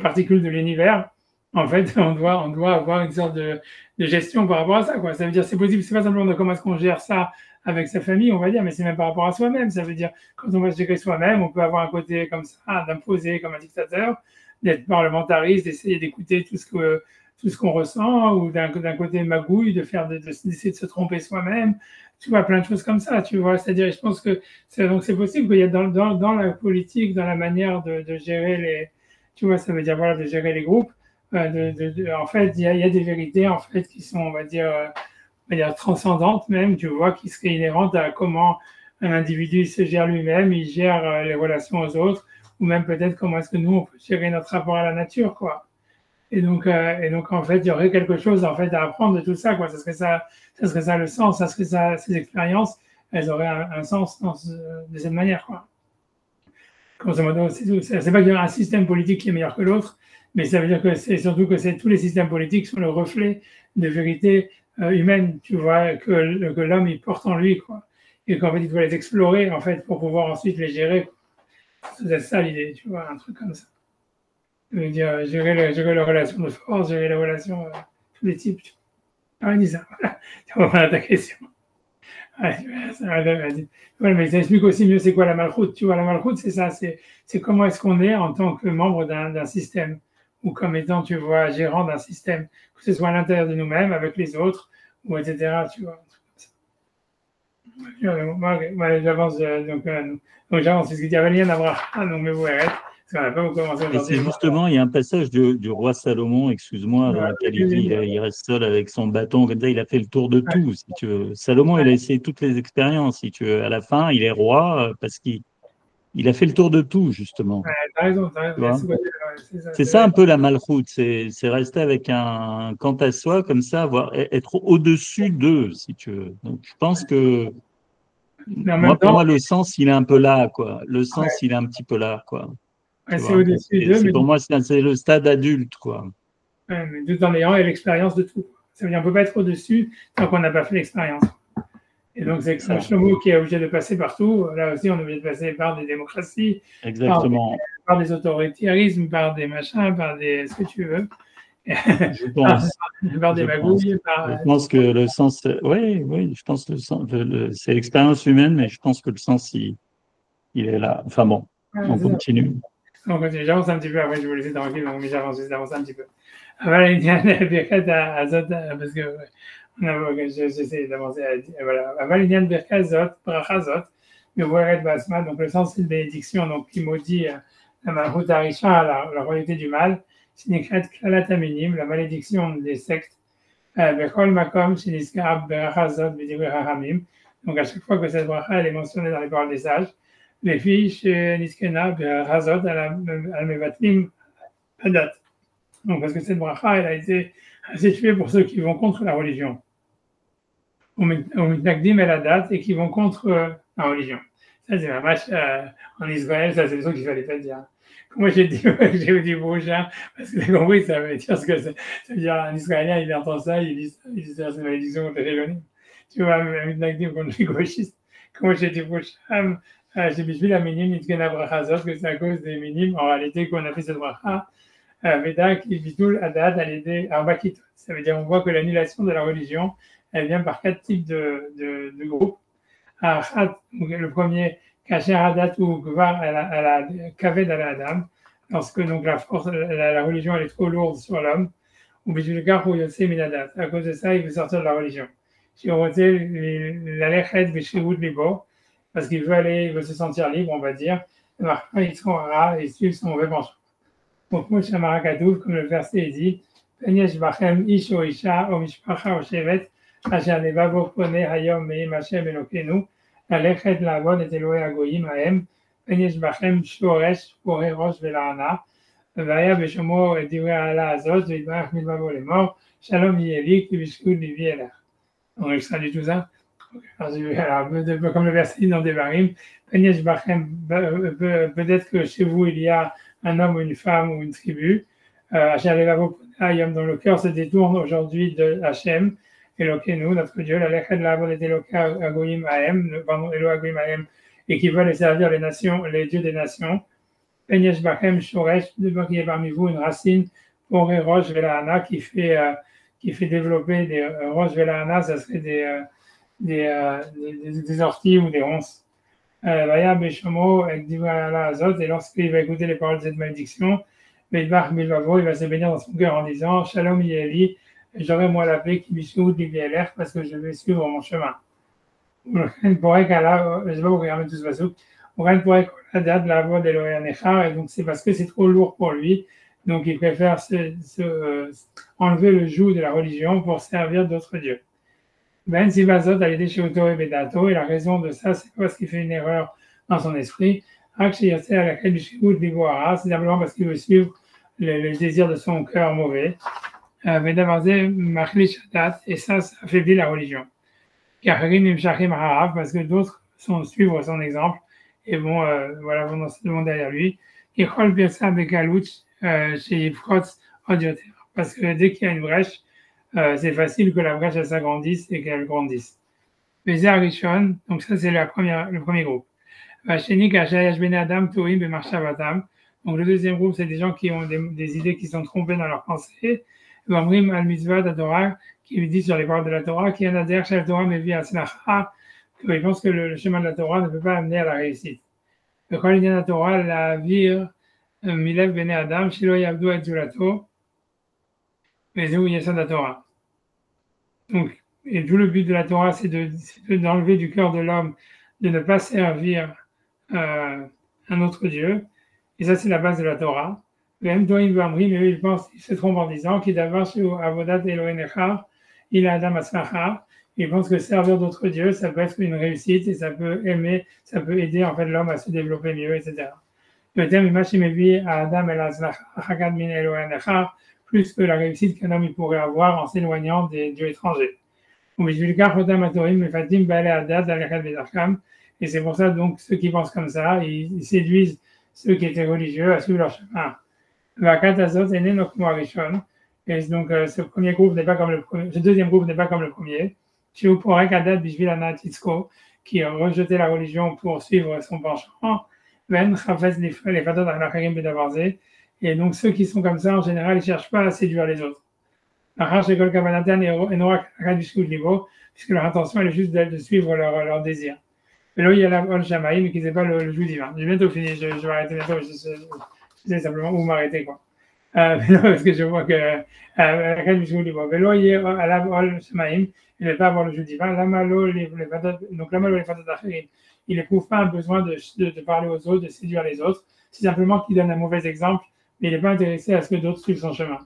Speaker 1: particule de l'univers, en fait, on doit avoir une sorte de gestion par rapport à ça, quoi. Ça veut dire, c'est possible, c'est pas simplement de comment est-ce qu'on gère ça avec sa famille, on va dire, mais c'est même par rapport à soi-même. Ça veut dire, quand on va se gérer soi-même, on peut avoir un côté comme ça, d'imposer comme un dictateur, d'être parlementariste, d'essayer d'écouter tout ce qu'on ressent, ou d'un côté magouille, d'essayer de se tromper soi-même, tu vois, plein de choses comme ça, tu vois. C'est-à-dire, je pense que c'est possible qu'il y ait dans la politique, dans la manière de gérer tu vois, ça veut dire, voilà, de gérer les groupes, en fait, il y a des vérités, en fait, qui sont, on va dire, on va dire, transcendante même, tu vois, qui serait inhérente à comment un individu se gère lui-même, il gère les relations aux autres, ou même peut-être comment est-ce que nous, on peut gérer notre rapport à la nature, quoi. Et donc, en fait, il y aurait quelque chose en fait à apprendre de tout ça, quoi. Ça serait ça le sens, ça serait ça, ces expériences, elles auraient un sens de cette manière, quoi. Grosso modo, c'est tout. C'est pas qu'il y a un système politique qui est meilleur que l'autre, mais ça veut dire que c'est surtout que tous les systèmes politiques sont le reflet de vérité humaine, tu vois, que l'homme il porte en lui, quoi. Et qu'en fait, il doit les explorer, en fait, pour pouvoir ensuite les gérer. C'est ça l'idée, tu vois, un truc comme ça. Je veux dire, gérer les relations de force, gérer les relations, tous les types. Ah, dis ça, voilà. Tu vas à ta question. Ouais, voilà, mais ça explique aussi mieux c'est quoi la malchoute. Tu vois, la malchoute, c'est ça, c'est comment est-ce qu'on est en tant que membre d'un système, ou comme étant, tu vois, gérant d'un système, que ce soit à l'intérieur de nous-mêmes, avec les autres, ou etc. Tu vois, voilà, j'avance, donc j'avance, parce qu'il y avait lien d'Abraham, donc mais vous arrêtez, parce qu'on n'a pas commencé
Speaker 2: Et
Speaker 1: aujourd'hui.
Speaker 2: c'est justement, il y a un passage du roi Salomon, excuse-moi, dans lequel il dit il reste seul avec son bâton, comme ça, il a fait le tour de tout, si tu veux. Salomon, il a essayé toutes les expériences, si tu veux. À la fin, il est roi parce qu'il a fait le tour de tout, justement.
Speaker 1: Ouais, t'as raison,
Speaker 2: Tu vois.
Speaker 1: c'est
Speaker 2: C'est ça un peu la malchoute, c'est rester avec un quant à soi, comme ça, être au-dessus d'eux, si tu veux. Donc, je pense que,
Speaker 1: mais en
Speaker 2: moi,
Speaker 1: même
Speaker 2: pour
Speaker 1: temps,
Speaker 2: moi, le sens, il est un peu là, quoi. Le sens,
Speaker 1: ouais,
Speaker 2: il est un petit peu là, quoi.
Speaker 1: ouais,
Speaker 2: Tu
Speaker 1: c'est
Speaker 2: vois.
Speaker 1: au-dessus
Speaker 2: Et
Speaker 1: d'eux,
Speaker 2: c'est
Speaker 1: mais
Speaker 2: pour moi, c'est le stade adulte, quoi.
Speaker 1: ouais, mais tout en ayant l'expérience de tout. Ça veut dire qu'on ne peut pas être au-dessus tant qu'on n'a pas fait l'expérience. Et donc, c'est comme Shlomo qui est obligé de passer partout. Là aussi, on est obligé de passer par des démocraties,
Speaker 2: Exactement.
Speaker 1: par des autoritarismes, par des machins, par des ce que tu veux.
Speaker 2: Je pense.
Speaker 1: Par des magouilles.
Speaker 2: Je pense que le sens, oui, je pense que le sens, c'est l'expérience humaine, mais je pense que le sens, il est là. Enfin bon, on continue.
Speaker 1: On continue. J'avance un petit peu, après je vais vous laisser tranquille, donc, mais j'avance un petit peu. אבל העניין ברכת הזאת, j'essaie d'avancer, voilà. אבל עניין ברכת זאת, ברכה זאת, מבוארת בעצמה, donc le sens c'est une bénédiction, donc qui maudit la malchut harisha, la royauté du mal, שנקראת כללת המינים, la malédiction des sectes, בכל מקום שנזכר ברכה זאת בדברי חכמים, donc à chaque fois que cette bracha elle est mentionnée dans les paroles des sages, לפי שנזכנה ברכה זאת על מבטלים הדת. Donc, parce que cette bracha, elle a été instituée pour ceux qui vont contre la religion. Au mitnagdim el hadat, et qui vont contre la religion. Ça, c'est ma match en Israël, ça, c'est le truc qu'il ne fallait pas dire. Moi, j'ai dit prochain, parce que j'ai compris, ça veut dire ce que c'est. Ça veut dire, un Israélien, il entend ça, il dit c'est une malédiction contre les Gélonim. Tu vois, mitnagdim contre les gauchistes. Moi, j'ai dit prochain, j'ai dit la minime, itkena brachazot, que c'est à cause des minimes, en réalité, qu'on a fait cette bracha. Veda qui bitul adat à l'aider arbakit. Ça veut dire on voit que l'annulation de la religion, elle vient par 4 types de groupes. Le premier, kasher adat ou gvar à la kaved à la adam, lorsque donc la force, la religion elle est trop lourde sur l'homme. Ou bijulgar ou yotse minadat. À cause de ça, il veut sortir de la religion. Shiroté l'alechet bishirut libo, parce qu'il veut aller, il veut se sentir libre, on va dire. Ils sont rares et suivent son mauvais penchant. Donc, moi, comme le verset dit, Penesh Bachem Ish ou Isha, ou Mishpacha ou Shevet, Asher Nevavo Pone Hayom Meim Hashem Elokenu, Alechet Lavon et Elohe Agoyim Haem, Penesh Bachem Shoresh, Pore Rosh Velana, Vaya Beshomo et Divrei Ala Azot, Vidbarach Milvavo les morts, Shalom Yeli, Kibishkud Livi Eler. On extrait tout ça. Alors, comme le verset dit dans Devarim, Penesh Bachem, peut-être que chez vous il y a un homme ou une femme ou une tribu, dont le cœur se détourne aujourd'hui de Hachem, Elokenu, notre Dieu, la lechet de la bonne Agoyim Aem, et qui veulent servir les nations, les dieux des nations. Penyesh Bachem Shoresh, de qui est parmi vous une racine, pour Rosh Velahana, qui fait développer des Rosh Velahana, ça serait des orties ou des ronces. Vaya Beshomo et Divrei Azot, et lorsqu'il va écouter les paroles de cette malédiction, Beidbach Milvavo, il va se bénir dans son cœur en disant Shalom Yeli, j'aurai moi la paix qui m'issout du BLR parce que je vais suivre mon chemin. Je pourrais qu'à je ne sais pas vous regardez tout ce passage, on pourrait qu'à la date de la voix d'Elohé Anechar, et donc c'est parce que c'est trop lourd pour lui, donc il préfère enlever le joug de la religion pour servir d'autres dieux. Ben Sivazot a aidé Sheuto et Bedato, et la raison de ça, c'est pas parce qu'il fait une erreur dans son esprit. C'est simplement parce qu'il veut suivre le désir de son cœur mauvais. Et ça affaiblit la religion. Parce que d'autres suivre son exemple et vont vont derrière lui. Parce que dès qu'il y a une brèche, c'est facile que la brèche elle s'agrandisse et qu'elle grandisse. Donc ça c'est le premier groupe. Donc le deuxième groupe, c'est des gens qui ont des idées qui sont trompées dans leur pensée. Qui lui dit sur les paroles de la Torah, qui en adhère chez la Torah, mais via Slacha, qu'ils pensent que le chemin de la Torah ne peut pas amener à la réussite. Le Kol de la Torah, la vir, Milev Bene Adam, Shilo Yavdu et Zulato, mais Zéou Yesod la Torah. Donc, et tout le but de la Torah, c'est d'enlever du cœur de l'homme, de ne pas servir un autre Dieu. Et ça, c'est la base de la Torah. Même toi, il se trompe en disant qu'il d'abord sur Avodat Elohenecha, il a Adam Aslacha. Il pense que servir d'autres dieux, ça peut être une réussite et ça peut aider en fait l'homme à se développer mieux, etc. Le terme Imachimevi à Adam El Aslacha, Chagad Min Elohenecha, plus que la réussite qu'un homme il pourrait avoir en s'éloignant des dieux étrangers. Et c'est pour ça donc ceux qui pensent comme ça, ils séduisent ceux qui étaient religieux à suivre leur chemin. Et donc ce premier groupe n'est pas comme le premier, ce deuxième groupe n'est pas comme le premier. Qui a rejeté la religion pour suivre son penchant. Et donc ceux qui sont comme ça, en général, ils ne cherchent pas à séduire les autres. Puisque leur intention elle est juste de suivre leur désir. Et là, il y a la Ol Shamaï, mais qui n'est pas le joug divin. J'ai bientôt fini, je vais arrêter bientôt. Je sais simplement où m'arrêter, quoi. Parce que je vois que Vélo, il y a à la Ol Shamaïm, il ne va pas avoir le joug divin. Donc, l'amalo les fatot d'achirim, il n'éprouve pas un besoin de parler aux autres, de séduire les autres. C'est simplement qu'il donne un mauvais exemple, mais il n'est pas intéressé à ce que d'autres suivent son chemin.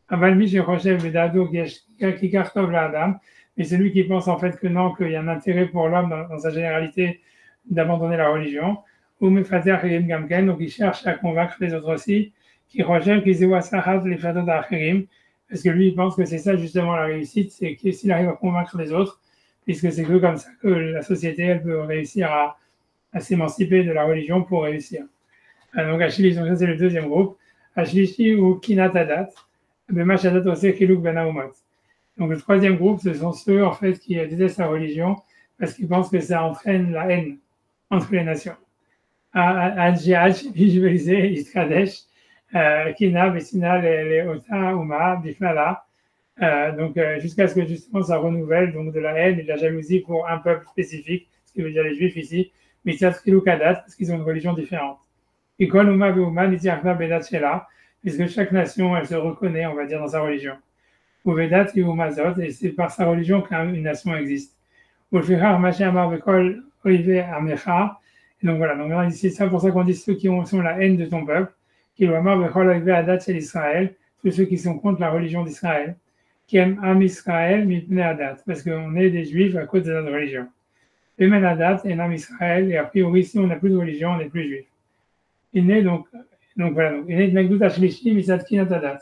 Speaker 1: Avalmi, je Rochev Vedado, qui cartove la Adam. Et c'est lui qui pense en fait que non, qu'il y a un intérêt pour l'homme dans sa généralité d'abandonner la religion. Ou Mefater Chirim Gamken, donc il cherche à convaincre les autres aussi, qui recherche qu'ils aient les fatot d'Achirim, parce que lui il pense que c'est ça justement la réussite, c'est que s'il arrive à convaincre les autres, puisque c'est que comme ça que la société elle peut réussir à s'émanciper de la religion pour réussir. Donc Achilish, donc ça c'est le deuxième groupe. Achilishi ou Kinatadat, Bemachadat Ose Kiluk Ben Aumot. Donc le troisième groupe, ce sont ceux en fait qui détestent la religion parce qu'ils pensent que ça entraîne la haine entre les nations. Kina, Bessina, les Ota, Uma, Bifnala. Donc jusqu'à ce que justement ça renouvelle donc de la haine et de la jalousie pour un peuple spécifique, ce qui veut dire les Juifs ici, mais parce qu'ils ont une religion différente. Ikon Uma Beuma, Nitiachna Bedat Shela, puisque chaque nation elle se reconnaît, on va dire, dans sa religion. Vedat et Umazot, et c'est par sa religion qu'une nation existe. Donc voilà, donc c'est ça pour ça qu'on dit ceux qui sont la haine de ton peuple, qui c'est l'Israël, tous ceux qui sont contre la religion d'Israël, qui aiment Am Israël, parce qu'on est des Juifs à cause de notre religion. Emen Adat et Am Israël, et a priori, si on n'a plus de religion, on n'est plus Juif. Il naît donc voilà, il naît de Megdut Ashlishi, Misad Kinatadat.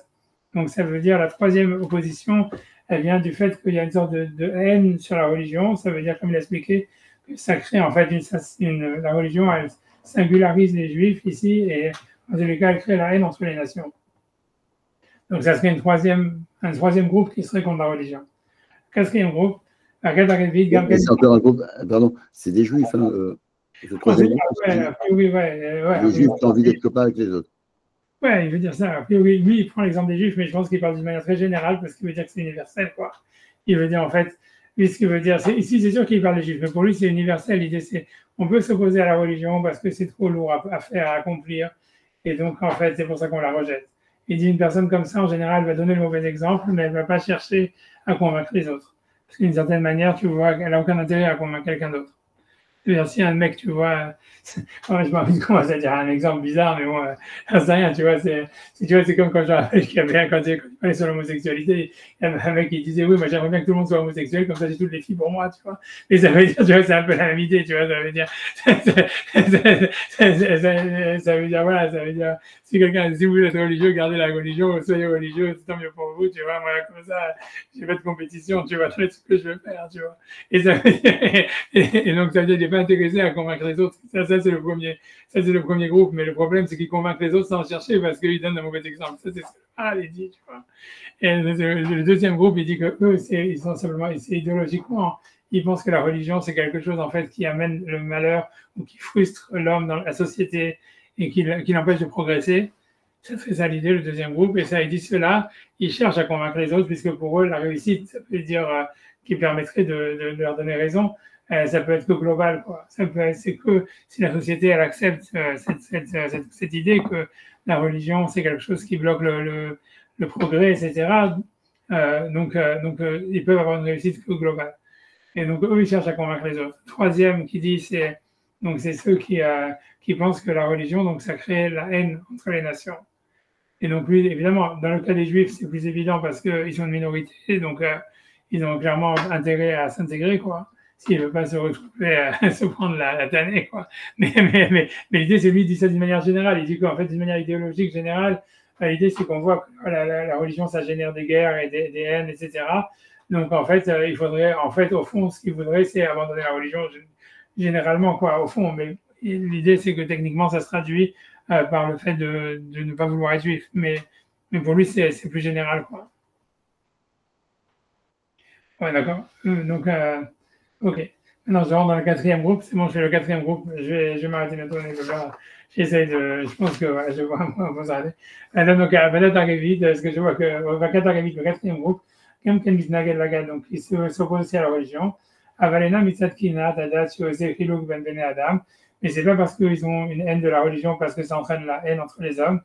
Speaker 1: Donc ça veut dire la troisième opposition, elle vient du fait qu'il y a une sorte de haine sur la religion. Ça veut dire, comme il a expliqué, que ça crée en fait la religion, elle singularise les Juifs ici et en tous les cas, elle crée la haine entre les nations. Donc ça serait un troisième groupe qui serait contre la religion. Quatrième groupe,
Speaker 4: c'est encore un groupe, pardon, c'est des Juifs. Le troisième groupe, les Juifs qui ont envie d'être copains avec les autres.
Speaker 1: Ouais, il veut dire ça. Après, oui, lui, il prend l'exemple des Juifs, mais je pense qu'il parle d'une manière très générale parce qu'il veut dire que c'est universel, quoi. Il veut dire, en fait, lui, ce qu'il veut dire, ici, c'est sûr qu'il parle des Juifs, mais pour lui, c'est universel. L'idée, c'est, on peut s'opposer à la religion parce que c'est trop lourd à faire, à accomplir. Et donc, en fait, c'est pour ça qu'on la rejette. Il dit, une personne comme ça, en général, va donner le mauvais exemple, mais elle ne va pas chercher à convaincre les autres. Parce d'une certaine manière, tu vois, elle n'a aucun intérêt à convaincre quelqu'un d'autre. C'est-à-dire, si un mec, tu vois, je m'en commence à dire un exemple bizarre, mais bon, j'en sais rien, tu vois, c'est comme quand je rappelle qu'il y avait quand il parlait sur l'homosexualité, il y avait un mec qui disait, oui, moi j'aimerais bien que tout le monde soit homosexuel, comme ça j'ai toutes les filles pour moi, tu vois. Et ça veut dire, tu vois, c'est un peu la même idée, tu vois, ça veut dire, ça veut dire, voilà, ça veut dire, si quelqu'un, si vous êtes religieux, gardez la religion, soyez religieux, c'est tant mieux pour vous, tu vois, moi, comme ça, j'ai pas de compétition, tu vois, je fais ce que je veux faire, tu vois. Et ça veut dire, et donc ça veut dire qu'il n'est pas intéressé à convaincre les autres. Ça c'est le premier groupe, mais le problème, c'est qu'ils convainquent les autres sans chercher parce qu'ils donnent un mauvais exemple. Ça, c'est ce que il dit, tu vois. Et le deuxième groupe, il dit que eux, ils sont simplement, c'est idéologiquement, ils pensent que la religion, c'est quelque chose, en fait, qui amène le malheur ou qui frustre l'homme dans la société et qui l'empêche de progresser. C'est ça l'idée, le deuxième groupe. Et ça, ils disent cela, ils cherchent à convaincre les autres, puisque pour eux, la réussite, ça veut dire qui permettrait de leur donner raison. Ça peut être que global, quoi. C'est que si la société elle accepte cette idée que la religion c'est quelque chose qui bloque le progrès, etc. Donc ils peuvent avoir une réussite que globale. Et donc eux ils cherchent à convaincre les autres. Troisième qui dit c'est ceux qui pensent que la religion donc ça crée la haine entre les nations. Et donc lui évidemment dans le cas des Juifs c'est plus évident parce qu'ils sont une minorité donc ils ont clairement intérêt à s'intégrer quoi. S'il ne veut pas se retrouver se prendre la tannée, quoi. Mais l'idée, c'est lui, il dit ça d'une manière générale. Il dit qu'en fait, d'une manière idéologique générale, l'idée, c'est qu'on voit que la religion, ça génère des guerres et des haines, etc. Donc, en fait, il faudrait, en fait, au fond, ce qu'il voudrait, c'est abandonner la religion généralement, quoi, au fond. Mais l'idée, c'est que techniquement, ça se traduit par le fait de ne pas vouloir être juif. Mais pour lui, c'est plus général, quoi. Ouais, d'accord. Donc, ok. Maintenant, je rentre dans le quatrième groupe. C'est bon, je fais le quatrième groupe. Je vais m'arrêter bientôt. J'essaie de. Je pense que je vois, on va s'arrêter. Donc, peut-être arriver vite, ce que je vois que Vakat arrive vite, le quatrième groupe. Kamken Mitnagel Lagad, donc il s'oppose aussi à la religion. Avalena Mitzat Kina, Tadat, Shose, Chiluk, Ben Bene Adam. Mais c'est pas parce qu'ils ont une haine de la religion, parce que ça entraîne la haine entre les hommes.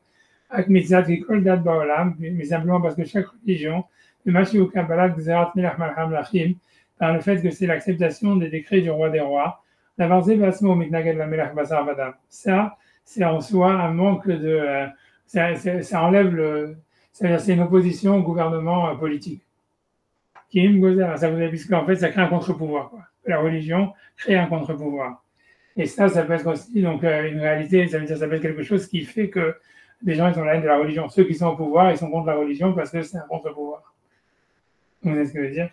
Speaker 1: Ak Mitzat Kikol Dad Baolam, mais simplement parce que chaque religion, le Mashiach Kabbalah, Gzerat Melach Malcham Lachim, par le fait que c'est l'acceptation des décrets du roi des rois. Ça, c'est en soi un manque de. Ça enlève le. C'est une opposition au gouvernement politique. Kim Gozer, ça vous avez puisque en fait, ça crée un contre-pouvoir. La religion crée un contre-pouvoir. Et ça peut être aussi donc une réalité, ça veut dire ça peut être quelque chose qui fait que les gens ils ont la haine de la religion. Ceux qui sont au pouvoir, ils sont contre la religion parce que c'est un contre-pouvoir. Vous voyez ce que je veux dire?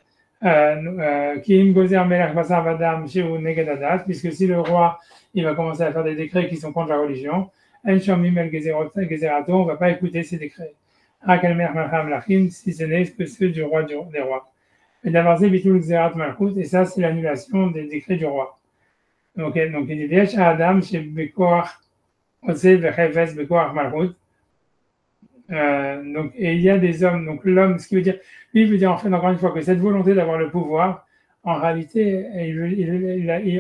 Speaker 1: Puisque si le roi il va commencer à faire des décrets qui sont contre la religion, on ne va pas écouter ces décrets. Si ce n'est que ceux du roi des rois. Et ça, c'est l'annulation des décrets du roi. Donc il dit Adam chez Bekoar, donc, et il y a des hommes, donc l'homme, ce qui veut dire, lui, il veut dire en fait, encore une fois, que cette volonté d'avoir le pouvoir, en réalité,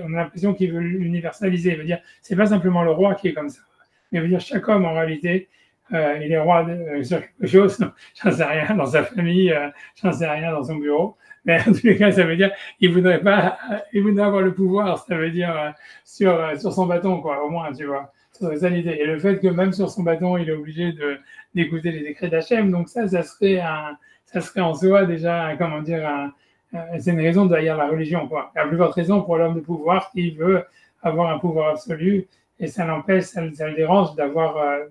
Speaker 1: on a l'impression qu'il veut l'universaliser. Il veut dire, c'est pas simplement le roi qui est comme ça, mais il veut dire chaque homme, en réalité, il est roi sur quelque chose, j'en sais rien, dans sa famille, j'en sais rien, dans son bureau. Mais en tous les cas, ça veut dire, il voudrait avoir le pouvoir, ça veut dire, sur son bâton, quoi, au moins, tu vois. C'est ça l'idée. Et le fait que même sur son bâton, il est obligé d'écouter les décrets d'Hachem, donc ça serait en soi déjà, comment dire, c'est une raison derrière la religion, quoi. La plus forte raison pour l'homme de pouvoir qui veut avoir un pouvoir absolu, et ça l'empêche, ça le dérange d'avoir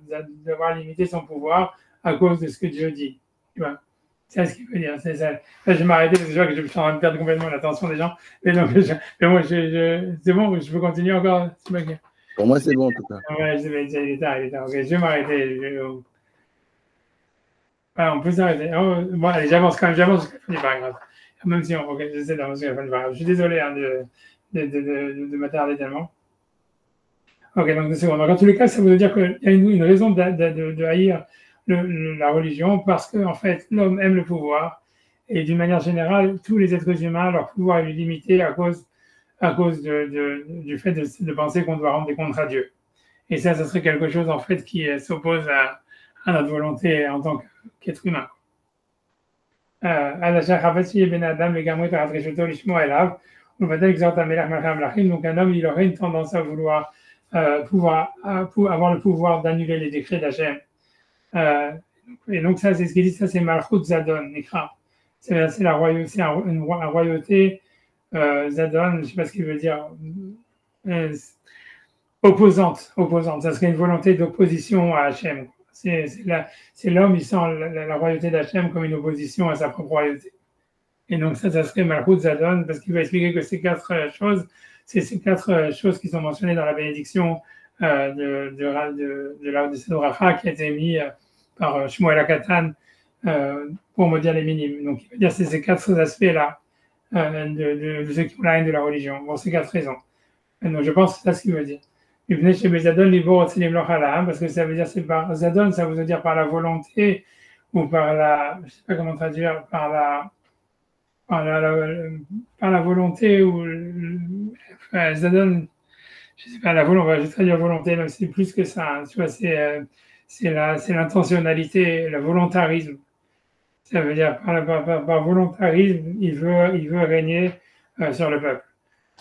Speaker 1: limité son pouvoir à cause de ce que Dieu dit. Tu vois. C'est ce qu'il veut dire. C'est ça. Là, je vais m'arrêter parce que je vois que je suis en train de perdre complètement l'attention des gens. Mais donc, moi, c'est bon, je peux continuer encore.
Speaker 4: Pour moi, c'est bon en tout cas.
Speaker 1: Ouais, il est tard. Okay, je vais m'arrêter. Ouais, on peut s'arrêter. Bon, allez, j'avance jusqu'à la fin du paragraphe. Même si j'essaie d'avancer jusqu'à la fin du paragraphe. Je suis désolé de m'attarder tellement. Ok, donc 2 secondes. Donc, en tous les cas, ça veut dire qu'il y a une raison de haïr la religion parce qu'en fait, l'homme aime le pouvoir et d'une manière générale, tous les êtres humains, leur pouvoir est limité à cause du fait de penser qu'on doit rendre des comptes à Dieu. Et ça serait quelque chose en fait qui s'oppose à notre volonté en tant qu'être humain. on va dire donc un homme, il aurait une tendance à vouloir avoir le pouvoir d'annuler les décrets d'Hachem. Et donc ça, c'est ce qu'il dit, ça c'est Malchut Zadon, Nikra. C'est la royauté, une royauté Zadon, je ne sais pas ce qu'il veut dire, opposante. Ça serait une volonté d'opposition à Hachem. C'est l'homme, il sent la royauté d'Hachem comme une opposition à sa propre royauté. Et donc ça serait Malchut Zadon, parce qu'il va expliquer que ces quatre choses, c'est ces quatre choses qui sont mentionnées dans la bénédiction de Sedoracha qui a été mis par Shmuel HaKatan pour maudire les minimes. Donc il veut dire c'est ces quatre aspects-là de ceux qui ont la haine de la religion, pour ces quatre raisons. Et donc je pense que c'est ça ce qu'il veut dire. Il venait chez Bezadon, parce que ça veut dire c'est par Zadon, ça veut dire par la volonté ou par la, je ne sais pas comment traduire, par la volonté ou Zadon, je ne sais pas, la volonté, on va juste traduire volonté, mais c'est plus que ça. Tu vois, c'est l'intentionnalité, le volontarisme. Ça veut dire par volontarisme, il veut régner sur le peuple.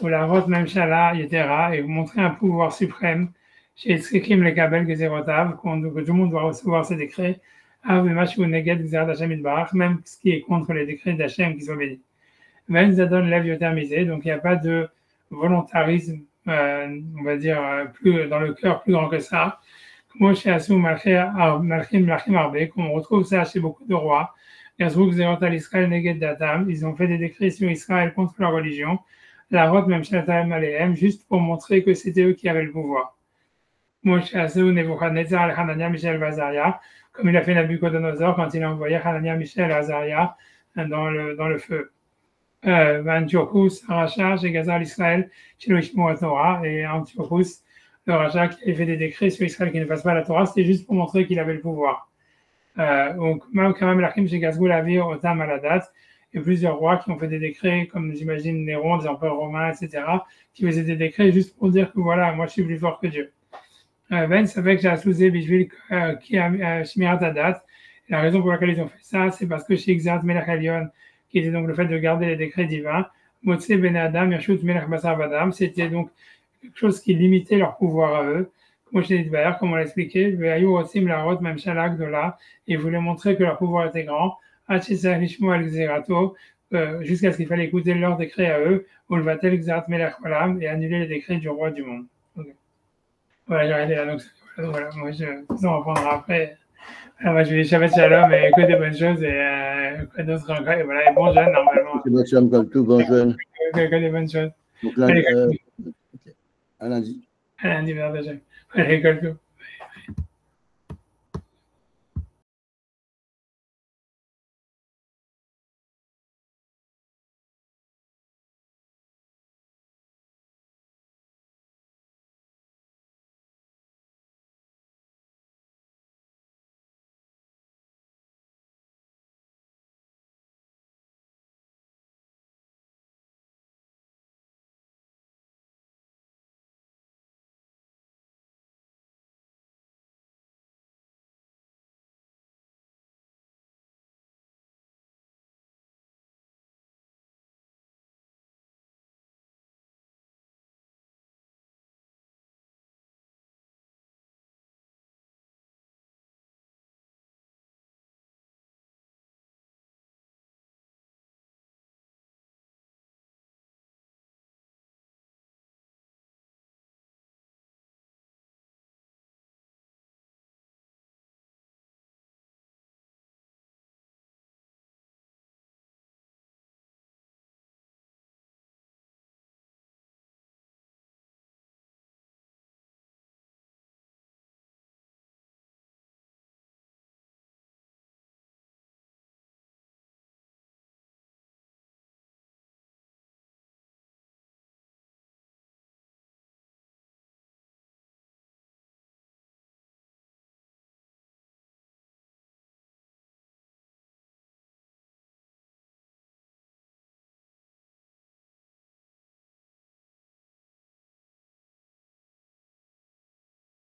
Speaker 1: Ou la rote même Shala, etc. et vous montrer un pouvoir suprême chez Tzrikim le Kabel Gezerotav, que tout le monde doit recevoir ces décrets, même ce qui est contre les décrets d'Hachem qui sont bénis. Ben Zadon lève yotermisé, donc il n'y a pas de volontarisme, on va dire, plus dans le cœur plus grand que ça. Moi, chez Assou Malchim Arbe, qu'on retrouve ça chez beaucoup de rois. Ils ont fait des décrets sur Israël contre leur religion. La rote même juste pour montrer que c'était eux qui avaient le pouvoir. Moshe Assou Nebuchadnezzar Hanania Michel Vazaria, comme il a fait Nabucodonosor quand il a envoyé Hanania Michel Vazaria dans le feu. Antiochus, Racha, chez Gazal Israël, chez le Torah, et Antiochus, le Racha qui avait fait des décrets sur Israël qui ne fasse pas la Torah, c'était juste pour montrer qu'il avait le pouvoir. Donc, même quand même, l'Achim chez Gazgul Avir, Otam Aladat, et plusieurs rois qui ont fait des décrets, comme j'imagine Néron, des empereurs romains, etc., qui faisaient des décrets juste pour dire que voilà, moi je suis plus fort que Dieu. Ben, ça fait que j'ai assousé Bishvil qui a Shmirat Adat. La raison pour laquelle ils ont fait ça, c'est parce que chez Exat Melech Elion, qui était donc le fait de garder les décrets divins, Motse Ben Adam, Yashut Melech Basar Badam, c'était donc quelque chose qui limitait leur pouvoir à eux. Comme on l'a expliqué, même Shalak de là, ils voulaient montrer que leur pouvoir était grand, jusqu'à ce qu'il fallait écouter leurs décrets à eux, ou le Vatel Exat Melech Olam, et annuler les décrets du roi du monde. Okay. Voilà, j'ai arrêté là, donc voilà, moi on reprendra après. Alors, moi, je vais Shabbat Shalom et que des bonnes choses et quoi d'autre encore. Et voilà, et bon jeune normalement.
Speaker 4: Shabbat Shalom comme tout, bon jeune.
Speaker 1: Que des bonnes choses.
Speaker 4: Donc lundi, à lundi.
Speaker 1: À lundi, vers déjà. Allez,